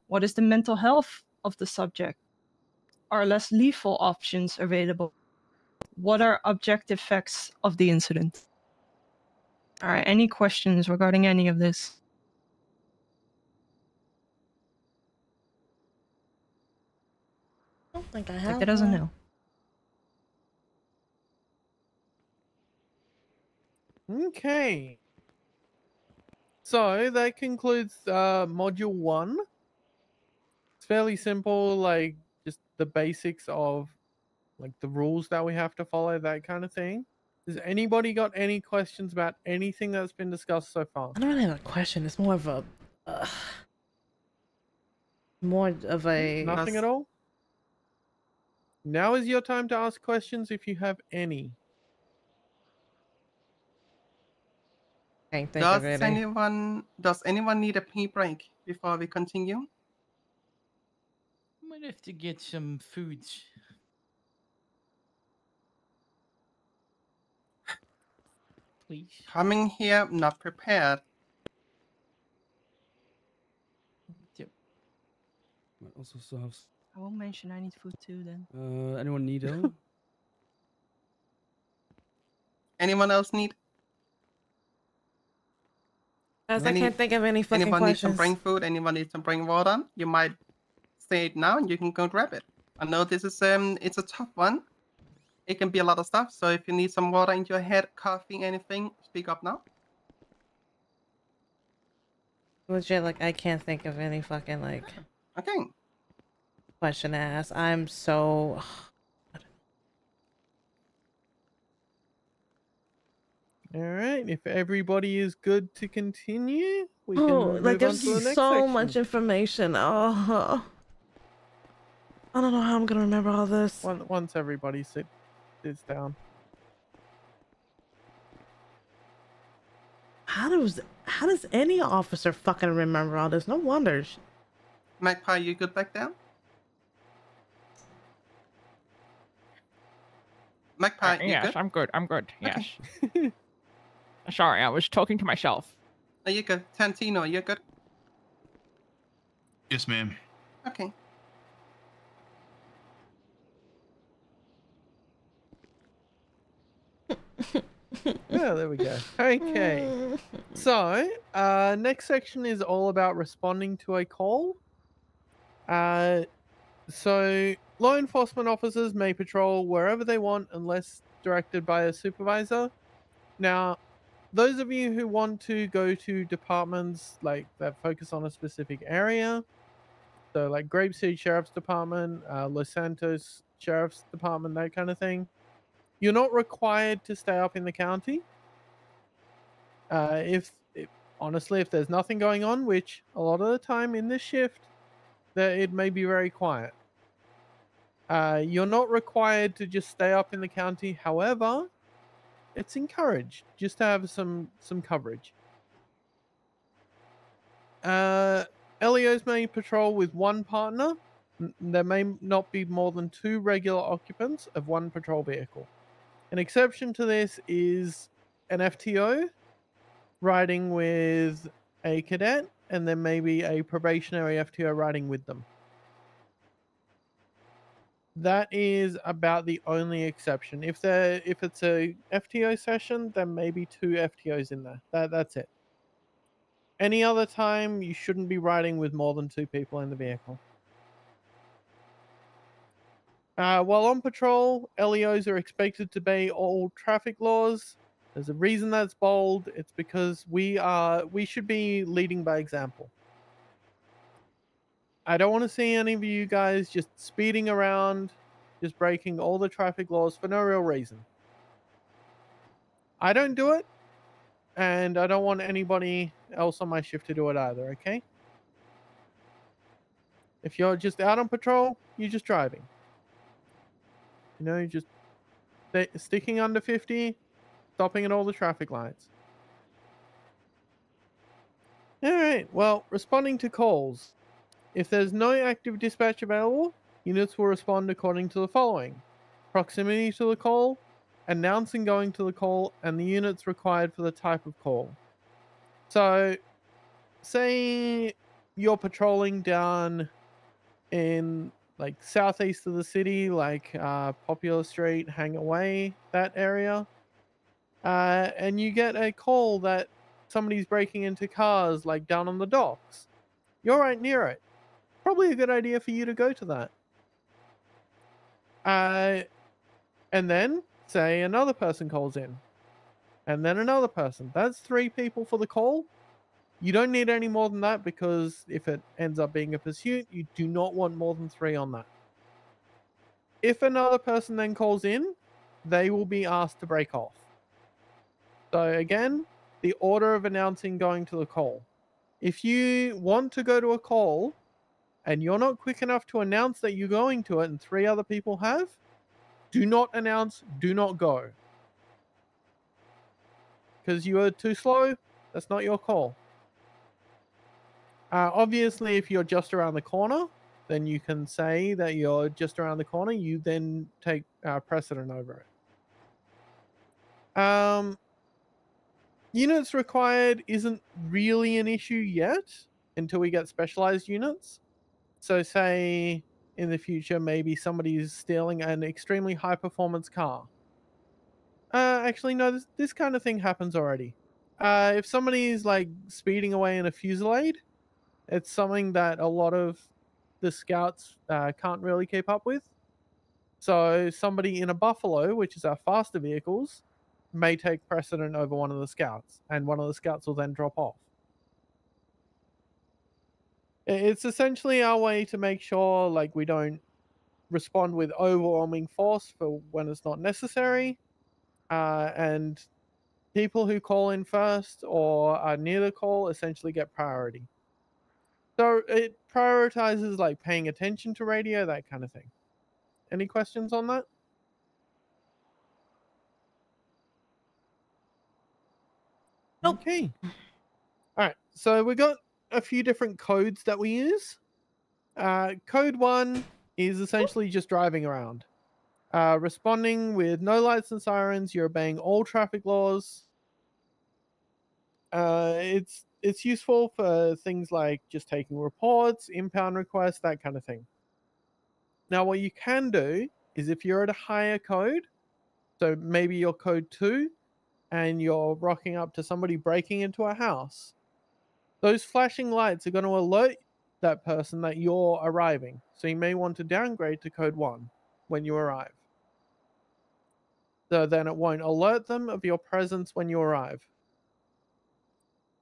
What is the mental health of the subject? Are less lethal options available? What are objective facts of the incident? Alright, any questions regarding any of this? I don't think I have Like, that doesn't one. know. Okay. So that concludes module 1. It's fairly simple, like just the basics of like the rules that we have to follow, that kind of thing. Has anybody got any questions about anything that's been discussed so far? I don't really have a question. It's more of a Nothing at all? Now is your time to ask questions if you have any. Can't think of Does any. anyone need a pee break before we continue? Might have to get some foods. Please. Coming here not prepared. I also still have. I won't mention I need food too then. Anyone need ale? Anyone else need? Guys, I can't think of any fucking anyone needs to questions. bring food? Anyone needs to bring water? You might say it now, and you can go grab it. I know this is it's a tough one. It can be a lot of stuff. So if you need some water in your head, coffee, anything, speak up now. Legit, like I can't think of any fucking like. Okay. Question to ask. I'm so. All right. If everybody is good to continue, we can Oh, move like on there's to the next so section. much information. Oh, I don't know how I'm gonna remember all this. Once everybody sits down. How does any officer fucking remember all this? No wonder. Magpie, you good back there? Magpie, you yes, good? I'm good. I'm good. Yes. Sorry, I was talking to myself. Are you good? Tantino, you good? Yes, ma'am. Okay. Yeah, there we go. Okay. So, next section is all about responding to a call. So law enforcement officers may patrol wherever they want unless directed by a supervisor. Now, those of you who want to go to departments like that focus on a specific area, so like Grapeseed Sheriff's Department, Los Santos Sheriff's Department, that kind of thing, you're not required to stay up in the county. Honestly, if there's nothing going on, which a lot of the time in this shift, that it may be very quiet. You're not required to just stay up in the county. However, it's encouraged just to have some coverage. LEOs may patrol with one partner. There may not be more than 2 regular occupants of one patrol vehicle. An exception to this is an FTO riding with a cadet, and then maybe a probationary FTO riding with them. That is about the only exception. If it's a FTO session, then maybe 2 FTOs in there. That's it. Any other time, you shouldn't be riding with more than 2 people in the vehicle. While on patrol, LEOs are expected to obey all traffic laws. There's a reason that's bold. It's because we should be leading by example. I don't want to see any of you guys just speeding around, just breaking all the traffic laws for no real reason. I don't do it, and I don't want anybody else on my shift to do it either, okay? If you're just out on patrol, you're just driving. You know, you're just sticking under 50, stopping at all the traffic lights. Alright, well, responding to calls. If there's no active dispatch available, units will respond according to the following: proximity to the call, announcing going to the call, and the units required for the type of call. So, say you're patrolling down in like southeast of the city, like Popular Street, Hangar Way, that area, and you get a call that somebody's breaking into cars like down on the docks. You're right near it. Probably a good idea for you to go to that. And then say another person calls in, and then another person. That's 3 people for the call. You don't need any more than that, because if it ends up being a pursuit, you do not want more than 3 on that. If another person then calls in, they will be asked to break off. So again, the order of announcing going to the call. If you want to go to a call and you're not quick enough to announce that you're going to it and 3 other people have, do not announce, do not go. Because you are too slow, That's not your call. Obviously, if you're just around the corner, then you can say that you're just around the corner. You then take precedent over it. Units required isn't really an issue yet until we get specialized units. So say in the future, maybe somebody's stealing an extremely high performance car. Actually, no, this kind of thing happens already. If somebody's like speeding away in a fusillade, it's something that a lot of the scouts can't really keep up with. So somebody in a Buffalo, which is our faster vehicles, may take precedent over one of the scouts, and one of the scouts will then drop off. It's essentially our way to make sure like we don't respond with overwhelming force for when it's not necessary, and people who call in first or are near the call essentially get priority. So it prioritizes like paying attention to radio, that kind of thing. Any questions on that? Nope. Okay. All right. So we got a few different codes that we use. Code 1 is essentially just driving around. Responding with no lights and sirens, you're obeying all traffic laws. It's useful for things like just taking reports, impound requests, that kind of thing. Now, what you can do is if you're at a higher code, so maybe you're code 2, and you're rocking up to somebody breaking into a house, those flashing lights are going to alert that person that you're arriving. So you may want to downgrade to code 1 when you arrive. So then it won't alert them of your presence when you arrive.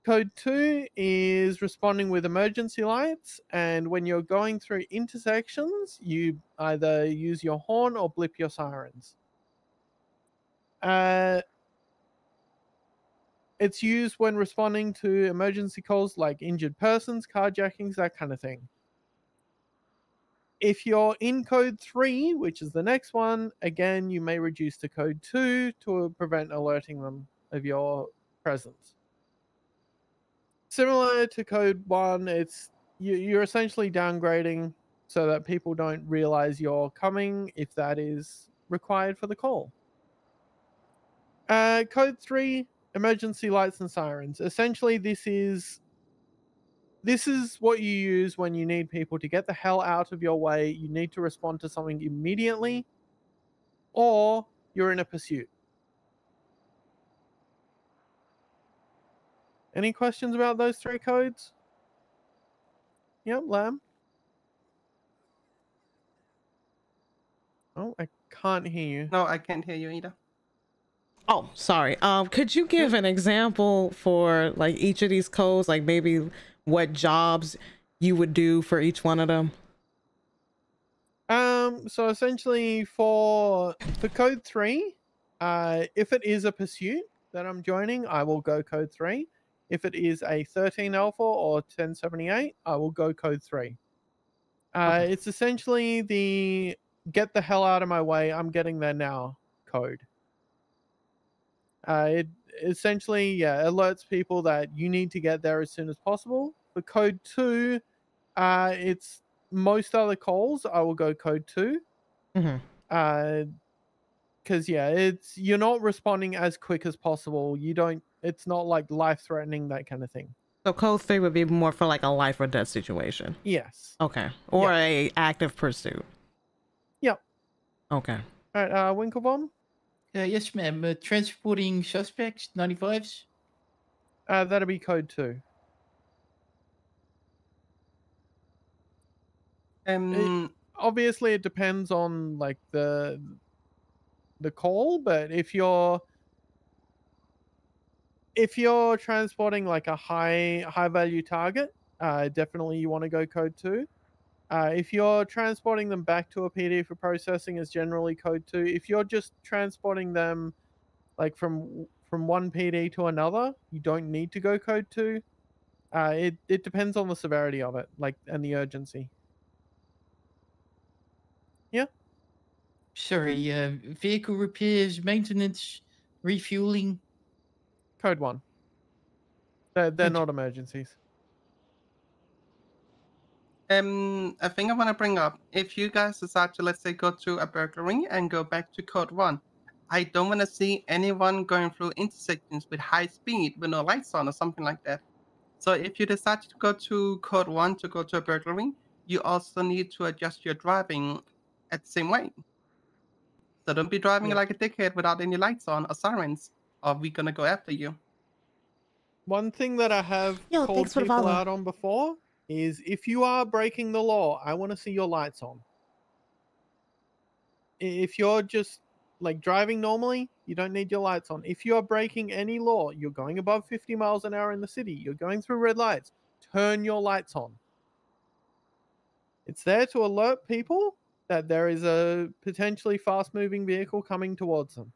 Code 2 is responding with emergency lights, and when you're going through intersections, you either use your horn or blip your sirens. It's used when responding to emergency calls like injured persons, carjackings, that kind of thing. If you're in code 3, which is the next one, again, you may reduce to code 2 to prevent alerting them of your presence. Similar to code 1, you're essentially downgrading so that people don't realize you're coming if that is required for the call. Code 3, emergency lights and sirens. Essentially, this is what you use when you need people to get the hell out of your way, you need to respond to something immediately, or you're in a pursuit. Any questions about those 3 codes? Yep, Lam. Oh, I can't hear you. No, I can't hear you either. Oh, sorry. Could you give an example for like each of these codes, like maybe what jobs you would do for each one of them? So essentially for code 3, if it is a pursuit that I'm joining, I will go code 3. If it is a 13 alpha or 1078, I will go code 3. Okay. It's essentially the get the hell out of my way, I'm getting there now code. It essentially alerts people that you need to get there as soon as possible. For code 2, it's most other calls I will go code 2. Mm-hmm. Because you're not responding as quick as possible. It's not like life threatening, that kind of thing. So code 3 would be more for like a life or death situation. Yes. Okay. Or a active pursuit. Yep. Okay. All right, Winklebaum? Yes, ma'am. Transporting suspects, 95s? That'll be code 2. Obviously, it depends on like the call, but if you're transporting like a high value target, definitely you want to go code 2. If you're transporting them back to a PD for processing, is generally code 2. If you're just transporting them like from one PD to another, you don't need to go code 2. It depends on the severity of it, like, and the urgency. Yeah. Sorry, vehicle repairs, maintenance, refueling. Code 1. They're not emergencies. A thing I want to bring up, if you guys decide to, let's say, go to a burglary and go back to code 1, I don't want to see anyone going through intersections with high speed with no lights on or something like that. So if you decide to go to code 1 to go to a burglary, you also need to adjust your driving at the same way. So don't be driving like a dickhead without any lights on or sirens, or we're gonna go after you. One thing that I have Yo, called thanks for the people follow. out on before is if you are breaking the law, I want to see your lights on. If you're just like driving normally, you don't need your lights on. If you are breaking any law, you're going above 50 miles an hour in the city, you're going through red lights, turn your lights on. It's there to alert people that there is a potentially fast-moving vehicle coming towards them.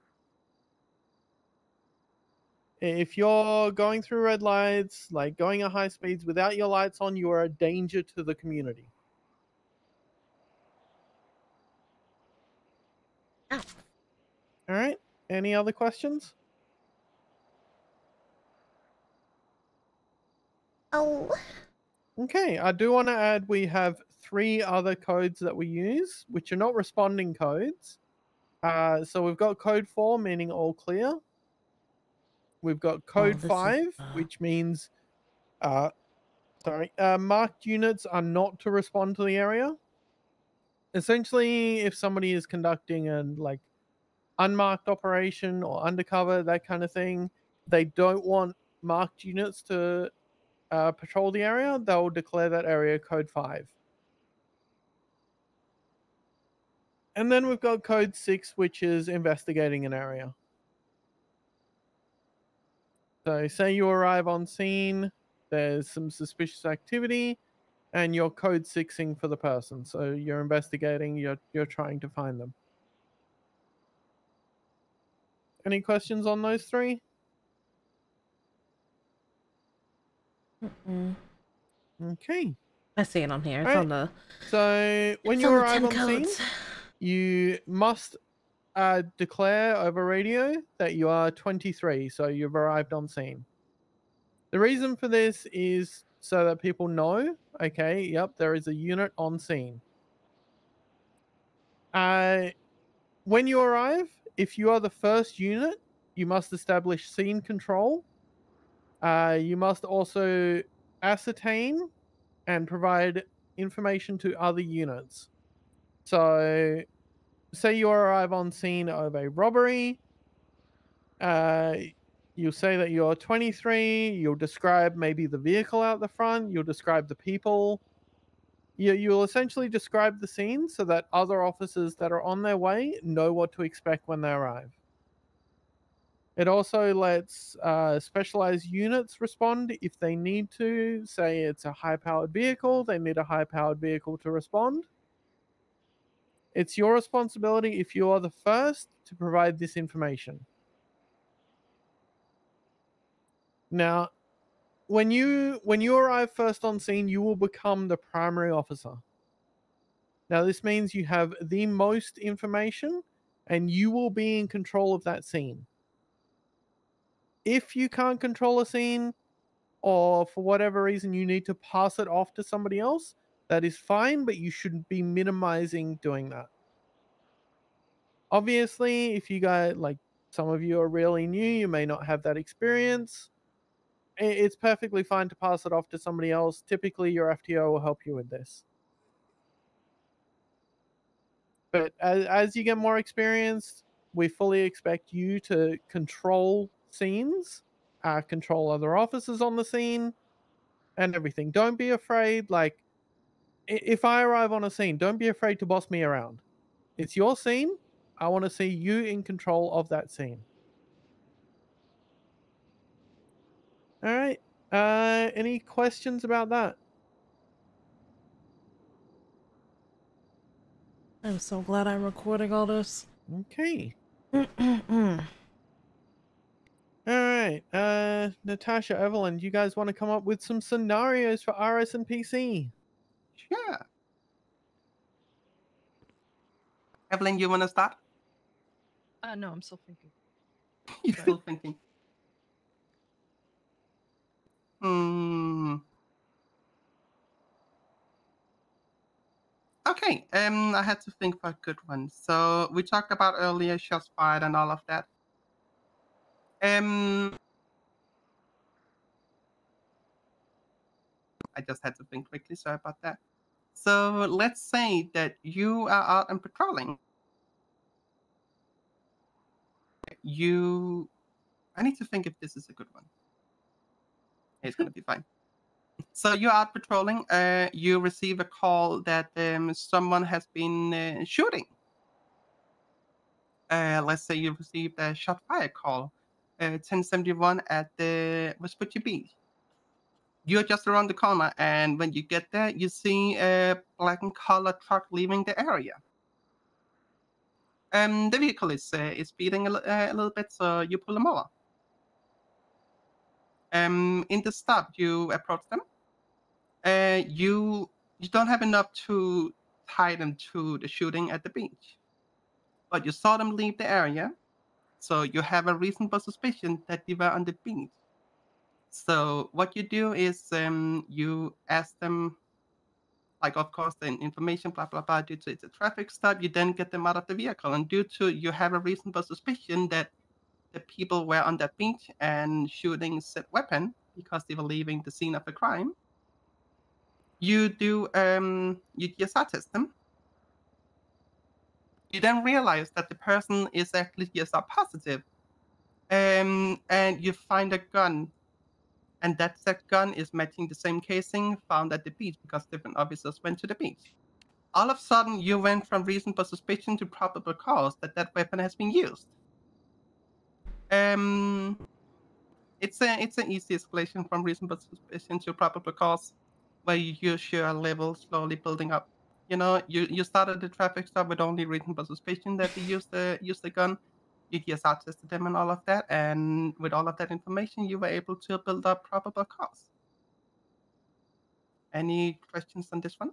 If you're going through red lights, like going at high speeds without your lights on, you are a danger to the community. Ow. All right. Any other questions? Oh. Okay. I do want to add we have 3 other codes that we use, which are not responding codes. So we've got code 4, meaning all clear. We've got code 5, which means marked units are not to respond to the area. Essentially, if somebody is conducting an like unmarked operation or undercover, that kind of thing, they don't want marked units to patrol the area, they'll declare that area code 5. And then we've got code 6, which is investigating an area. So say you arrive on scene, there's some suspicious activity, and you're code 6ing for the person. So you're investigating, you're trying to find them. Any questions on those 3? Okay. I see it on here. It's All right. on the. So when it's you on the arrive 10 on codes. scene, you must declare over radio that you are 23, so you've arrived on scene. The reason for this is so that people know, okay, yep, there is a unit on scene. When you arrive, if you are the first unit, you must establish scene control. You must also ascertain and provide information to other units. So, say you arrive on scene of a robbery, you'll say that you're 23, you'll describe maybe the vehicle out the front, you'll describe the people. You'll essentially describe the scene so that other officers that are on their way know what to expect when they arrive. It also lets specialized units respond if they need to. Say it's a high-powered vehicle, they need a high-powered vehicle to respond. It's your responsibility if you are the first to provide this information. Now, when you arrive first on scene, you will become the primary officer. Now, this means you have the most information and you will be in control of that scene. If you can't control a scene, or for whatever reason you need to pass it off to somebody else, that is fine, but you shouldn't be minimizing doing that. Obviously, if you guys, like some of you are really new, you may not have that experience. It's perfectly fine to pass it off to somebody else. Typically, your FTO will help you with this. But as you get more experienced, we fully expect you to control scenes, control other officers on the scene, and everything. Don't be afraid. Like, if I arrive on a scene, don't be afraid to boss me around. It's your scene. I want to see you in control of that scene. All right. Any questions about that? I'm so glad I'm recording all this. Okay. All right. Natasha, Evelyn, do you guys want to come up with some scenarios for RS and PC? Sure. Evelyn, you want to start? No, I'm still thinking. You're still thinking. Hmm. Okay. I had to think for a good one. So we talked about earlier shots fired and all of that. I just had to think quickly. Sorry about that. So let's say that you are out and patrolling. I need to think if this is a good one. It's gonna be fine. So you're out patrolling. You receive a call that someone has been shooting. Let's say you received a shot fire call, 1071 at the Vespucci Beach. You're just around the corner, and when you get there, you see a black and color truck leaving the area. The vehicle is speeding a little bit, so you pull them over. In the stop, you approach them. You don't have enough to tie them to the shooting at the beach, but you saw them leave the area, so you have a reasonable suspicion that they were on the beach. So what you do is you ask them, like, of course, the information, blah, blah, blah, due to it's a traffic stop, you then get them out of the vehicle. And due to you have a reasonable suspicion that the people were on that beach and shooting said weapon because they were leaving the scene of the crime, you do, you GSR test them. You then realize that the person is actually GSR positive. And you find a gun, and that said gun is matching the same casing found at the beach because different officers went to the beach. All of a sudden, you went from reasonable suspicion to probable cause that that weapon has been used. It's an easy escalation from reasonable suspicion to probable cause, where you use your level slowly building up. You know, you started the traffic stop with only reasonable suspicion that they used the gun. You just tested them and all of that, and with all of that information, you were able to build up probable cause. Any questions on this one?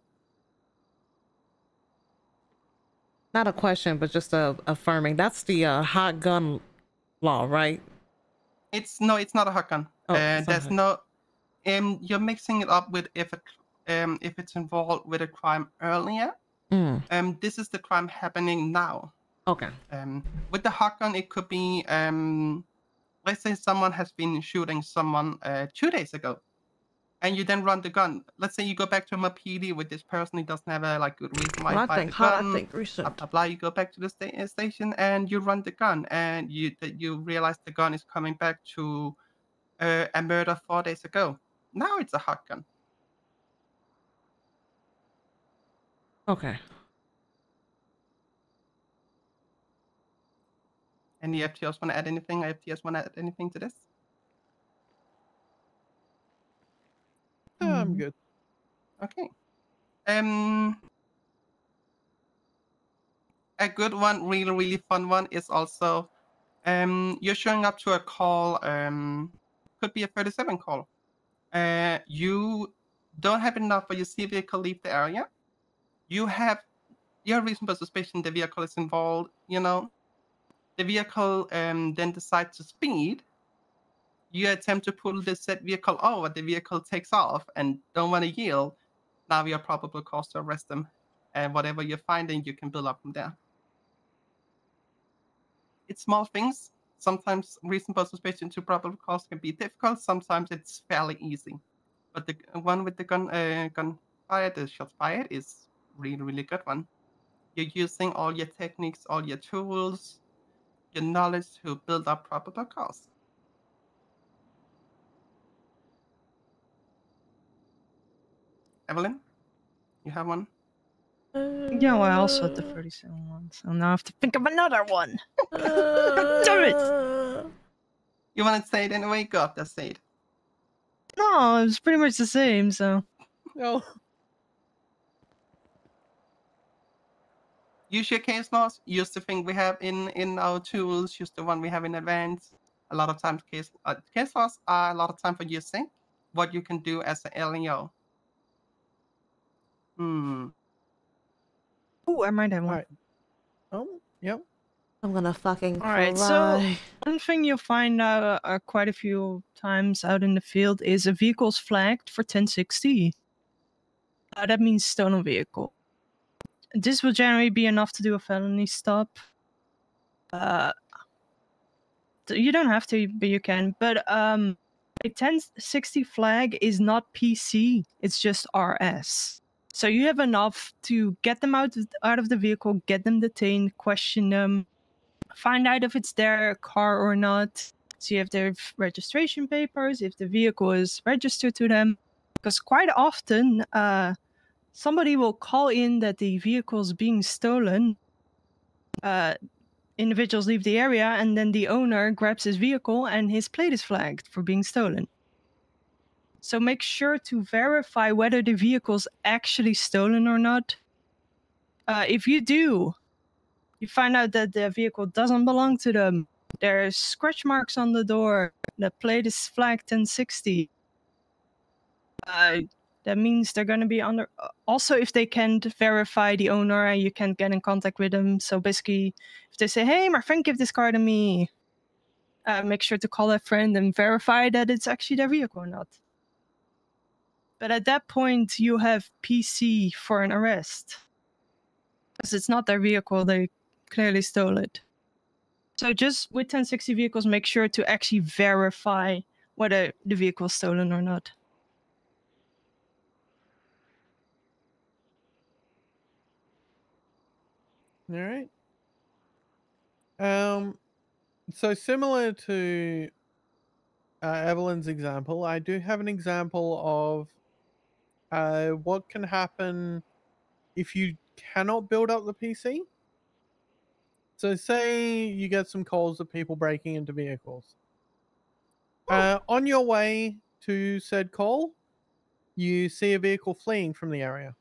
Not a question, but just affirming. That's the hot gun law, right? It's not a hot gun. Oh, it's not there's hot- no. You're mixing it up with if it's involved with a crime earlier. This is the crime happening now. Okay. With the hot gun, it could be let's say someone has been shooting someone 2 days ago, and you then run the gun. Let's say you go back to a PD with this person. He doesn't have a good reason why he fired the gun. I think recent. Blah, blah, blah. You go back to the station and you run the gun, and you realize the gun is coming back to a murder 4 days ago. Now it's a hot gun. Okay. Any FTOs want to add anything? FTS want to add anything to this? I'm good. Okay. A good one, really, really fun one is also you're showing up to a call, could be a 37 call. You don't have enough for your C vehicle leave the area. You have your reasonable suspicion the vehicle is involved, you know. The vehicle then decides to speed. You attempt to pull the said vehicle over, the vehicle takes off and don't want to yield. Now you're probable cause to arrest them. And whatever you're finding, you can build up from there. It's small things. Sometimes reasonable suspicion to probable cause can be difficult. Sometimes it's fairly easy. But the one with the gun fired, the shots fired, is really, really good one. You're using all your techniques, all your tools, your knowledge to build up probable cause. Evelyn, you have one? Yeah, well, I also had the 37 one, so now I have to think of another one. God damn it! You want to say it anyway? Go up there, say it. No, it's pretty much the same, so. No. Use your case laws. Use the thing we have in our tools. Use the one we have in advance. A lot of times case laws are a lot of time for using what you can do as an LEO. Oh, I might have one. Yep. I'm gonna fucking All right, so cry. one thing you'll find quite a few times out in the field is a vehicle's flagged for 1060. That means stolen vehicle. This will generally be enough to do a felony stop. You don't have to, but you can. But a 1060 flag is not PC. It's just RS. So you have enough to get them out of the vehicle, get them detained, question them, find out if it's their car or not. So you have their registration papers, if the vehicle is registered to them. Because quite often, somebody will call in that the vehicle is being stolen. Individuals leave the area, and then the owner grabs his vehicle and his plate is flagged for being stolen. So make sure to verify whether the vehicle is actually stolen or not. If you do, you find out that the vehicle doesn't belong to them. There's scratch marks on the door. The plate is flagged 1060. That means they're going to be under. Also, if they can't verify the owner and you can't get in contact with them. So basically, if they say, hey, my friend gave this car to me, make sure to call that friend and verify that it's actually their vehicle or not. But at that point, you have PC for an arrest. Because it's not their vehicle, they clearly stole it. So just with 1060 vehicles, make sure to actually verify whether the vehicle is stolen or not. All right. So similar to Evelyn's example, I do have an example of what can happen if you cannot build up the PC. So say you get some calls of people breaking into vehicles. On your way to said call, you see a vehicle fleeing from the area.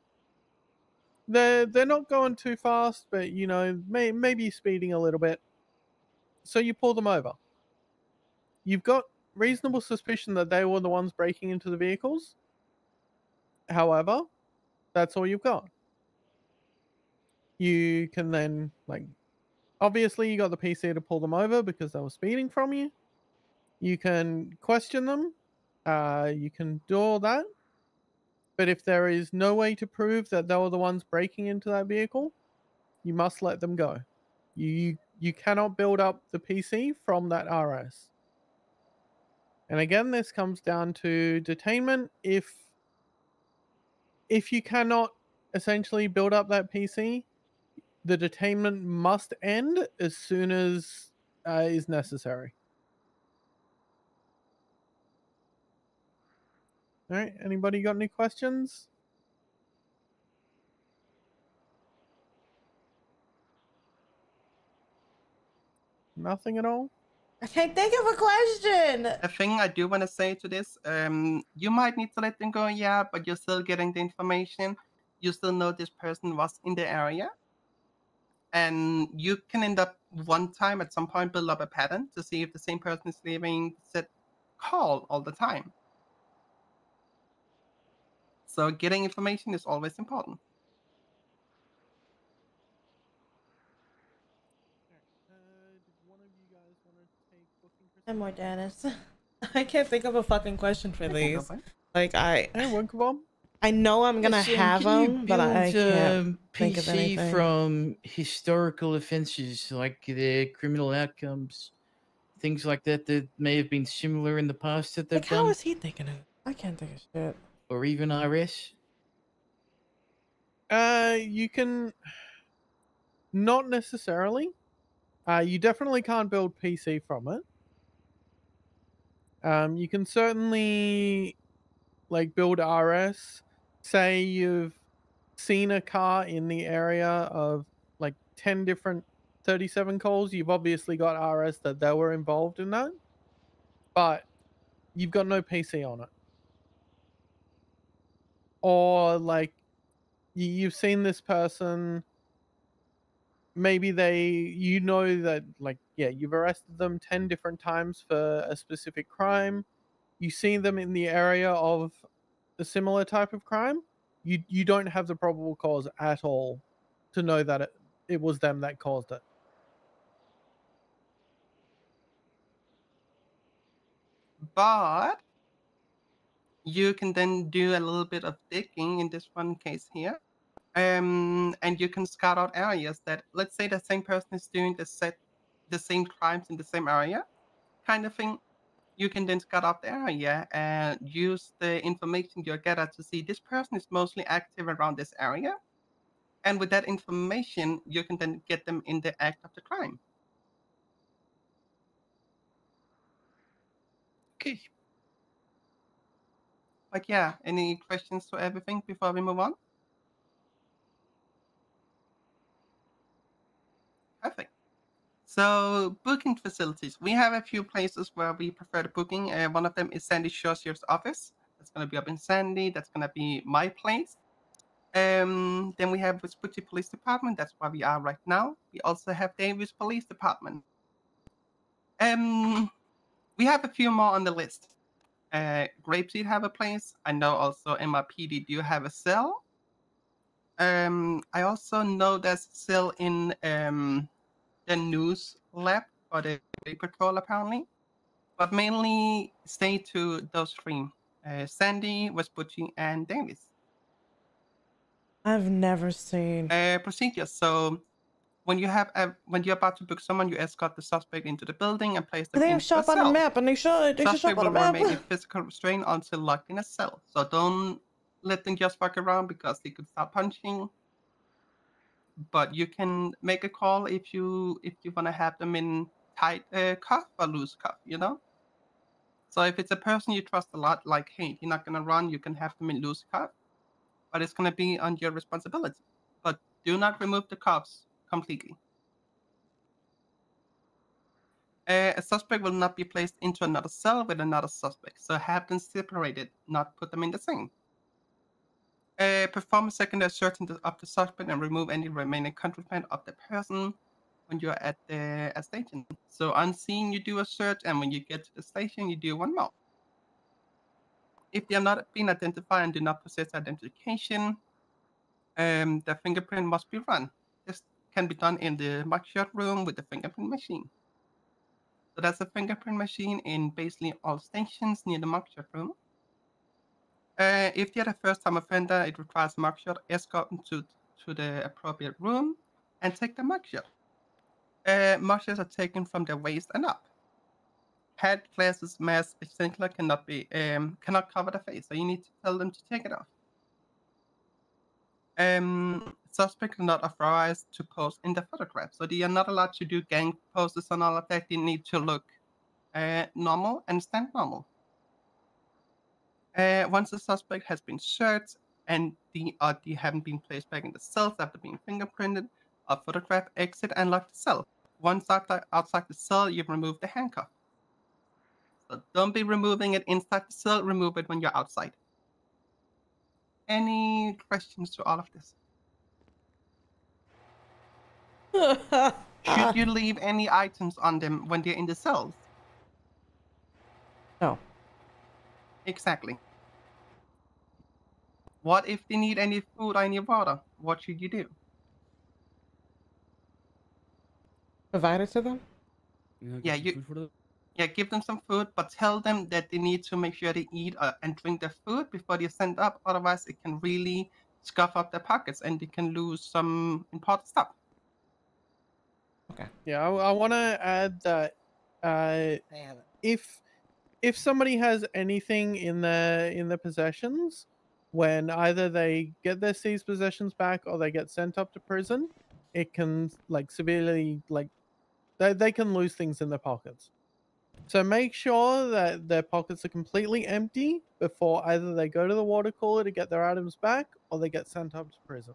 They're not going too fast, but you know, maybe speeding a little bit. So you pull them over. You've got reasonable suspicion that they were the ones breaking into the vehicles. However, that's all you've got. You can then, like, obviously you got the PC to pull them over because they were speeding from you. You can question them. You can do all that. But if there is no way to prove that they were the ones breaking into that vehicle, you must let them go. You cannot build up the PC from that RS. And again, this comes down to detainment. If you cannot essentially build up that PC, the detainment must end as soon as is necessary. All right. Anybody got any questions? Nothing at all? I can't think of a question. A thing I do want to say to this, you might need to let them go, yeah, but you're still getting the information. You still know this person was in the area. And you can end up one time at some point build up a pattern to see if the same person is leaving said call all the time. So getting information is always important. And more, Dennis. I can't think of a fucking question for these. Like Hey, welcome on. I know I'm gonna Yes, have can you them, but I build, can't think of PC anything. from historical offenses like the criminal outcomes, things like that that may have been similar in the past that they've Like, how done, is he thinking of? I can't think of shit. or even RS. You can not necessarily. You definitely can't build PC from it. You can certainly like build RS. Say you've seen a car in the area of like 10 different 37 calls. You've obviously got RS that they were involved in that, but you've got no PC on it. Or like you've seen this person, maybe you know that, like, yeah, you've arrested them 10 different times for a specific crime. You see them in the area of a similar type of crime. You don't have the probable cause at all to know that it was them that caused it. But you can then do a little bit of digging in this one case here. And you can scout out areas that, let's say, the same person is doing the same crimes in the same area, kind of thing. You can then scout out the area and use the information you gather to see this person is mostly active around this area. And with that information, you can then get them in the act of the crime. Okay. But yeah, any questions to everything before we move on? Perfect. So booking facilities. We have a few places where we prefer the booking. One of them is Sandy Shaw's office. That's going to be up in Sandy. That's going to be my place. Then we have Vespucci Police Department. That's where we are right now. We also have Davis Police Department. We have a few more on the list. Grapeseed have a place. I know also MRPD do have a cell. I also know there's a cell in the news lab for the patrol apparently, but mainly stay to those three: Sandy, Vespucci, and Davis. I've never seen procedures. So when you're about to book someone, you escort the suspect into the building and place them They into show a up on a cell. map, and they should show Suspect up on will a remain in map. physical restraint until locked in a cell. So don't let them just walk around because they could start punching. But you can make a call if you want to have them in tight cuff or loose cuff, you know. So if it's a person you trust a lot, like, hey, you're not gonna run, you can have them in loose cuff, but it's gonna be on your responsibility. But do not remove the cuffs completely. A suspect will not be placed into another cell with another suspect, so have them separated, not put them in the same. Perform a secondary search of the suspect and remove any remaining contraband of the person when you're at the station. So on scene, you do a search, and when you get to the station, you do one more. If they are not being identified and do not possess identification, the fingerprint must be run. This can be done in the mugshot room with the fingerprint machine. So that's a fingerprint machine in basically all stations near the mugshot room. If they're a first-time offender, it requires mugshot, escort them to the appropriate room, and take the mugshot. Mugshots are taken from the waist and up. Hat, glasses, mask, etc. cannot cover the face, so you need to tell them to take it off. Suspects are not authorized to pose in the photograph, so they are not allowed to do gang poses and all of that. They need to look normal and stand normal. Once the suspect has been searched and they haven't been placed back in the cells after being fingerprinted, a photograph, exit, and lock the cell. Once outside the cell, you remove the handcuff. So don't be removing it inside the cell, remove it when you're outside. Any questions to all of this? Should you leave any items on them when they're in the cells? No. Exactly. What if they need any food or any water? What should you do? Provide it to them? Yeah, give them some food, but tell them that they need to make sure they eat and drink their food before they send up. Otherwise, it can really scuff up their pockets and they can lose some important stuff. Okay. Yeah, I want to add that if somebody has anything in their possessions, when either they get their seized possessions back or they get sent up to prison, it can severely they can lose things in their pockets. So make sure that their pockets are completely empty before either they go to the water cooler to get their items back or they get sent up to prison.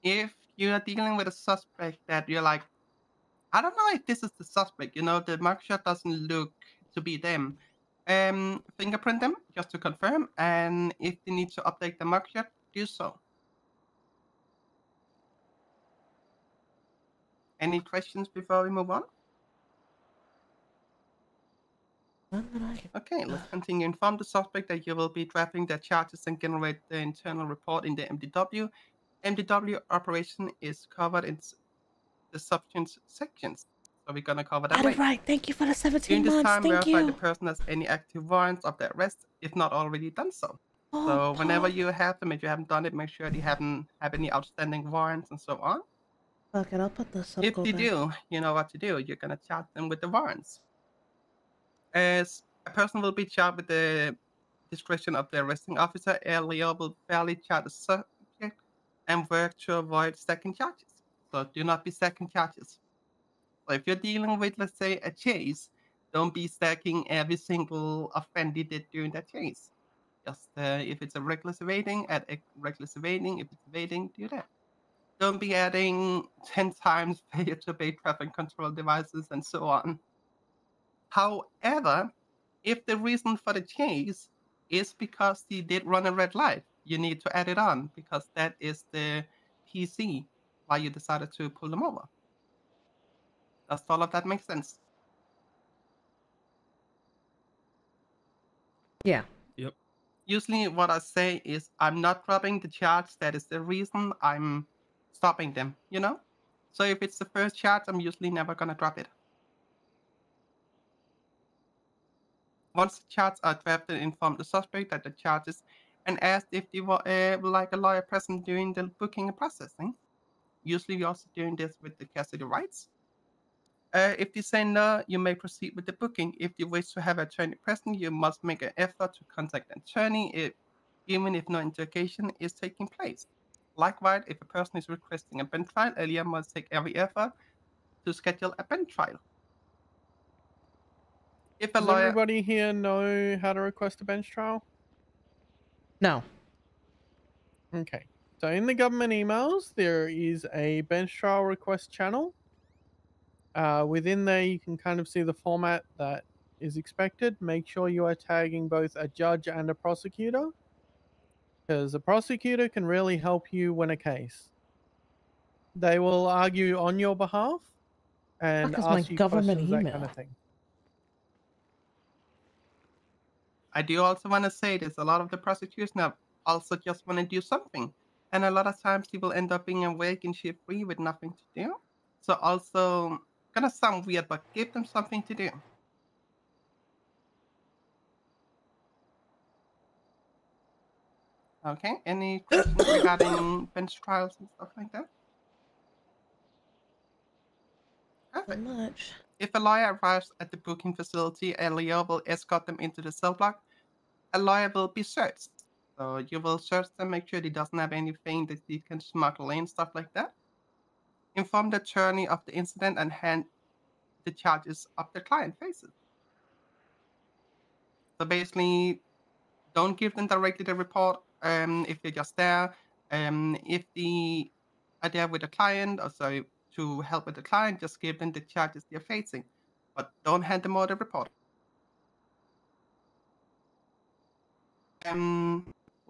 If you are dealing with a suspect that you're like, I don't know if this is the suspect, the mugshot doesn't look to be them, fingerprint them just to confirm, and if they need to update the mugshot, do so. Any questions before we move on? Okay, let's continue. Inform the suspect that you will be drafting the charges and generate the internal report in the MDW. MDW operation is covered in the substance sections. So we're gonna cover that All later. right, thank you for the 17 During this months. time, Thank verify the you. person has any active warrants of the arrest, if not already done so. So Oh, whenever you have them, if you haven't done it, make sure you haven't have any outstanding warrants and so on. fuck it, I'll put this up. If Go you back. do, you know what to do. You're gonna charge them with the warrants. As a person will be charged with the discretion of the arresting officer, LEO will fairly charge the subject and work to avoid stacking charges. So do not be stacking charges. So if you're dealing with, let's say, a chase, don't be stacking every single offense you did during that chase. Just if it's a reckless evading, add a reckless evading. If it's evading, do that. Don't be adding 10 times failure to obey traffic control devices and so on. However, if the reason for the chase is because he did run a red light, you need to add it on because that is the PC why you decided to pull them over. Does all of that make sense? Yeah. Yep. Usually what I say is I'm not dropping the charge. That is the reason I'm stopping them, you know? So if it's the first charge, I'm usually never going to drop it. Once the charges are drafted, inform the suspect that the charges and ask if they would like a lawyer present during the booking and processing. Usually we're also doing this with the custody rights. If they say no, you may proceed with the booking. If you wish to have an attorney present, you must make an effort to contact an attorney, even if no interrogation is taking place. Likewise, if a person is requesting a bench trial, a lawyer must take every effort to schedule a bench trial. If a Does lawyer... everybody here know how to request a bench trial? No. Okay. So in the government emails, there is a bench trial request channel. Within there, you can kind of see the format that is expected. Make sure you are tagging both a judge and a prosecutor, because a prosecutor can really help you win a case. They will argue on your behalf and Fuck is my ask you government questions, that kind email? of thing. I do also want to say there's a lot of the prosecutors now also just want to do something. And a lot of times they will end up being awake and shit free with nothing to do. So also, gonna sound weird, but give them something to do. Okay, any questions regarding bench trials and stuff like that? Perfect. Much. If a lawyer arrives at the booking facility, a lawyer will escort them into the cell block. A lawyer will be searched. So you will search them, make sure he doesn't have anything that he can smuggle in, stuff like that. Inform the attorney of the incident and hand the charges of the client faces. So basically, don't give them directly the report if they're just there. If they are there with the client, or sorry, to help with the client, just give them the charges they're facing. But don't hand them all the report.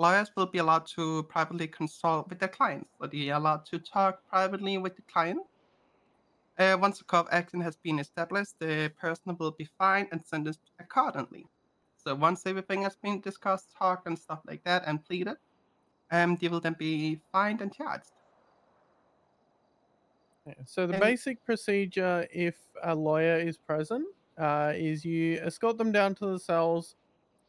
Lawyers will be allowed to privately consult with their clients. So they are allowed to talk privately with the client. Once a court of action has been established, the person will be fined and sentenced accordingly. So once everything has been discussed, talked, and stuff like that, and pleaded, they will then be fined and charged. Yeah, so the And- basic procedure, if a lawyer is present, is you escort them down to the cells.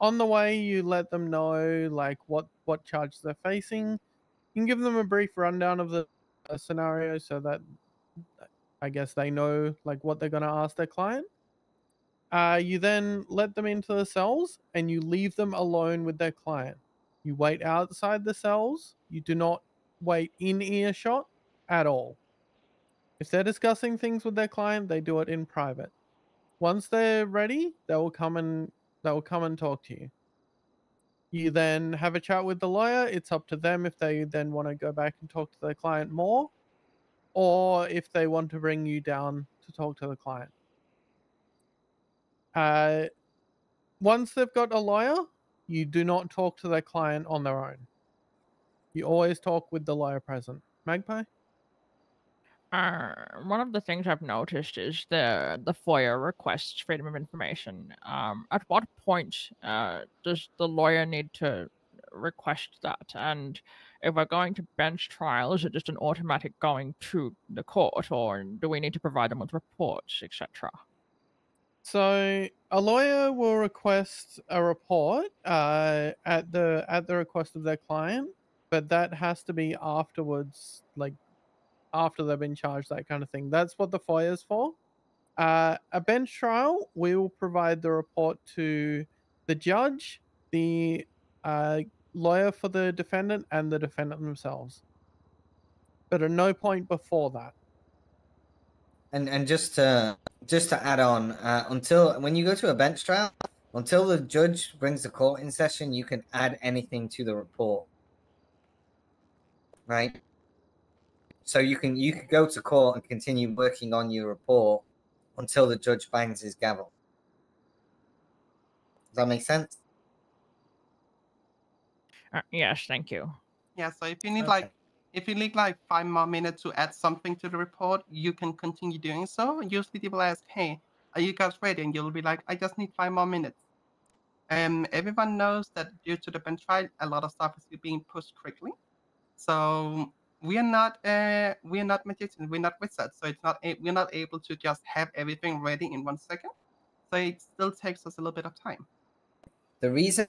On the way, you let them know like what charge they're facing. You can give them a brief rundown of the scenario so that I guess they know like what they're going to ask their client. You then let them into the cells and you leave them alone with their client. You wait outside the cells. You do not wait in earshot at all. If they're discussing things with their client, they do it in private. Once they're ready, they will come and talk to you. You then have a chat with the lawyer. It's up to them if they then want to go back and talk to their client more, or if they want to bring you down to talk to the client. Once they've got a lawyer, you do not talk to their client on their own. You always talk with the lawyer present. Magpie? One of the things I've noticed is the FOIA requests freedom of information. At what point does the lawyer need to request that? And if we're going to bench trial, is it just an automatic going to the court, or do we need to provide them with reports, etc.? So a lawyer will request a report at the request of their client, but that has to be afterwards, like after they've been charged, that kind of thing. That's what the FOIA is for. A bench trial, we will provide the report to the judge, the lawyer for the defendant, and the defendant themselves. But at no point before that. And just to add on, until when you go to a bench trial, until the judge brings the court in session, you can add anything to the report, right? So you could go to court and continue working on your report until the judge bangs his gavel. Does that make sense? Yes, thank you. Yeah, so if you need like 5 more minutes to add something to the report, you can continue doing so. Usually people ask, hey, are you guys ready? And you'll be like, I just need 5 more minutes. Everyone knows that due to the bench trial, a lot of stuff is being pushed quickly. So we are not magicians, we're not wizards. So it's not we're not able to just have everything ready in 1 second. So it still takes us a little bit of time. The reason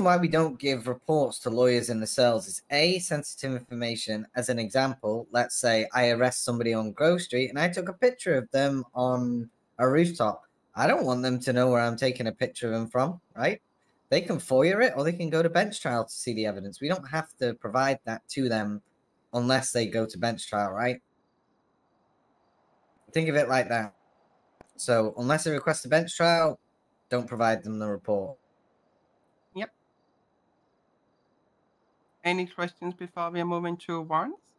why we don't give reports to lawyers in the cells is A, sensitive information. As an example, let's say I arrest somebody on Grove Street and I took a picture of them on a rooftop. I don't want them to know where I'm taking a picture of them from, right? They can FOIA it or they can go to bench trial to see the evidence. We don't have to provide that to them unless they go to bench trial, right? Think of it like that. So unless they request a bench trial, don't provide them the report. Yep. Any questions before we are moving to warrants?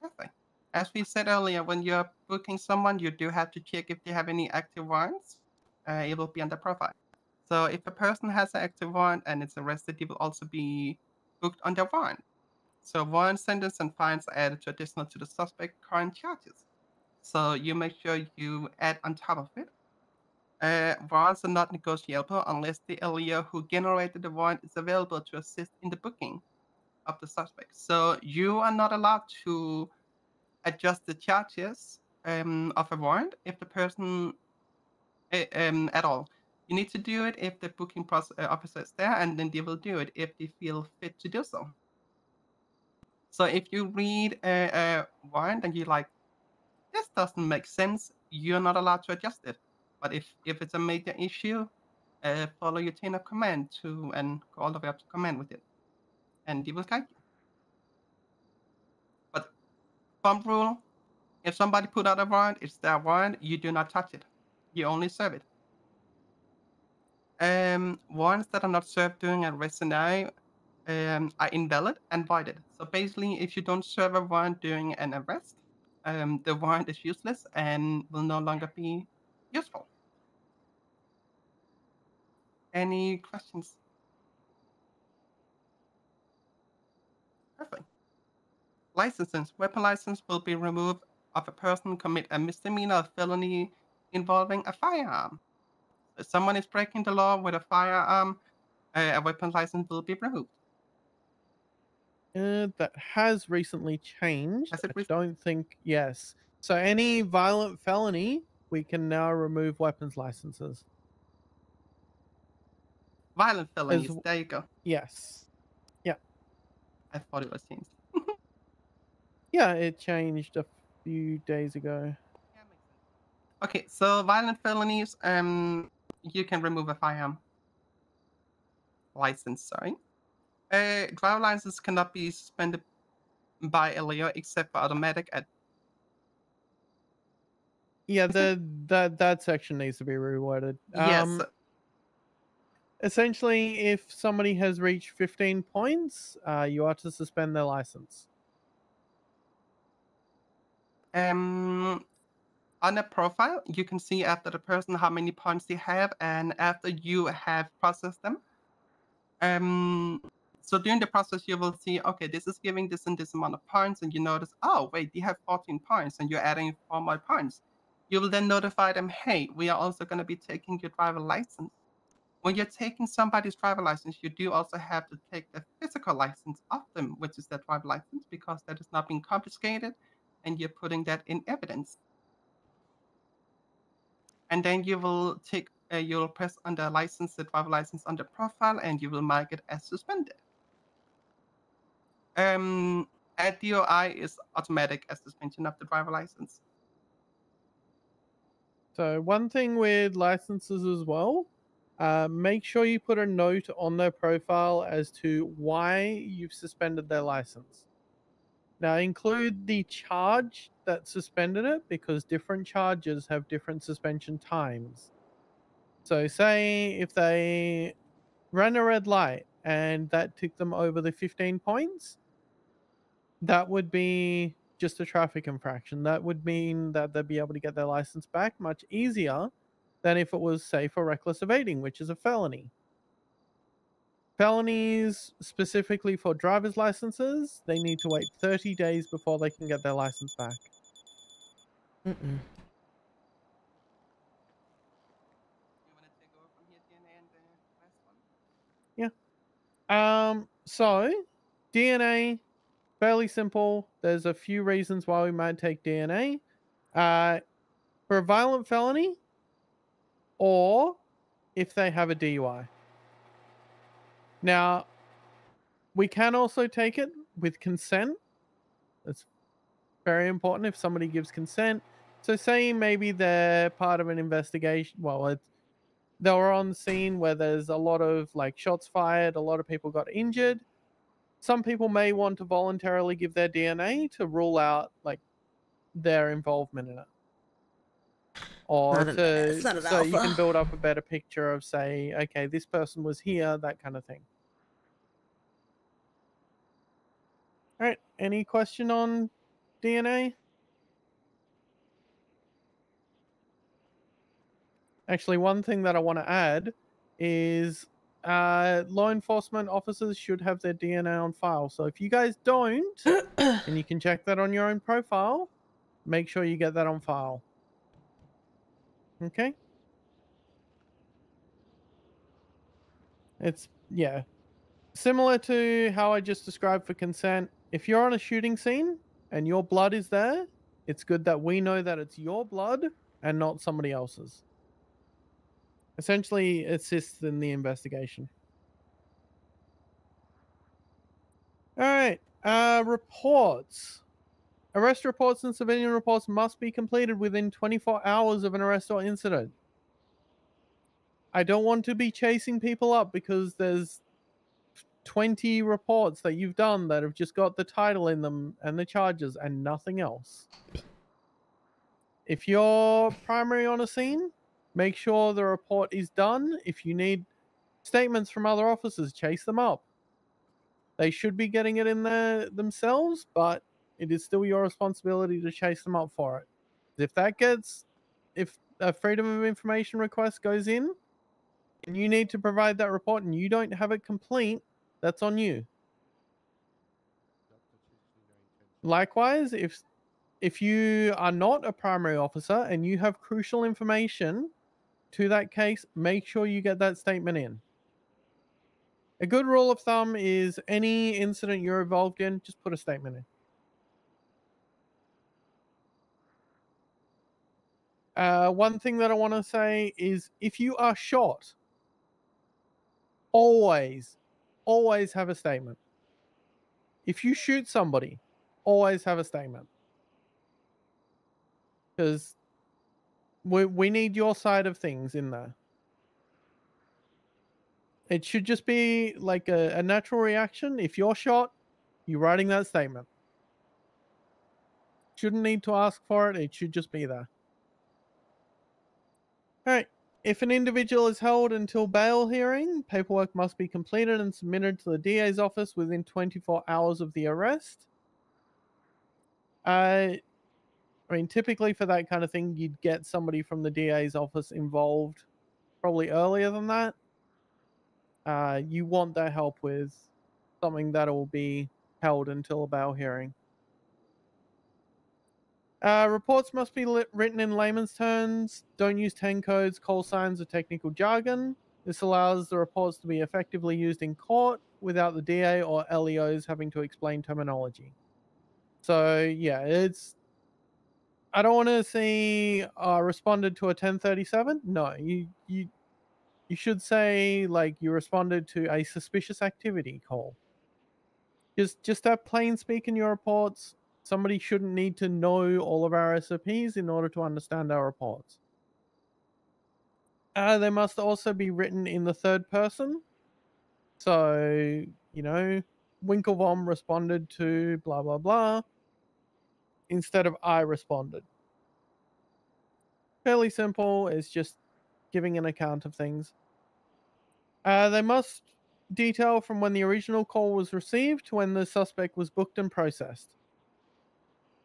Perfect. As we said earlier, when you're booking someone, you do have to check if they have any active warrants. It will be on the profile. So if a person has an active warrant and it's arrested, it will also be booked on their warrant. So warrant sentence and fines are added to additional to the suspect current charges. So you make sure you add on top of it. Warrants are not negotiable unless the LEO who generated the warrant is available to assist in the booking of the suspect. So you are not allowed to adjust the charges of a warrant if the person at all. You need to do it if the booking officer is there, and then they will do it if they feel fit to do so. So if you read a warrant and you're like, this doesn't make sense, you're not allowed to adjust it. But if it's a major issue, follow your chain of command and go all the way up to command with it, and they will guide you. But thumb rule: if somebody put out a warrant, it's their warrant. You do not touch it. You only serve it. Warrants that are not served during a arrest scenario are invalid and voided. So basically, if you don't serve a warrant during an arrest, the warrant is useless and will no longer be useful. Any questions? Perfect. Licenses. Weapon license will be removed if a person commit a misdemeanor or felony involving a firearm. If someone is breaking the law with a firearm, a weapon license will be removed. That has recently changed. Has it I don't think, yes. So any violent felony, we can now remove weapons licenses. Violent felonies, there you go. Yes. Yeah. I thought it was changed. Yeah, it changed a few days ago. Okay, so violent felonies, you can remove a firearm license, sorry. Driver licenses cannot be suspended by LEO except for automatic at. Yeah, that section needs to be reworded. Yes. Essentially, if somebody has reached 15 points, you are to suspend their license. On a profile, you can see after the person how many points they have, and after you have processed them. So during the process, you will see, okay, this is giving this and this amount of points, and you notice, oh, wait, they have 14 points, and you're adding 4 more points. You will then notify them, hey, we are also going to be taking your driver license. When you're taking somebody's driver license, you do also have to take the physical license of them, which is their driver license, because that is not being confiscated, and you're putting that in evidence. And then you will take, you'll press under license, the driver license under profile, and you will mark it as suspended. A DOI is automatic as suspension of the driver license. So one thing with licenses as well, make sure you put a note on their profile as to why you've suspended their license. Now include the charge that suspended it, because different charges have different suspension times. So say if they ran a red light and that took them over the 15 points, that would be just a traffic infraction. That would mean that they'd be able to get their license back much easier than if it was, say, for reckless evading, which is a felony. Felonies, specifically for driver's licenses, they need to wait 30 days before they can get their license back. Yeah. So DNA, fairly simple. There's a few reasons why we might take DNA. For a violent felony, or if they have a DUI. Now, we can also take it with consent. That's very important if somebody gives consent. So say maybe they're part of an investigation. Well, they were on the scene where there's a lot of like shots fired, a lot of people got injured. Some people may want to voluntarily give their DNA to rule out like their involvement in it. Or so you can build up a better picture of, say, okay, this person was here, that kind of thing. All right, any question on DNA? Actually, one thing that I want to add is law enforcement officers should have their DNA on file. So if you guys don't, and you can check that on your own profile, make sure you get that on file. Okay? It's, yeah. Similar to how I just described for consent, if you're on a shooting scene and your blood is there, it's good that we know that it's your blood and not somebody else's. Essentially, assists in the investigation. All right. Reports. Arrest reports and civilian reports must be completed within 24 hours of an arrest or incident. I don't want to be chasing people up because there's 20 reports that you've done that have just got the title in them and the charges and nothing else. If you're primary on a scene, make sure the report is done. If you need statements from other officers, chase them up. They should be getting it in there themselves, but it is still your responsibility to chase them up for it. If a freedom of information request goes in and you need to provide that report and you don't have it complete, that's on you. Likewise, if you are not a primary officer and you have crucial information to that case, make sure you get that statement in. A good rule of thumb is any incident you're involved in, just put a statement in. One thing that I want to say is if you are shot, always have a statement. If you shoot somebody, always have a statement. Because we need your side of things in there. It should just be like a natural reaction. If you're shot, you're writing that statement. Shouldn't need to ask for it. It should just be there. All right. If an individual is held until bail hearing, paperwork must be completed and submitted to the DA's office within 24 hours of the arrest. I mean, typically for that kind of thing, you'd get somebody from the DA's office involved probably earlier than that. You want their help with something that will be held until a bail hearing. Reports must be written in layman's terms. Don't use 10 codes, call signs, or technical jargon. This allows the reports to be effectively used in court without the DA or LEOs having to explain terminology. So yeah, it's. I don't want to see responded to a 1037. No, you should say like you responded to a suspicious activity call. Just have plain speak in your reports. Somebody shouldn't need to know all of our SOPs in order to understand our reports. They must also be written in the third person. So, you know, Winklevom responded to blah, blah, blah, instead of I responded. Fairly simple. It's just giving an account of things. They must detail from when the original call was received to when the suspect was booked and processed.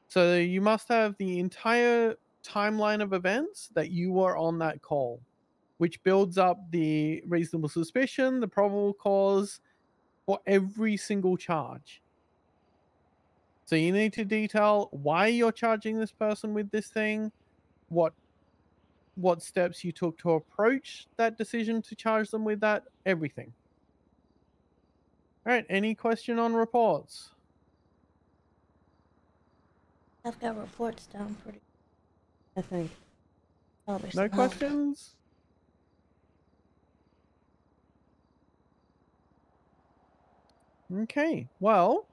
So you must have the entire timeline of events that you were on that call, which builds up the reasonable suspicion, the probable cause for every single charge. So you need to detail why you're charging this person with this thing, what steps you took to approach that decision to charge them with that, everything. All right, any question on reports? I've got reports down pretty. I think. Oh, there's No some help. questions? Okay, well,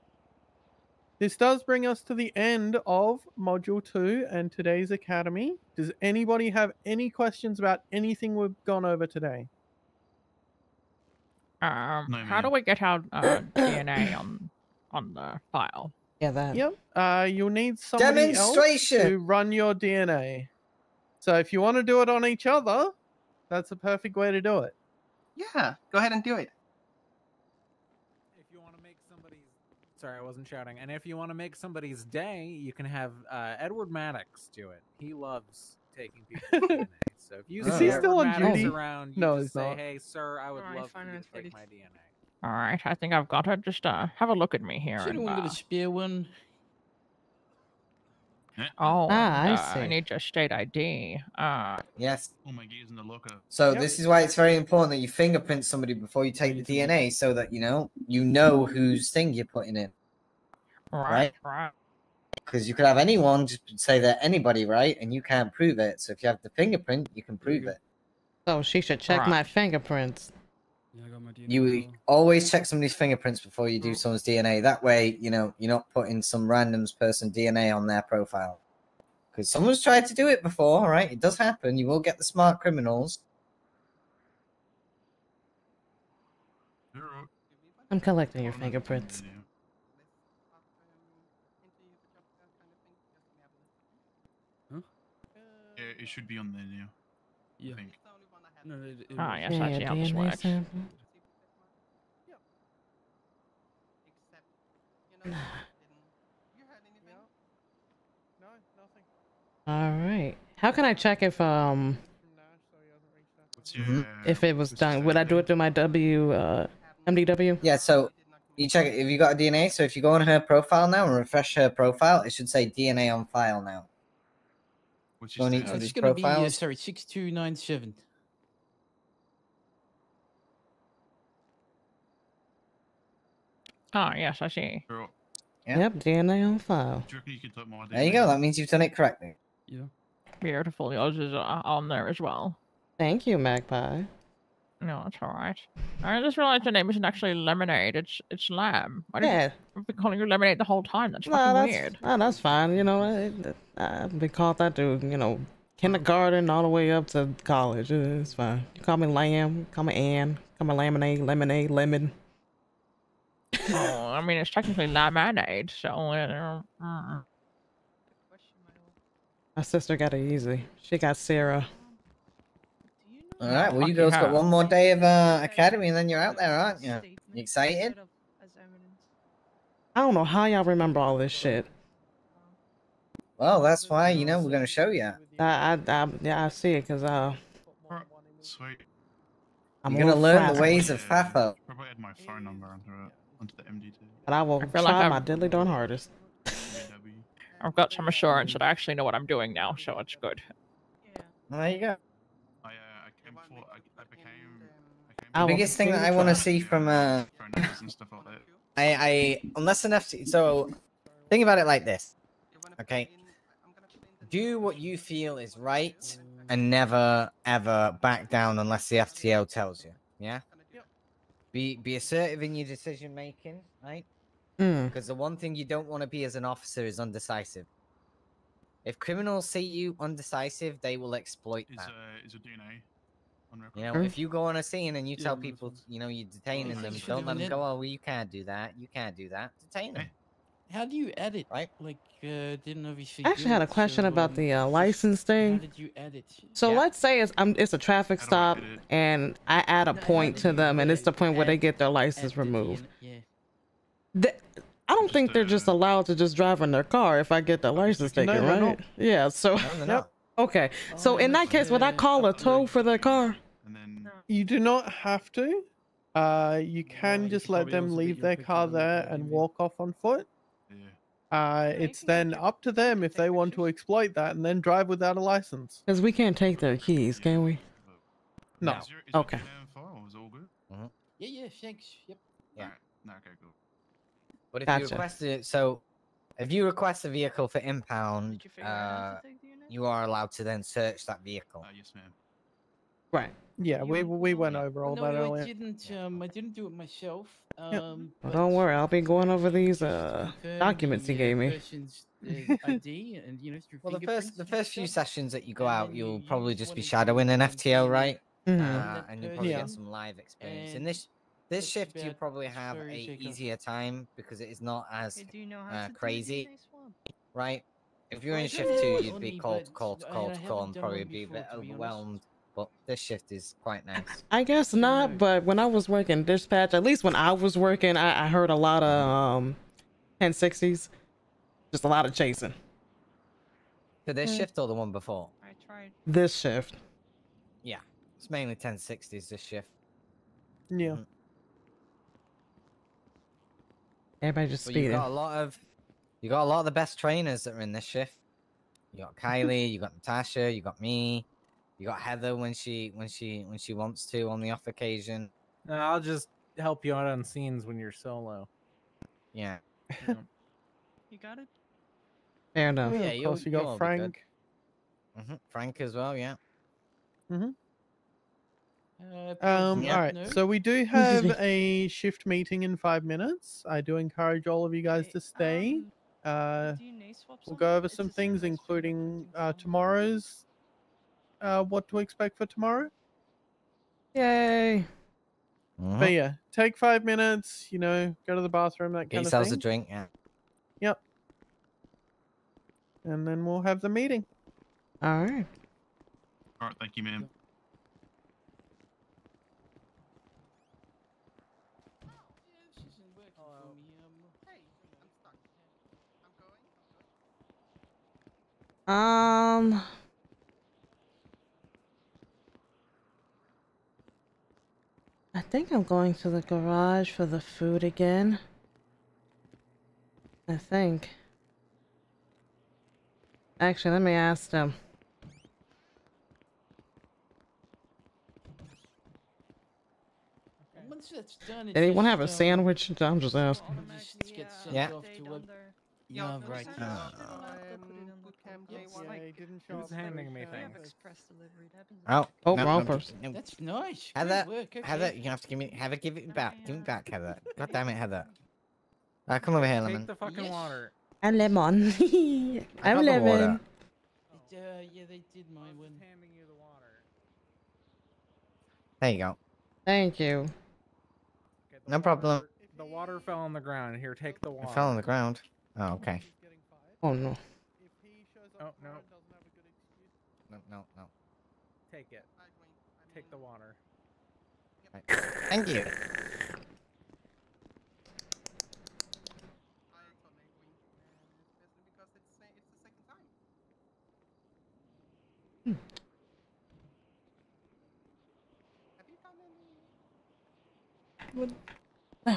this does bring us to the end of Module 2 and today's Academy. Does anybody have any questions about anything we've gone over today? How do we get our DNA on the file? Yeah, that. Yep. You'll need somebody else to run your DNA. So if you want to do it on each other, that's a perfect way to do it. Yeah, go ahead and do it. If you want to make somebody's... Sorry, I wasn't shouting. And if you want to make somebody's day, you can have Edward Maddox do it. He loves taking people's DNA. So if you Is see he still Edward on Maddox duty? around, you No, just he's say, not. hey, sir, I would love for you to take my DNA. All right, I think I've got it. Just have a look at me here. Is And, anyone got a spare one? oh, I and, see. I need your state ID. Yes. Oh my gears in the locker. So this is why it's very important that you fingerprint somebody before you take the DNA, so that you know whose thing you're putting in. Right. Because you could have anyone just say they're anybody, right? And you can't prove it. So if you have the fingerprint, you can prove it. So she should check my fingerprints. You always check somebody's fingerprints before you do someone's DNA. That way, you're not putting some random person DNA on their profile. Because someone's tried to do it before, all right? It does happen. You will get the smart criminals. I'm collecting your fingerprints. Yeah, it should be on there now. Yeah. I think. No, Ah, yes, I see how this DNA works. sample. All right. How can I check if if it was done? Would I do it through my MDW? Yeah, so you check it. If you got a DNA, so if you go on her profile now and refresh her profile, it should say DNA on file now. Go on each of It's these going to be, profiles. sorry, 6297. Ah, yes, I see. Yep, DNA on file. Do you reckon you could type my There you go. That means you've done it correctly. Yeah. Beautiful. Yours is on there as well. Thank you, Magpie. No, that's all right. I just realized your name isn't actually Lemonade. It's Lamb. Why did I've been calling you Lemonade the whole time. That's fucking weird. Nah, that's fine. I've been called that to, kindergarten all the way up to college. It's fine. You call me Lamb, call me Ann, call me Lemonade, Lemon. Oh, I mean, it's technically Lam Ann Naid, so... My sister got it easy. She got Sarah. All right. Well, you Lucky girls got her. one more day of academy, and then you're out there, aren't you? You excited? I don't know how y'all remember all this shit. Well, that's why we're gonna show you. I see it because Sweet. I'm You're gonna a learn frazzled. the ways of FAFO. Probably add my phone number onto the MD2. But I will I feel try like my I'm- diddly darn hardest. I've got some assurance that I actually know what I'm doing now, so it's good. Well, there you go. I became The biggest thing that I want to see from phone numbers and stuff like that. unless an FT. So think about it like this, okay? Do what you feel is right, and never ever back down unless the FTO tells you. Yeah. Be assertive in your decision making, right? Because the one thing you don't want to be as an officer is undecisive. If criminals see you undecisive, they will exploit that. Is a DNA on record? You know, if you go on a scene and you tell people, you know, you're detaining them, don't let them go, oh, well, you can't do that. You can't do that. Detain them. How do you edit? Right? Like, didn't obviously. I actually had a question about the license How thing. did you edit? So let's say it's a traffic stop and I add a point to them and it's the point where they get their license removed. I don't think they're just allowed to just drive in their car if I get their license taken, they're right? not. Yeah, so okay. So in that case, would I call a tow for their car? You do not have to. You can just let them leave their car there and walk off on foot. It's then up to them if they want to exploit that and then drive without a license. Because we can't take their keys, can we? No. Okay. Yeah, thanks. Yep. Yeah. No, okay, cool. But if you Gotcha. request it, so if you request a vehicle for impound, you are allowed to then search that vehicle. Yes, ma'am. Right. Yeah, we went over all that No, earlier. I didn't do it myself. Well, don't worry, I'll be going over these documents he gave me. Person's ID and through Well, fingerprints the first few sessions that you go out, you'll probably just be shadowing an FTO, right? And you'll probably get some live experience. In this shift, you probably have a easier time because it is not as crazy, right? If you're in shift 2, you'd be call to call and probably be a bit overwhelmed. But this shift is quite nice. I guess not, but when I was working dispatch, at least when I was working, I heard a lot of 1060s. Just a lot of chasing. For this shift or the one before? I tried. This shift. Yeah. It's mainly 1060s this shift. Yeah. Everybody just But speeding. you got a lot of the best trainers that are in this shift. You got Kylie, you got Natasha, you got me, you got Heather when she wants to on the off occasion. No, I'll just help you out on scenes when you're solo. Yeah. You got it? Fair enough. Yeah, of course, you got Frank. Frank as well, yeah. All right, so we do have a shift meeting in 5 minutes. I do encourage all of you guys to stay. We'll go over some things, including tomorrow's, what to expect for tomorrow. Yay! But yeah, take 5 minutes, you know, go to the bathroom, that Get kind of yourselves thing. a drink, yeah. Yep. And then we'll have the meeting. All right. All right, thank you, ma'am. I think I'm going to the garage for the food again. I think. Actually, let me ask them. Once that's done, it Anyone just, have a sandwich? I'm just asking. just gets sent Yeah. off to a... Yeah, right. Who's handing me things? Oh, Oh, no, wrong no, person. no. That's nice. Heather, Great work, okay. Heather, you have to give it back. Give it back, Heather. God damn it, Heather. Come over here, Lemon. Take the fucking water. I'm lemon. I'm got the lemon. water. Yeah, they did my one. Handing you the water. There you go. Thank you. Okay, No problem. The water fell on the ground. Here, take the water. It fell on the ground. Oh, okay. Oh no. Oh, no. No. Take it. Take the water. Right. Thank you.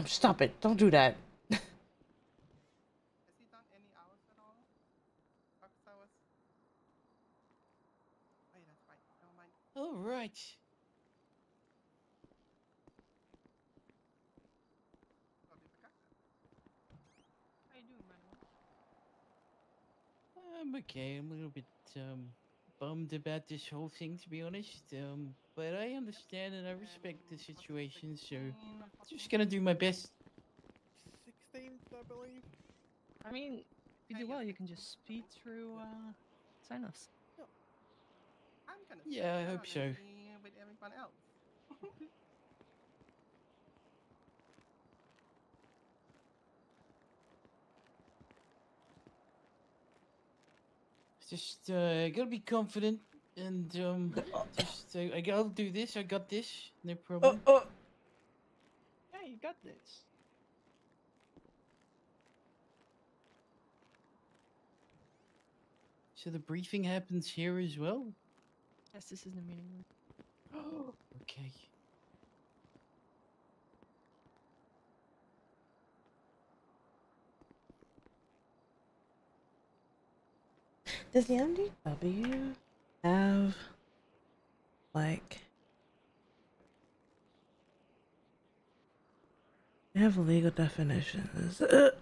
Stop it. Don't do that. All right. I'm okay. I'm a little bit bummed about this whole thing, to be honest. But I understand and I respect the situation, so just gonna do my best. 16th, I believe. I mean, if you do well, you can just speed through sign-offs. I'm gonna Yeah, I sit hope down so. and be with everyone else. Just gotta be confident and just I'll do this. I got this. No problem. Yeah, you got this. So the briefing happens here as well. Yes, this is the meeting room. Okay. Does the MDW have like they have legal definitions? You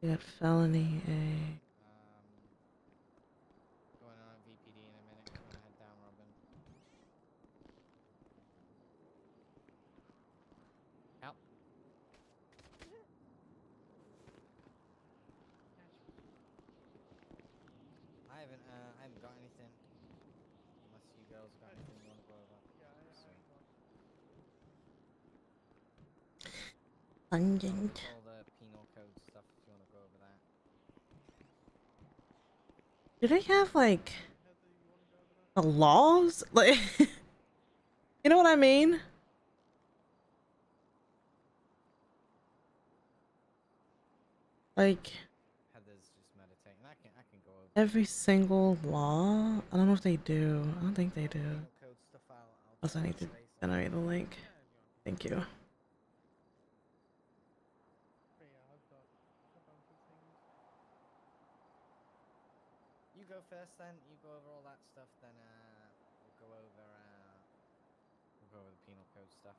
got felony A. Going on VPD in a minute. I'm gonna head down, Robin. Help. I haven't got anything. Unless you girls got anything you want to go over. Pungent. All the penal code stuff if you want to go over that. Do they have like the laws? Like, you know what I mean? Like Heather's just meditating. I can go over every single law? I don't know if they do. I don't think they do. penal code stuff. I'll Plus, I need to generate the link. Thank you. You go first, then. You go over all that stuff, then we'll go over the penal code stuff.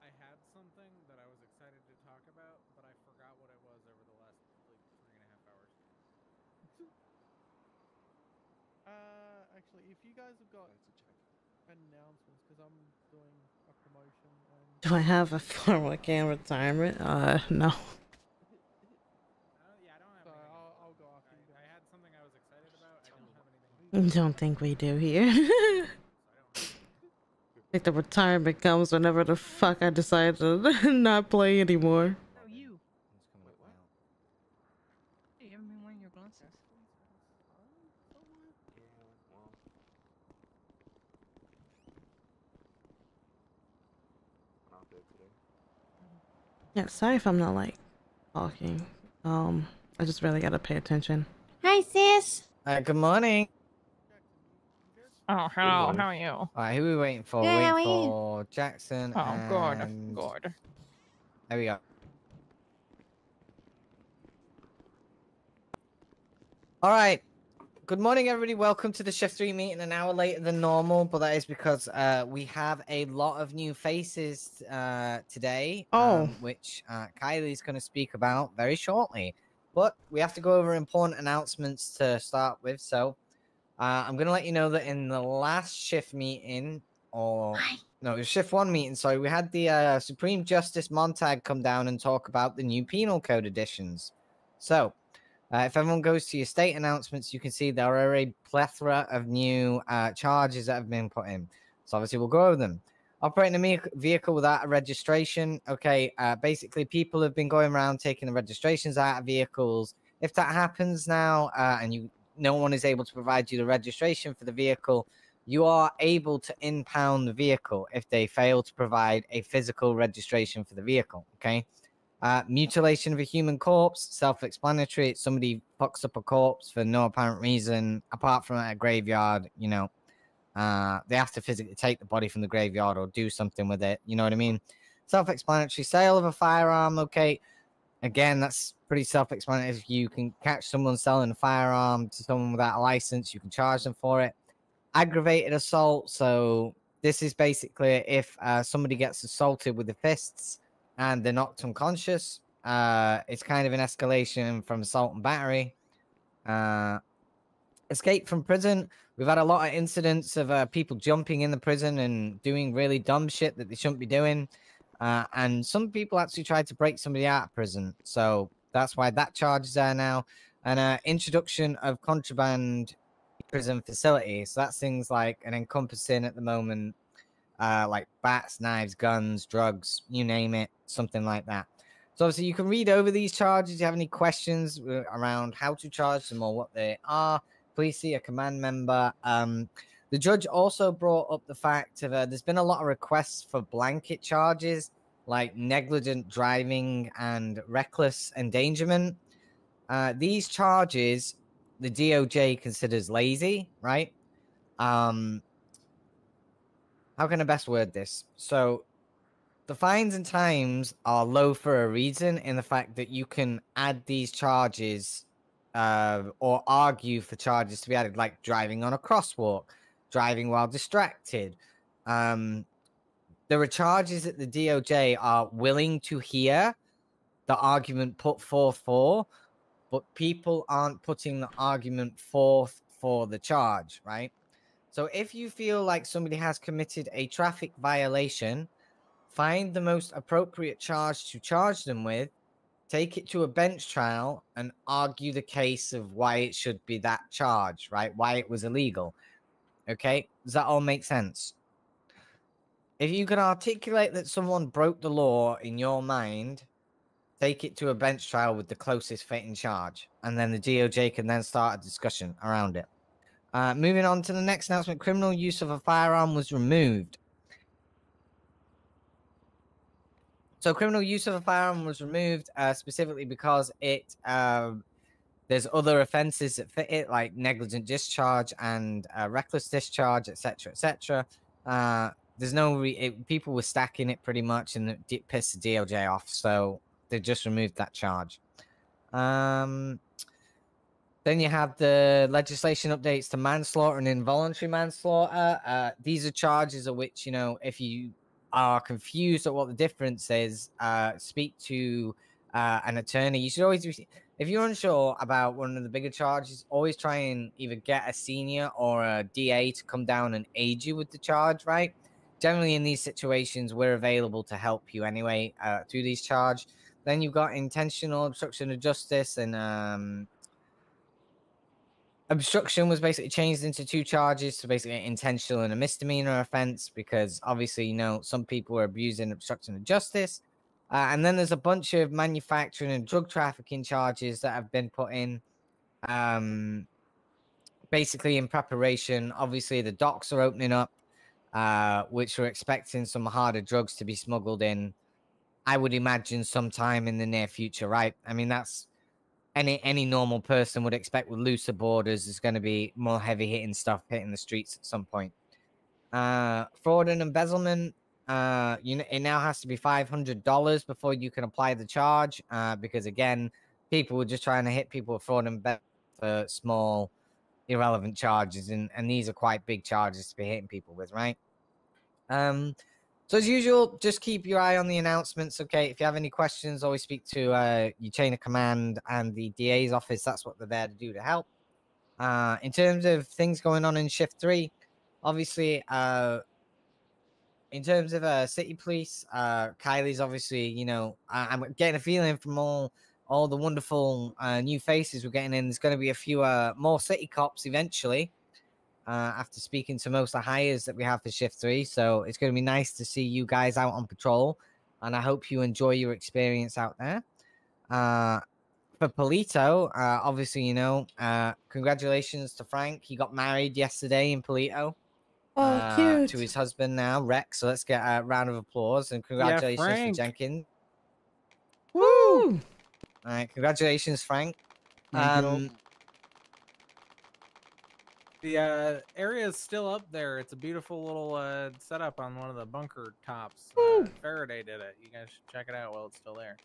I had something that I was excited to talk about, but I forgot what it was over the last like 3.5 hours. Actually, if you guys have got announcements, because I'm doing a promotion. And... Do I have a 401k retirement? No. Yeah, I don't have anything. I'll go after you guys. I had something I was excited about. I don't have anything. Don't think we do here. I think the retirement comes whenever the fuck I decide to not play anymore. No, you. Hey, you haven't been wearing your glasses. Yeah, sorry if I'm not like talking. I just really gotta pay attention. Hi, sis. Good morning. Oh, hello. How are you? Alright, who are we waiting for? Good, how are Waiting you? for Jackson Oh, and... good. There we go. Alright. Good morning, everybody. Welcome to the Shift 3 meeting an hour later than normal, but that is because we have a lot of new faces today, which Kylie's going to speak about very shortly. But we have to go over important announcements to start with, so I'm going to let you know that in the last shift meeting, or no, it was shift 1 meeting, sorry, we had the Supreme Justice Montag come down and talk about the new penal code additions. So, if everyone goes to your state announcements, you can see there are a plethora of new charges that have been put in. So obviously we'll go over them. Operating a vehicle without a registration. Okay, basically people have been going around taking the registrations out of vehicles. If that happens now and no one is able to provide you the registration for the vehicle, you are able to impound the vehicle if they fail to provide a physical registration for the vehicle. Okay. Mutilation of a human corpse, self-explanatory. Somebody fucks up a corpse for no apparent reason, apart from at a graveyard, you know. They have to physically take the body from the graveyard or do something with it, you know what I mean? Self-explanatory. Sale of a firearm, okay. Again, that's pretty self-explanatory. If you can catch someone selling a firearm to someone without a license, you can charge them for it. Aggravated assault, so this is basically if somebody gets assaulted with the fists, and they're knocked unconscious, it's kind of an escalation from assault and battery. Escape from prison. We've had a lot of incidents of people jumping in the prison and doing really dumb shit that they shouldn't be doing. And some people actually tried to break somebody out of prison. So that's why that charge is there now. And introduction of contraband prison facilities. So that's things like an encompassing at the moment, like bats, knives, guns, drugs, you name it, something like that. So obviously you can read over these charges. If you have any questions around how to charge them or what they are, please see a command member. The judge also brought up the fact of there's been a lot of requests for blanket charges like negligent driving and reckless endangerment. These charges, the DOJ considers lazy, right? How can I best word this? So the fines and times are low for a reason in the fact that you can add these charges or argue for charges to be added, like driving on a crosswalk, driving while distracted. There are charges that the DOJ are willing to hear the argument put forth for, but people aren't putting the argument forth for the charge, right? So if you feel like somebody has committed a traffic violation, find the most appropriate charge to charge them with, take it to a bench trial, and argue the case of why it should be that charge, right? Why it was illegal. Okay? Does that all make sense? If you can articulate that someone broke the law in your mind, take it to a bench trial with the closest fitting charge, and then the DOJ can then start a discussion around it. Moving on to the next announcement, criminal use of a firearm was removed. So criminal use of a firearm was removed specifically because it there's other offenses that fit it, like negligent discharge and reckless discharge, etc., etc. There's no people were stacking it pretty much, and it pissed the DOJ off, so they just removed that charge. Then you have the legislation updates to manslaughter and involuntary manslaughter. These are charges of which, you know, if you are confused at what the difference is, speak to an attorney. You should always, if you're unsure about one of the bigger charges, always try and either get a senior or a DA to come down and aid you with the charge, right? Generally, in these situations, we're available to help you anyway through these charges. Then you've got intentional obstruction of justice, and obstruction was basically changed into 2 charges, so basically intentional and a misdemeanor offense, because obviously, you know, some people are abusing obstruction of justice. And then there's a bunch of manufacturing and drug trafficking charges that have been put in, basically in preparation. Obviously, the docks are opening up, which we're expecting some harder drugs to be smuggled in, I would imagine, sometime in the near future, right? I mean, that's any normal person would expect. With looser borders, there's going to be more heavy-hitting stuff hitting the streets at some point. Fraud and embezzlement, it now has to be $500 before you can apply the charge, because, again, people were just trying to hit people with fraud and embezzlement for small, irrelevant charges, and these are quite big charges to be hitting people with, right? So as usual, just keep your eye on the announcements, okay? If you have any questions, always speak to your chain of command and the DA's office. That's what they're there to do, to help. In terms of things going on in Shift 3, obviously, in terms of City Police, Kylie's obviously, you know, I'm getting a feeling from all the wonderful new faces we're getting in, there's going to be a few more City Cops eventually. After speaking to most of the hires that we have for Shift 3. So it's going to be nice to see you guys out on patrol, and I hope you enjoy your experience out there. For Polito, obviously, you know, congratulations to Frank. He got married yesterday in Polito. Oh, cute. To his husband now, Rex. So let's get a round of applause, and congratulations for Jenkins. Woo! All right, congratulations, Frank. The area is still up there. It's a beautiful little setup on one of the bunker tops. Faraday did it. You guys should check it out while it's still there.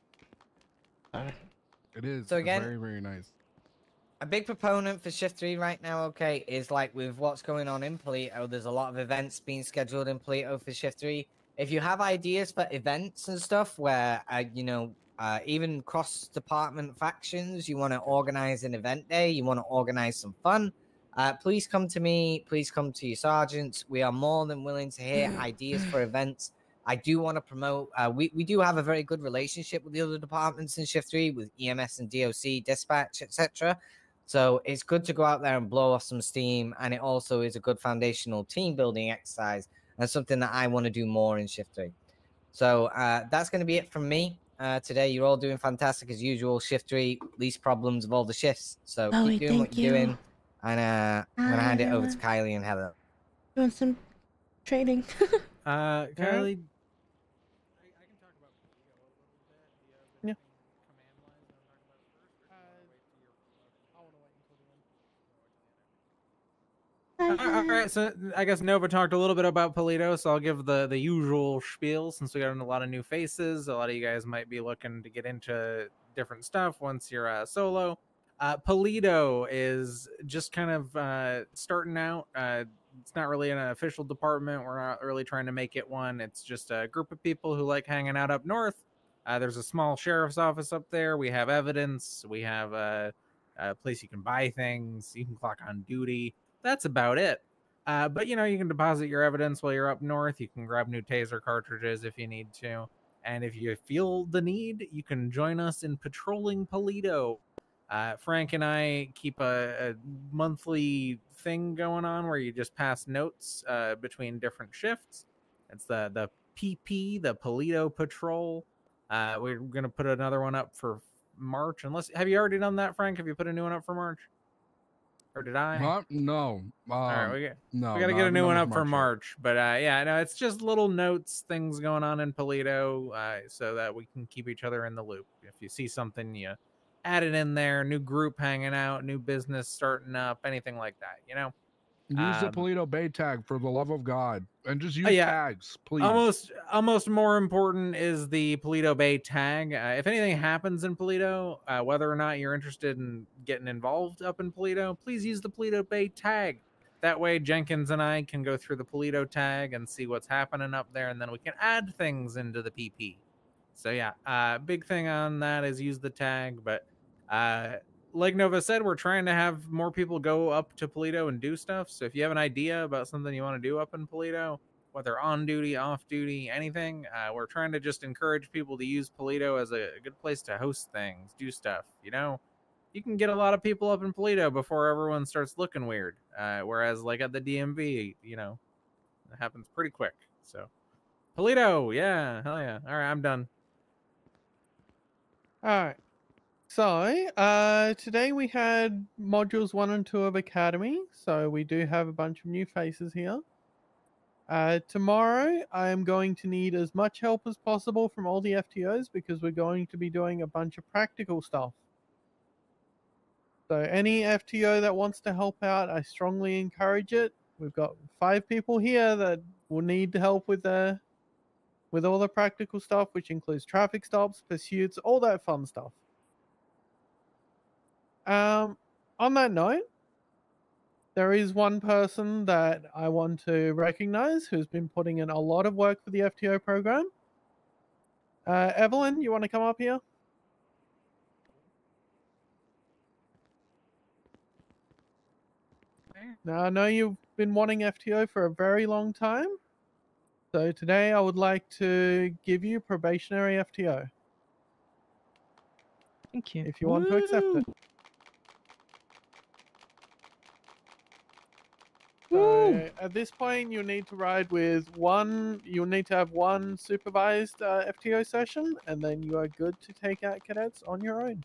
It is. So again, very, very nice. A big proponent for Shift 3 right now, okay, is like with what's going on in Polito, there's a lot of events being scheduled in Polito for Shift 3. If you have ideas for events and stuff where, you know, even cross-department factions. You want to organize an event day, you want to organize some fun, please come to me. Please come to your sergeants. We are more than willing to hear ideas for events. I do want to promote. We do have a very good relationship with the other departments in Shift 3, with EMS and DOC, dispatch, etc. So it's good to go out there and blow off some steam, and it also is a good foundational team building exercise, and something that I want to do more in Shift 3. So that's going to be it from me today. You're all doing fantastic as usual. Shift 3, least problems of all the shifts. So keep doing what you're doing. And I'm going to hand it over to Kylie and Heather. Doing some trading. Kylie. Yeah. All right, so I guess Nova talked a little bit about Polito, so I'll give the usual spiel since we got a lot of new faces. A lot of you guys might be looking to get into different stuff once you're solo. Polito is just kind of starting out. It's not really an official department. We're not really trying to make it one. It's just a group of people who like hanging out up north. There's a small sheriff's office up there. We have evidence. We have a place you can buy things. You can clock on duty. That's about it. But you know, you can deposit your evidence while you're up north. You can grab new taser cartridges if you need to. And if you feel the need, you can join us in patrolling Polito. Frank and I keep a monthly thing going on where you just pass notes between different shifts. It's the PP, the Polito Patrol. We're going to put another one up for March. Have you already done that, Frank? Have you put a new one up for March? Or did I? Huh? No. All right, we no, got to get a new one up for March. March. But yeah, no, it's just little notes, things going on in Polito, so that we can keep each other in the loop. If you see something, you add it in there. New group hanging out, new business starting up, anything like that. You know. Use the Polito Bay tag for the love of God, and just use yeah. tags, please. Almost more important is the Polito Bay tag. If anything happens in Polito, whether or not you're interested in getting involved up in Polito, please use the Polito Bay tag. That way, Jenkins and I can go through the Polito tag and see what's happening up there, and then we can add things into the PP. So yeah, big thing on that is use the tag. But like Nova said, we're trying to have more people go up to Polito and do stuff. So if you have an idea about something you want to do up in Polito, whether on duty, off duty, anything, we're trying to just encourage people to use Polito as a good place to host things, do stuff. You know, you can get a lot of people up in Polito before everyone starts looking weird. Whereas like at the DMV, you know, it happens pretty quick. So Polito, yeah, hell yeah. All right, I'm done. All right. So, today we had modules 1 and 2 of Academy, so we do have a bunch of new faces here. Tomorrow, I am going to need as much help as possible from all the FTOs because we're going to be doing a bunch of practical stuff. So, any FTO that wants to help out, I strongly encourage it. We've got 5 people here that will need help with all the practical stuff, which includes traffic stops, pursuits, all that fun stuff. On that note, there is one person that I want to recognize who's been putting in a lot of work for the FTO program. Evelyn, you want to come up here? Now, I know you've been wanting FTO for a very long time. So today I would like to give you probationary FTO. Thank you. If you want to accept it. So at this point, you need to ride with you'll need to have one supervised FTO session, and then you are good to take out cadets on your own.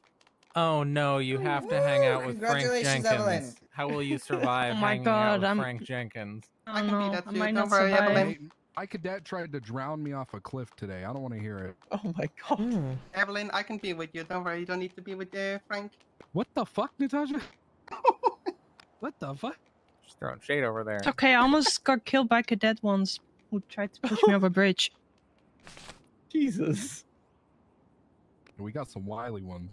Oh no, you have to hang out with Frank Congratulations, Jenkins. Evelyn. How will you survive hanging out with Frank Jenkins? I don't know. I might not worry, survive. Evelyn. My cadet tried to drown me off a cliff today. I don't want to hear it. Oh my god. Evelyn, I can be with you. Don't worry, you don't need to be with Frank. What the fuck, Natasha? What the fuck? Just throwing shade over there. It's okay. I almost got killed by a cadet once who tried to push me off a bridge. Jesus. We got some wily ones.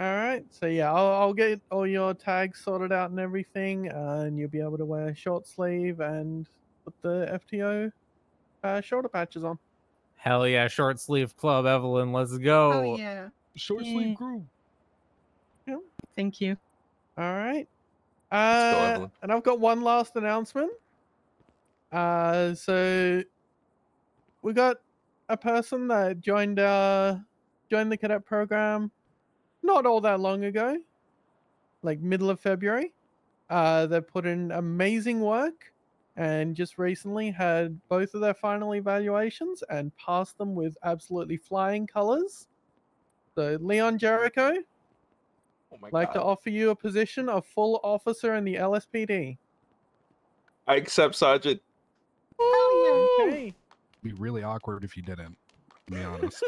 Alright, so yeah, I'll get all your tags sorted out and everything, and you'll be able to wear short sleeve and put the FTO shoulder patches on. Hell yeah, short sleeve club, Evelyn. Let's go. Oh yeah. Short sleeve group. Thank you. All right. go, Evelyn. And I've got one last announcement. So we got a person that joined the cadet program not all that long ago, like middle of February. They put in amazing work and just recently had both of their final evaluations and passed them with absolutely flying colors. So Leon Jericho, Oh my like to God. offer you a position of full officer in the LSPD. I accept, Sergeant. Okay. Be really awkward if you didn't. To be honest.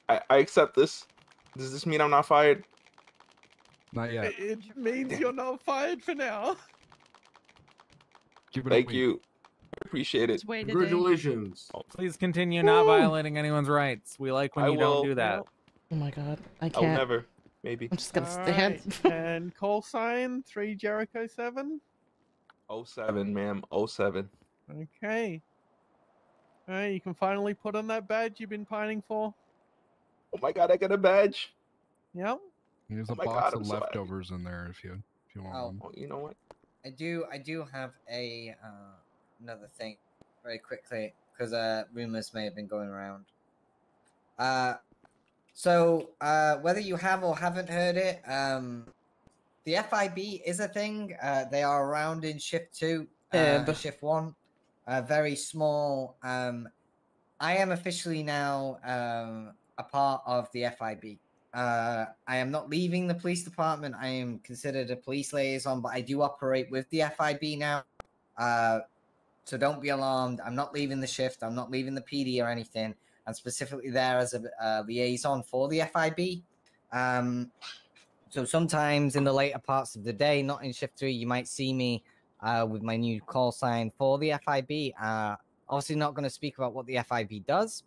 I accept this. Does this mean I'm not fired? Not yet. It means you're not fired for now. Give it Thank a week. you. I appreciate it. Congratulations. Please continue not violating anyone's rights. We like when I you don't will. do that. Oh my god, I I'll can't. never. Maybe. I'm just gonna Alright, stand. and call sign 3 Jericho 7. 07, ma'am. 07. Okay. Alright, you can finally put on that badge you've been pining for. Oh my God, I got a badge. Yep. There's Oh a my box God, of I'm so happy. leftovers in there if you want Oh. one. Oh, you know what? I do have a another thing very quickly because rumors may have been going around. So whether you have or haven't heard it, the FIB is a thing. They are around in Shift 2, Shift 1. Very small. I am officially now a part of the FIB. I am not leaving the police department. I am considered a police liaison, but I do operate with the FIB now. So don't be alarmed. I'm not leaving the shift. I'm not leaving the PD or anything. I'm specifically there as a liaison for the FIB. So sometimes in the later parts of the day, not in shift 3, you might see me with my new call sign for the FIB. Obviously not going to speak about what the FIB does.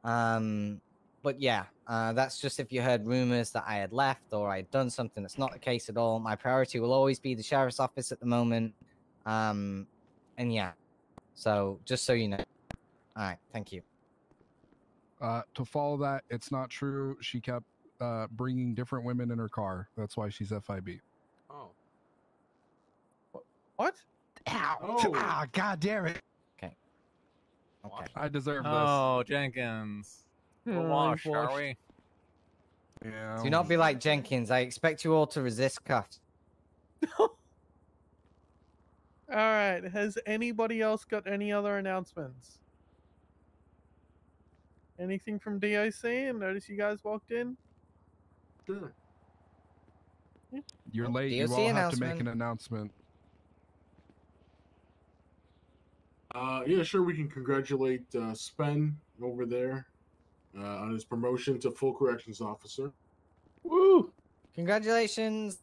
But yeah, that's just if you heard rumors that I had left or I had done something. That's not the case at all. My priority will always be the sheriff's office at the moment. And yeah, so just so you know. All right, thank you. To follow that, it's not true. She kept bringing different women in her car. That's why she's FIB. Oh. What? Ow! Oh. Ah, God damn it! Okay. I deserve this. Oh, Jenkins. We're Oh, washed, he's are washed. we? Yeah. Do not be like Jenkins. I expect you all to resist cuffs. All right. Has anybody else got any other announcements? Anything from DOC? I noticed you guys walked in. Sure. You're late. You DOC all have to make announcement. an announcement. Yeah, sure. We can congratulate Spen over there on his promotion to full corrections officer. Woo! Congratulations.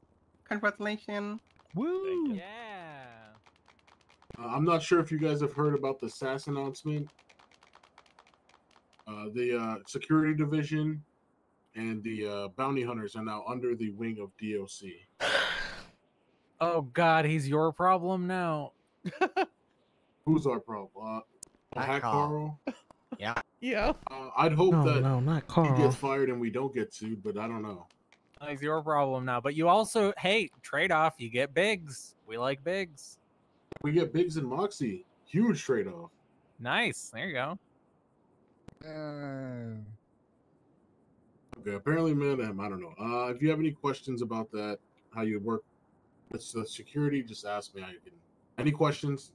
Congratulations. Woo! Yeah. I'm not sure if you guys have heard about the SAS announcement. The security division and the bounty hunters are now under the wing of DOC. Oh God, he's your problem now. Who's our problem? Hack Carl. Yeah. Yeah. I'd hope Oh, that no, not he Carl. gets fired and we don't get sued, but I don't know. He's your problem now. But you also, hey, trade off. You get bigs. We like bigs. We get Biggs and Moxie. Huge trade off. Nice. There you go. Okay, apparently, man, I don't know. If you have any questions about that, how you work with the security, just ask me. Any questions?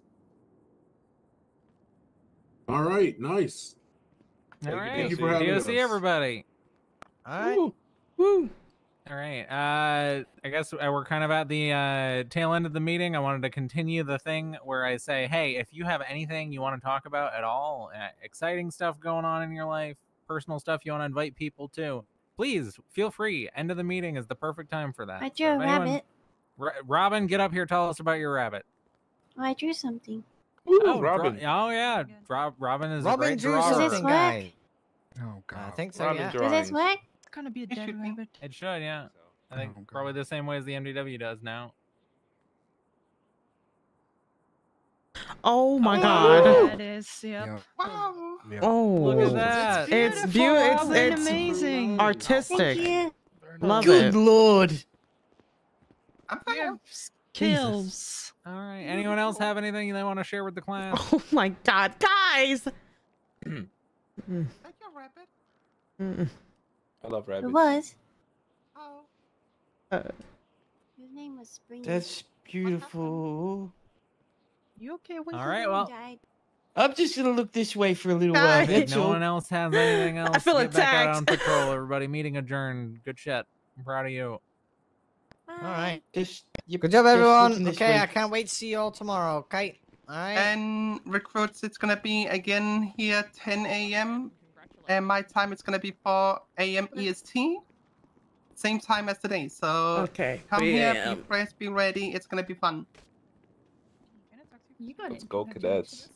All right, nice. All right. Thank you for having us. DOC, everybody. All right. Woo! Woo! All right. I guess we're kind of at the tail end of the meeting. I wanted to continue the thing where I say, hey, if you have anything you want to talk about at all, exciting stuff going on in your life, personal stuff you want to invite people to, please feel free. End of the meeting is the perfect time for that. I drew a rabbit. Robin, get up here. Tell us about your rabbit. Oh, I drew something. Oh, Robin. Oh, yeah. Robin is a Robin great drew drawer. Does this something, work? guys. Oh God. I think so, Robin yeah. drawings. Does this work? It's gonna be a dead rabbit. It should, yeah. I think Oh, God. probably the same way as the MDW does now. Oh my Oh, god. that is, yep. Wow. Oh, Look at that. It's beautiful, beautiful. Robin, It's amazing. artistic. Love Good it. lord. I'm You have Jesus. skills. All right. Anyone else have anything they want to share with the class? Oh my god, guys! Thank you, Rabbit. I love It rabbits. was. Oh. His name was Springy. That's beautiful. You okay with All right. Well, I'm just gonna look this way for a little while. if That's no all. one else has anything else, feel get back out attacked. on patrol, everybody. Meeting adjourned. Good shit. I'm proud of you. All right. Just Good job, just everyone. looking this Okay, way. I can't wait to see you all tomorrow. Okay. All right. And recruits, it's gonna be again here 10 a.m. And my time it's gonna be 4 a.m. EST. Same time as today. So Okay. come here, be 3 fresh, be ready. It's gonna be fun. You got Let's it. go, cadets.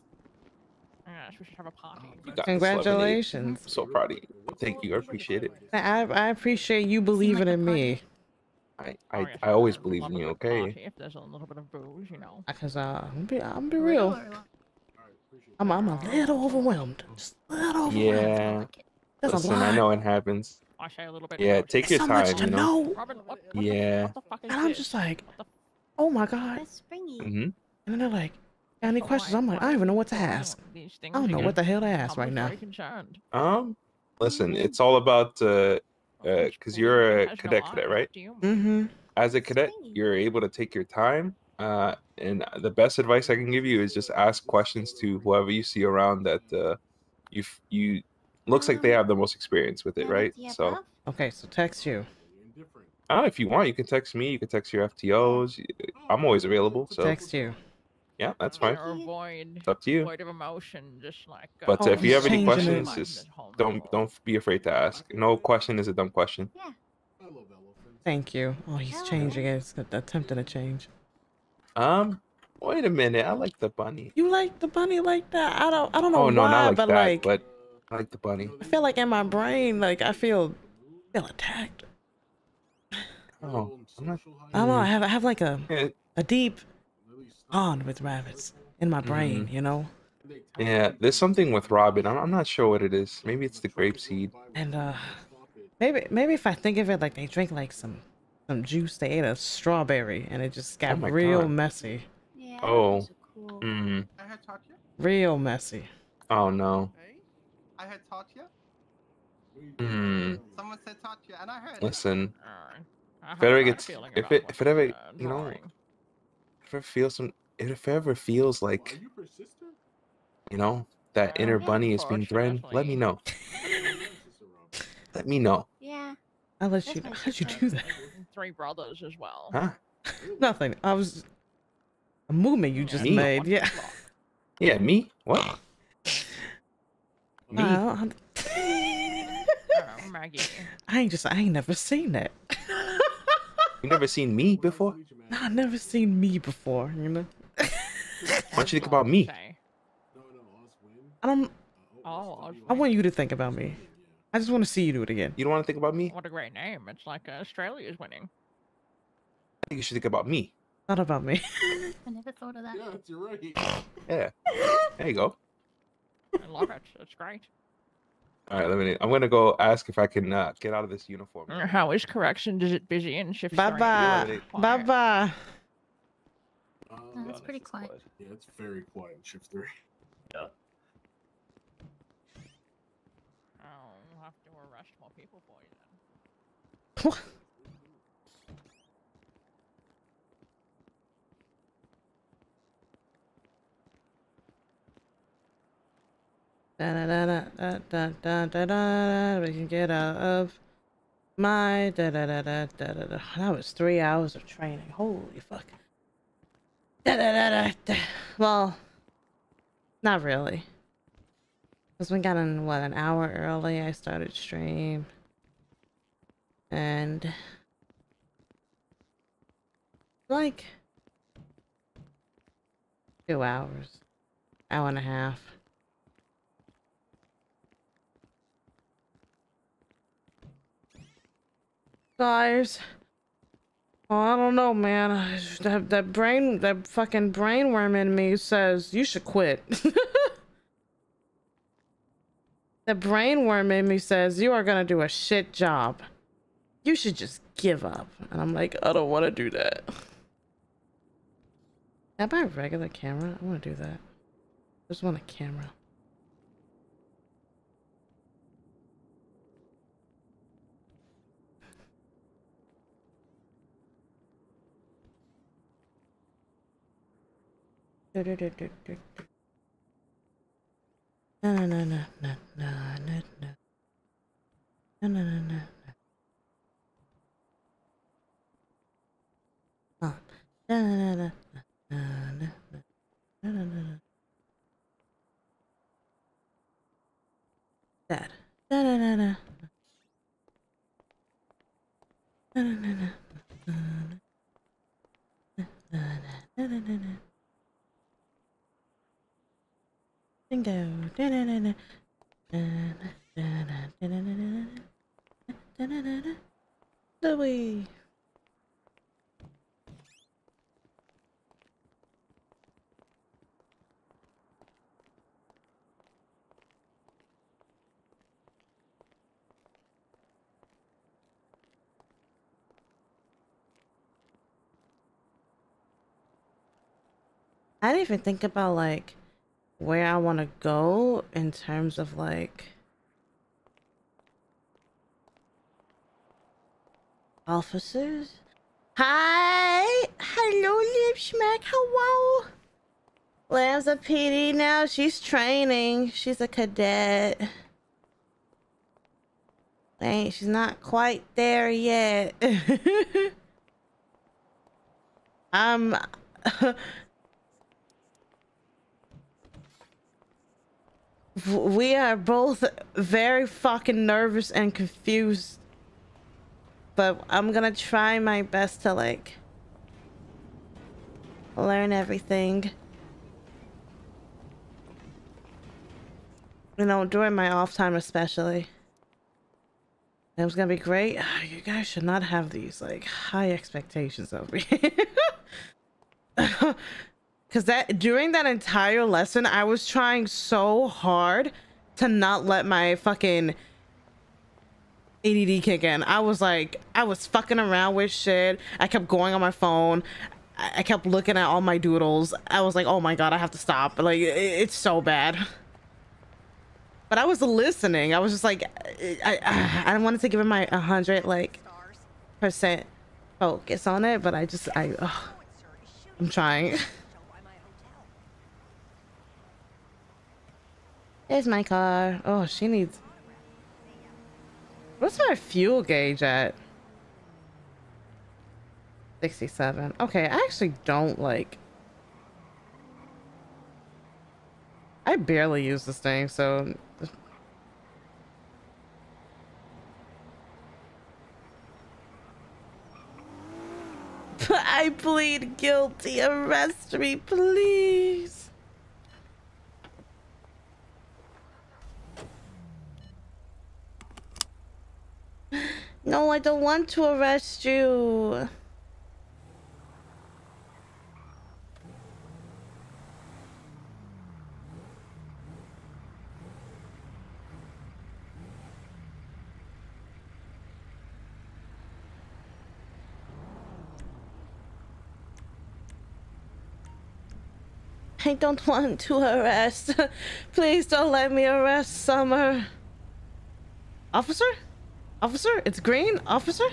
Yes, we should have a party. You got this, Congratulations. I'm so proud of you. Thank you. I appreciate it. I appreciate you believing in me. I always believe in you. Okay. Party if there's a little bit of booze, you know. Cause I'm be real. I'm a little overwhelmed. Just a little overwhelmed. Yeah. There's a Listen, I lot. know it happens. I say a little bit. Yeah, take your so time. much to You know. know. Robin, what Yeah. the fuck is And I'm this? just like, oh my god. That's Springy. Mm-hmm. And then they're like, got any questions? I'm like, I don't even know what to ask. These I don't know what the hell to ask right now. Very concerned. Listen, it's all about because you're a cadet, right? Mm-hmm. As a cadet, you're able to take your time. And the best advice I can give you is just ask questions to whoever you see around that you looks like they have the most experience with it, right? So Okay, so text you. if you want, you can text me. You can text your FTOs. I'm always available. So Text you. yeah, that's fine. Or avoid It's up to you. void of emotion, just like. But if you have any questions, just don't be afraid to ask. No question is a dumb question. Yeah. Thank you. Oh, he's changing it. It's attempting to change. Wait a minute. I like the bunny. You like the bunny like that? I don't know Oh no, why, not like but that. like But I like the bunny. I feel like in my brain, like I feel attacked. Oh, I'm not. I don't know. I have like a deep bond with rabbits in my brain. Mhm. You know. Yeah, there's something with Robin. I'm not sure what it is. Maybe it's the grape seed. And maybe if I think of it like they drink like some juice, they ate a strawberry, and it just got my real God. messy. Yeah. Oh. Cool. Mm. I had taught you. Real messy. Oh no. I had taught you. Hmm. Someone said taught you, and I heard. Listen. I If it ever have a gets, feeling if about it what ever, you're, you know, drawing. if it ever feels like, you know, that inner bunny is being threatened, let me know. Let me know. Yeah. I'll let you do that. 3 brothers as well. Huh? Nothing. I was a movement you just Me? made. Yeah. Yeah, me? What? Me? Maggie. I ain't never seen that. You never seen me before? No, I never seen me before. You know. Why don't you think about me? I don't. Oh, I want you to think about me. I just want to see you do it again. You don't want to think about me? what a great name. It's like Australia's winning. I think you should think about me. Not about me. I never thought of that. Yeah, you're right. Yeah. There you go. I love it. It's great. All right, I'm gonna go ask if I can get out of this uniform. How is corrections? Is it busy in shift? Bye bye. Bye bye. No, that's pretty quiet. Yeah, it's very quiet in shift 3. Yeah. Oh, we'll have to arrest more people for you then. Da da da da da da da da. We can get out of my da da da da da da da. That was 3 hours of training. Holy fuck. Da da da da da. Well, not really. Cause we got in what, an hour early. I started stream, and like 2 hours, hour and a half. Guys, Oh, I don't know, man. That fucking brainworm in me says you should quit. The brainworm in me says you are gonna do a shit job. You should just give up. And I'm like, I don't want to do that. Can I buy a regular camera? I want to do that. I just want a camera. Na na na na na na na na na na. Ah. Na na na na na na na na. That. Na na na na. Na na na na. Na na na na na. Bingo. Da da da da. Da da da da da da da da da. Louis. I didn't even think about like where I want to go in terms of like officers. Hi, hello, Lipschmack. Hello. Lam's a PD now. She's training. She's a cadet. She's not quite there yet. We are both very fucking nervous and confused, but I'm gonna try my best to like learn everything, you know, during my off time especially. It was gonna be great. You guys should not have these like high expectations of me. Because that during that entire lesson, I was trying so hard to not let my fucking ADD kick in. I was like, I was fucking around with shit. I kept going on my phone. I kept looking at all my doodles. I was like, oh my god, I have to stop. Like, it's so bad. But I was listening. I was just like, I wanted to give it my 100 like % focus on it, but I'm trying. There's my car. Oh, she needs... What's my fuel gauge at? 67. Okay, I actually don't like... I barely use this thing, so... I plead guilty. Arrest me, please. No, I don't want to arrest you. I don't want to arrest. Please don't let me arrest Summer. Officer? Officer? It's green? Officer?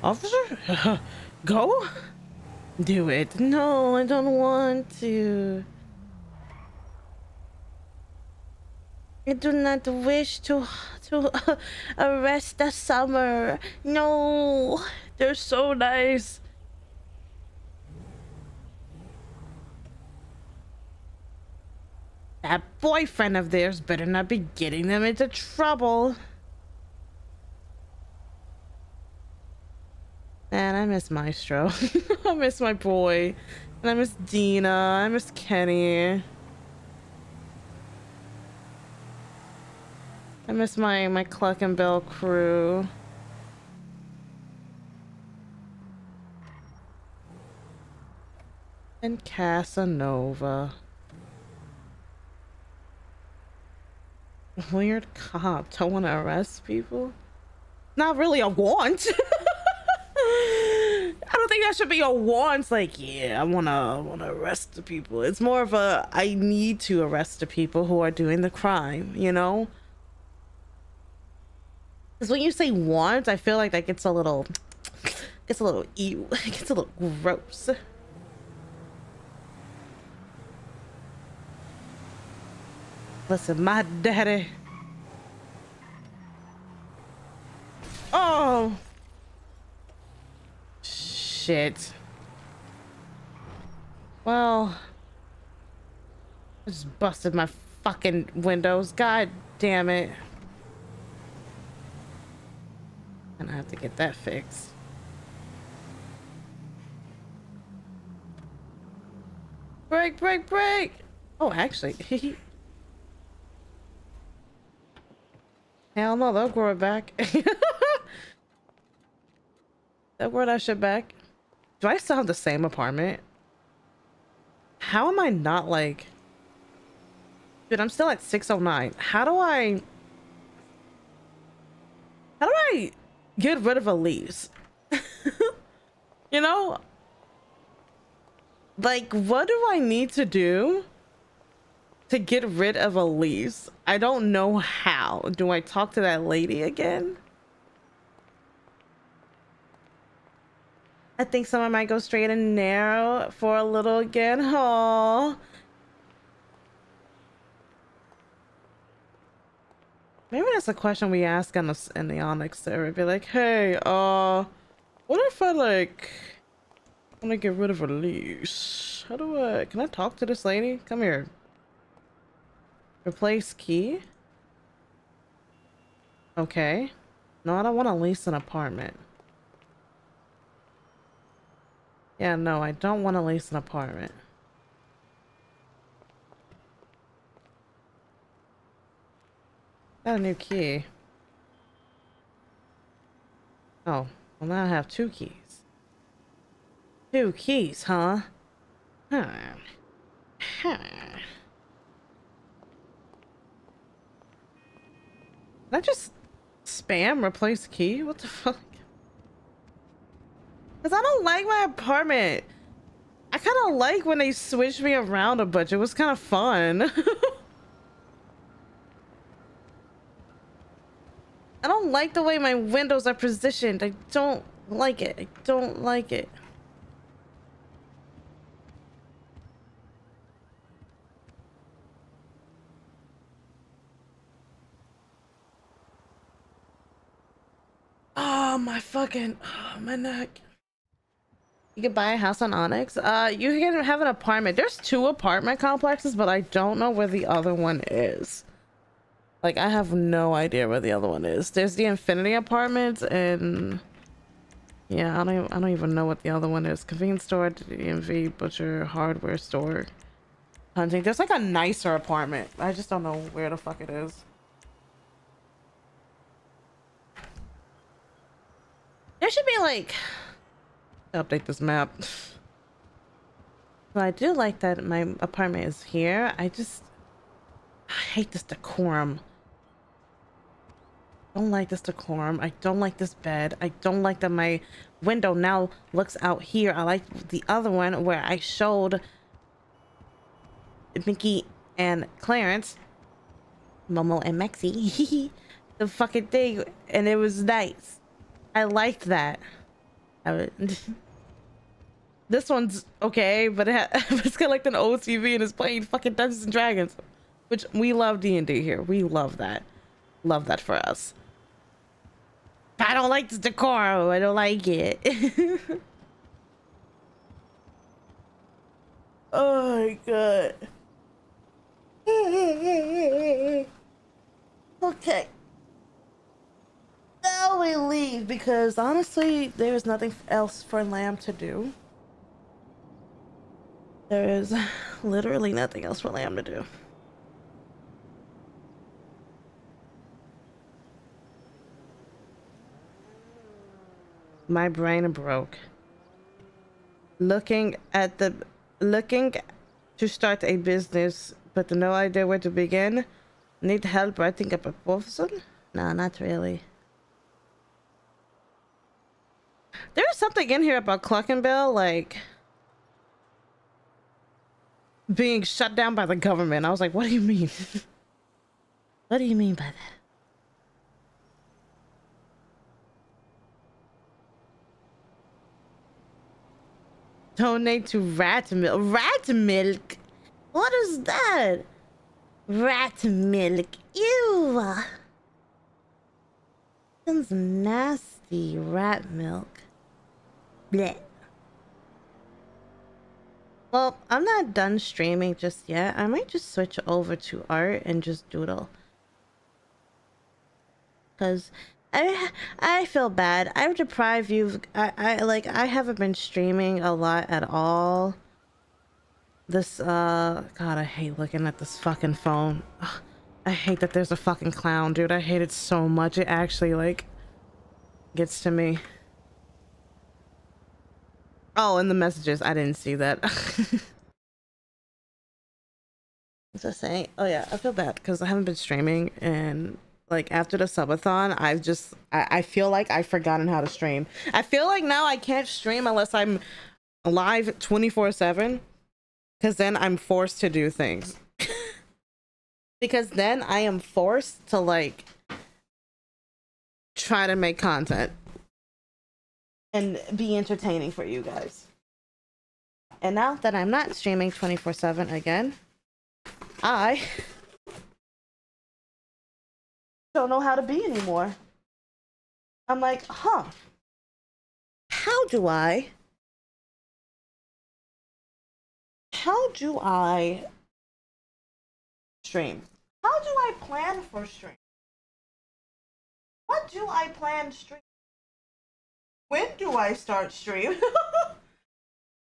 Officer? Go? Do it. No, I don't want to. I do not wish to arrest the Summer. No, they're so nice. That boyfriend of theirs better not be getting them into trouble. Man, I miss Maestro. I miss my boy. And I miss Dina. I miss Kenny. I miss my Cluck and Bell crew. And Casanova. Weird cop. Don't want to arrest people? Not really a want. I don't think that should be a want. Like, yeah, I wanna arrest the people. It's more of a I need to arrest the people who are doing the crime, you know? Because when you say want, I feel like that gets a little ew. It gets a little gross. Listen, my daddy. Oh. Shit. Well, I just busted my fucking windows. God damn it. And I have to get that fixed. Break, break, break. Oh, actually. Hell no, they'll grow it back. They'll grow that shit back. Do I still have the same apartment? How am I not like... Dude, I'm still at 609. How do I get rid of a lease? You know? Like, what do I need to do to get rid of a lease? I don't know how. Do I talk to that lady again? I think someone might go straight and narrow for a little again. Oh, maybe that's a question we ask in the Onyx server. Be like, hey, what if I like want to get rid of a lease? How do I? Can I talk to this lady? Come here. Replace key. Okay. No, I don't want to lease an apartment. Yeah, no, I don't want to lease an apartment. Got a new key. Oh, well now I have 2 keys. 2 keys, huh? Huh. Huh. Did I just spam replace key? What the fuck? Because I don't like my apartment. I kind of like when they switched me around a bunch. It was kind of fun. I don't like the way my windows are positioned. I don't like it. I don't like it. Oh, my fucking... Oh, my neck. You can buy a house on Onyx. You can have an apartment. There's 2 apartment complexes, but I don't know where the other one is. Like, I have no idea where the other one is. There's the Infinity Apartments, and yeah, I don't even know what the other one is. Convenience store, DMV, butcher, hardware store, hunting. There's like a nicer apartment. I just don't know where the fuck it is. There should be like... Update this map. Well, I do like that my apartment is here. I hate this decorum. I don't like this decorum. I don't like this bed. I don't like that my window now looks out here. I like the other one where I showed Mickey and Clarence, Momo and Maxie, the fucking thing, and it was nice. I liked that. This one's okay, but it's got like an old TV and it's playing fucking Dungeons and Dragons, which we love D&D here. We love that. Love that for us. But I don't like this decor. I don't like it. Oh my god. Okay. Now we leave because honestly, there's nothing else for Lamb to do. There is literally nothing else for Lamb to do. My brain broke. Looking to start a business, but no idea where to begin. Need help writing a proposal? No, not really. There's something in here about Cluckenbill, like being shut down by the government. I was like, what do you mean? What do you mean by that? Donate to rat milk. Rat milk? What is that? Rat milk. Ew. Sounds nasty. Rat milk. Blech. Well, I'm not done streaming just yet. I might just switch over to art and just doodle. Cause I feel bad. I've deprived you. I haven't been streaming a lot at all. This God, I hate looking at this fucking phone. Ugh, I hate that there's a fucking clown, dude. I hate it so much. It actually like gets to me. Oh, and the messages. I didn't see that. What's I saying? Oh yeah, I feel bad because I haven't been streaming, and like after the subathon, I feel like I've forgotten how to stream. I feel like now I can't stream unless I'm live 24/7, because then I'm forced to do things. Because then I am forced to like try to make content and be entertaining for you guys. And now that I'm not streaming 24/7 again, I don't know how to be anymore. I'm like, huh, how do I stream? How do I plan for stream? What do I plan stream? When do I start stream?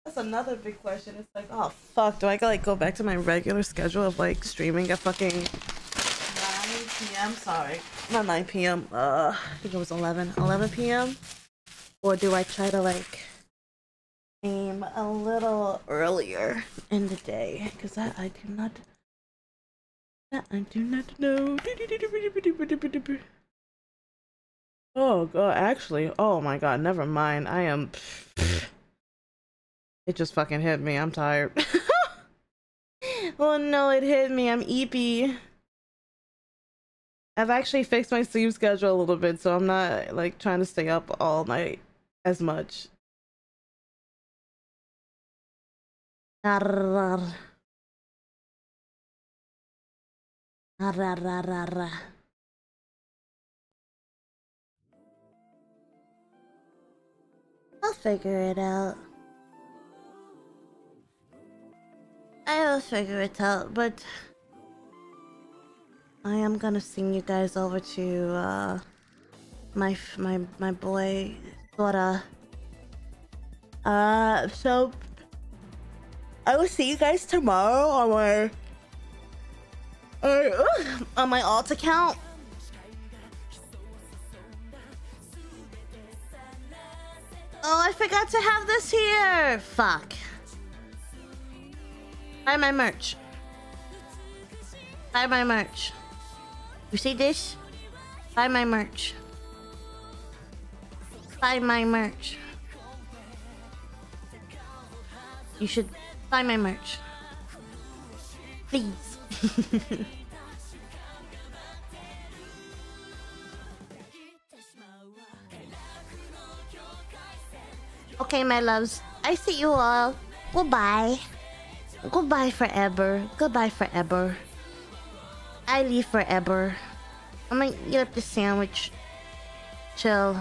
That's another big question. It's like, oh fuck, do I like go back to my regular schedule of like streaming at fucking 9 p.m.? Sorry, not 9 p.m. I think it was 11 p.m. Or do I try to like aim a little earlier in the day? Because that I do not know. Oh god, actually, oh my god, never mind. I am. It just fucking hit me. I'm tired. Oh no, it hit me. I'm eepy. I've actually fixed my sleep schedule a little bit, so I'm not like trying to stay up all night as much. I'll figure it out. I will figure it out, but I am gonna sing you guys over to my boy Sora. So I will see you guys tomorrow on my alt account. Oh, I forgot to have this here. Fuck. Buy my merch. Buy my merch. You see this? Buy my merch. Buy my merch. You should buy my merch. Please. Okay, my loves. I see you all. Goodbye. Goodbye forever. Goodbye forever. I leave forever. I'm gonna eat up this sandwich, chill,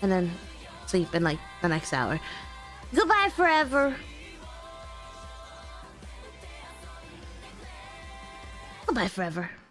and then sleep in like the next hour. Goodbye forever. Goodbye forever.